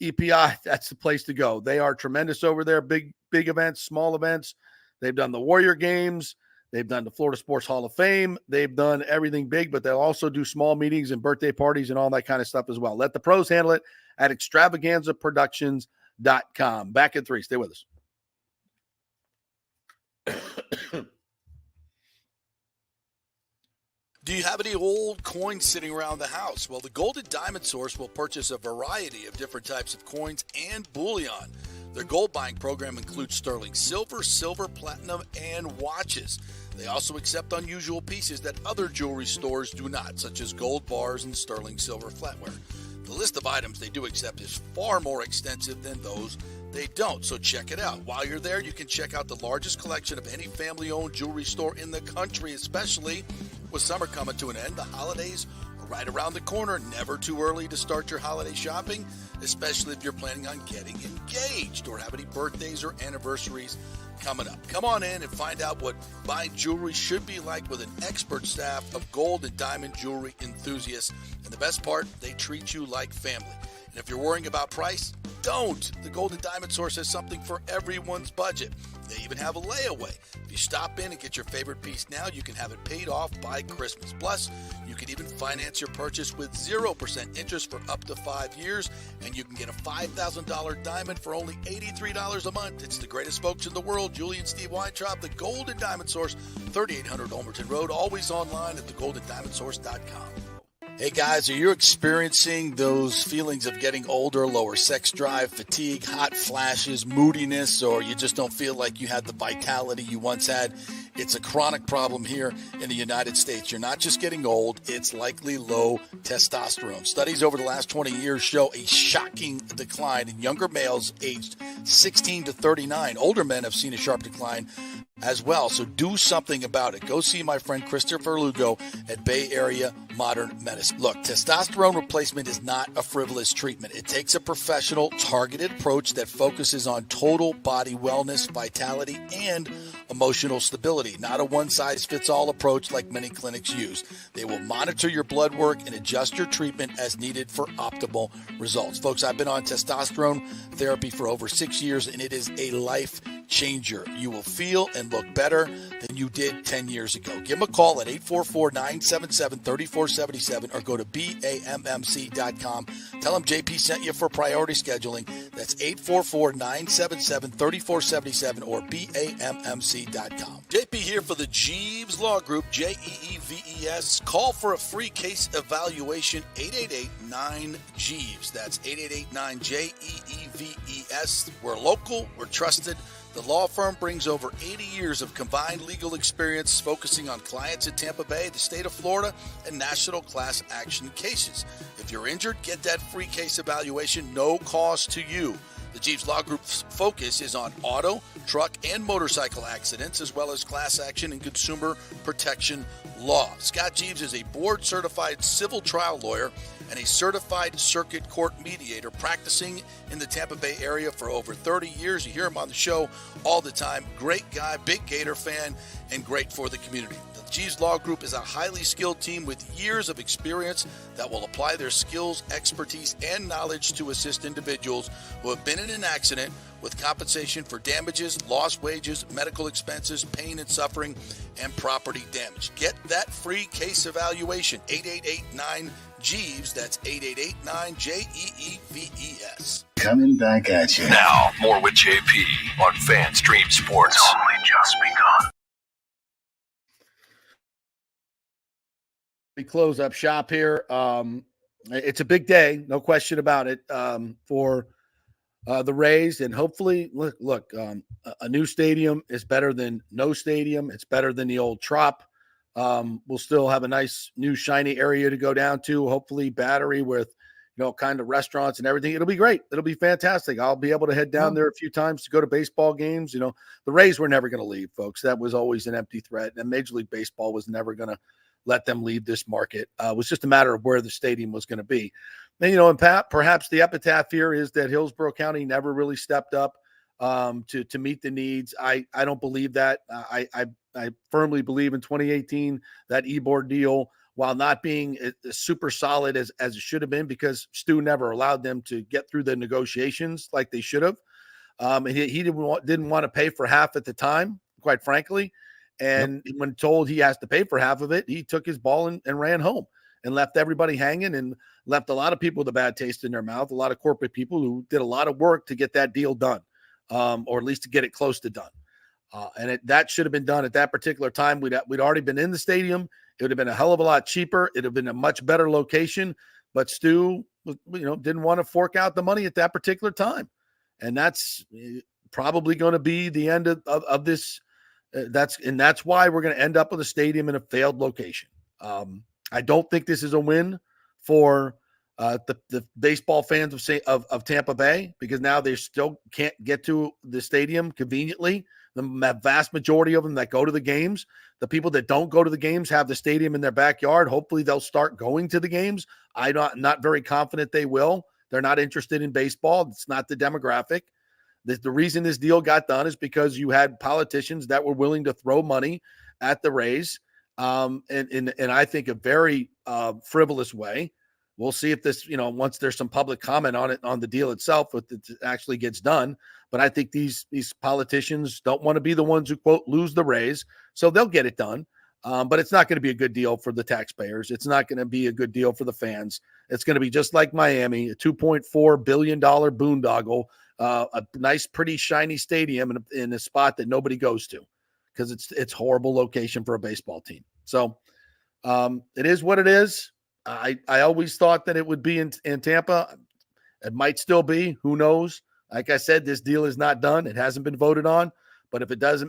EPI, that's the place to go. They are tremendous over there. Big events, small events. They've done the Warrior Games. They've done the Florida Sports Hall of Fame. They've done everything big, but they'll also do small meetings and birthday parties and all that kind of stuff as well. Let the pros handle it at extravaganzaproductions.com. Back in 3. Stay with us. Do you have any old coins sitting around the house? Well, the Gold and Diamond Source will purchase a variety of different types of coins and bullion. Their gold buying program includes sterling silver, silver, platinum, and watches. They also accept unusual pieces that other jewelry stores do not, such as gold bars and sterling silver flatware. The list of items they do accept is far more extensive than those they don't, so check it out. While you're there, you can check out the largest collection of any family-owned jewelry store in the country, especially with summer coming to an end. The holidays are right around the corner. Never too early to start your holiday shopping, especially if you're planning on getting engaged or have any birthdays or anniversaries coming up. Come on in and find out what buying jewelry should be like with an expert staff of gold and diamond jewelry enthusiasts. And the best part, they treat you like family. And if you're worrying about price, don't. The Gold and Diamond Source has something for everyone's budget. They even have a layaway. If you stop in and get your favorite piece now, you can have it paid off by Christmas. Plus, you can even finance your purchase with 0% interest for up to 5 years, and you can get a $5,000 diamond for only $83 a month. It's the greatest folks in the world, Julie and Steve Weintraub, the Golden Diamond Source, 3800 Olmerton Road, always online at thegoldendiamondsource.com. Hey guys, are you experiencing those feelings of getting older, lower sex drive, fatigue, hot flashes, moodiness, or you just don't feel like you had the vitality you once had? It's a chronic problem here in the United States. You're not just getting old, it's likely low testosterone. Studies over the last 20 years show a shocking decline in younger males aged 16 to 39. Older men have seen a sharp decline as well, so do something about it. Go see my friend Christopher Lugo at Bay Area Modern Medicine. Look, testosterone replacement is not a frivolous treatment. It takes a professional, targeted approach that focuses on total body wellness, vitality, and emotional stability, not a one-size-fits-all approach like many clinics use. They will monitor your blood work and adjust your treatment as needed for optimal results. Folks, I've been on testosterone therapy for over 6 years, and it is a life changer. You will feel and look better than you did 10 years ago. Give them a call at 844-977-3477 or go to BAMMC.com. Tell them JP sent you for priority scheduling. That's 844-977-3477 or BAMMC.com. JP here for the Jeeves Law Group, Jeeves. Call for a free case evaluation, 888-9-JEEVES. That's 888-9-JEEVES. We're local, we're trusted. The law firm brings over 80 years of combined legal experience focusing on clients in Tampa Bay, the state of Florida, and national class action cases. If you're injured, get that free case evaluation, no cost to you. The Jeeves Law Group's focus is on auto, truck, and motorcycle accidents, as well as class action and consumer protection law. Scott Jeeves is a board-certified civil trial lawyer and a certified circuit court mediator practicing in the Tampa Bay area for over 30 years. You hear him on the show all the time. Great guy, big Gator fan, and great for the community. The Jeeves Law Group is a highly skilled team with years of experience that will apply their skills, expertise, and knowledge to assist individuals who have been in an accident with compensation for damages, lost wages, medical expenses, pain and suffering, and property damage. Get that free case evaluation, 888-9-JEEVES. That's 888-9-JEEVES. Coming back at you. Now, more with JP on FanStream Sports. It's only just begun. We close up shop here. It's a big day, no question about it, for the Rays, and hopefully, look, a new stadium is better than no stadium. It's better than the old Trop. We'll still have a nice new shiny area to go down to. Hopefully, Battery with kind of restaurants and everything. It'll be great. It'll be fantastic. I'll be able to head down there a few times to go to baseball games. The Rays were never going to leave, folks. That was always an empty threat, and Major League Baseball was never going to let them leave this market. It was just a matter of where the stadium was going to be. And, and perhaps the epitaph here is that Hillsborough County never really stepped up to meet the needs. I don't believe that. I firmly believe in 2018 that e-board deal, while not being as super solid as it should have been, because Stu never allowed them to get through the negotiations like they should have. He didn't want to pay for half at the time, quite frankly. And when told he has to pay for half of it, he took his ball and ran home and left everybody hanging and left a lot of people with a bad taste in their mouth, a lot of corporate people who did a lot of work to get that deal done, or at least to get it close to done. That should have been done at that particular time. We'd already been in the stadium. It would have been a hell of a lot cheaper. It would have been a much better location. But Stu, didn't want to fork out the money at that particular time. And that's probably going to be the end of this. That's why we're going to end up with a stadium in a failed location. I don't think this is a win for the baseball fans of Tampa Bay, because now they still can't get to the stadium conveniently. The vast majority of them that go to the games, the people that don't go to the games have the stadium in their backyard. Hopefully they'll start going to the games. I'm not very confident they will. They're not interested in baseball. It's not the demographic. The reason this deal got done is because you had politicians that were willing to throw money at the Rays, and I think a very frivolous way. We'll see if this, once there's some public comment on it, on the deal itself, if it actually gets done. But I think these politicians don't want to be the ones who, quote, lose the Rays, so they'll get it done. But it's not going to be a good deal for the taxpayers. It's not going to be a good deal for the fans. It's going to be just like Miami, a $2.4 billion boondoggle, a nice, pretty shiny stadium in a spot that nobody goes to because it's horrible location for a baseball team. So it is what it is. I always thought that it would be in Tampa. It might still be. Who knows? Like I said, this deal is not done. It hasn't been voted on. But if it does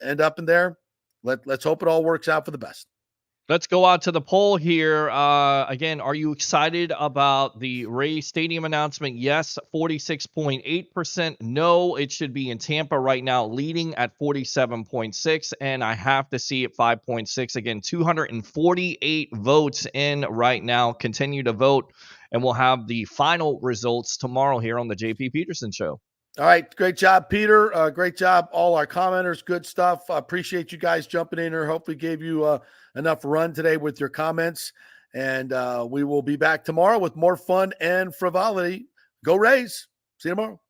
end up in there, let's hope it all works out for the best. Let's go out to the poll here. Again, are you excited about the Rays Stadium announcement? Yes, 46.8%. No, it should be in Tampa right now, leading at 47.6%. And I have to see it 5.6%. Again, 248 votes in right now. Continue to vote, and we'll have the final results tomorrow here on the JP Peterson Show. All right. Great job, Peter. Great job, all our commenters. Good stuff. I appreciate you guys jumping in here. Hopefully gave you enough run today with your comments. And we will be back tomorrow with more fun and frivolity. Go Rays. See you tomorrow.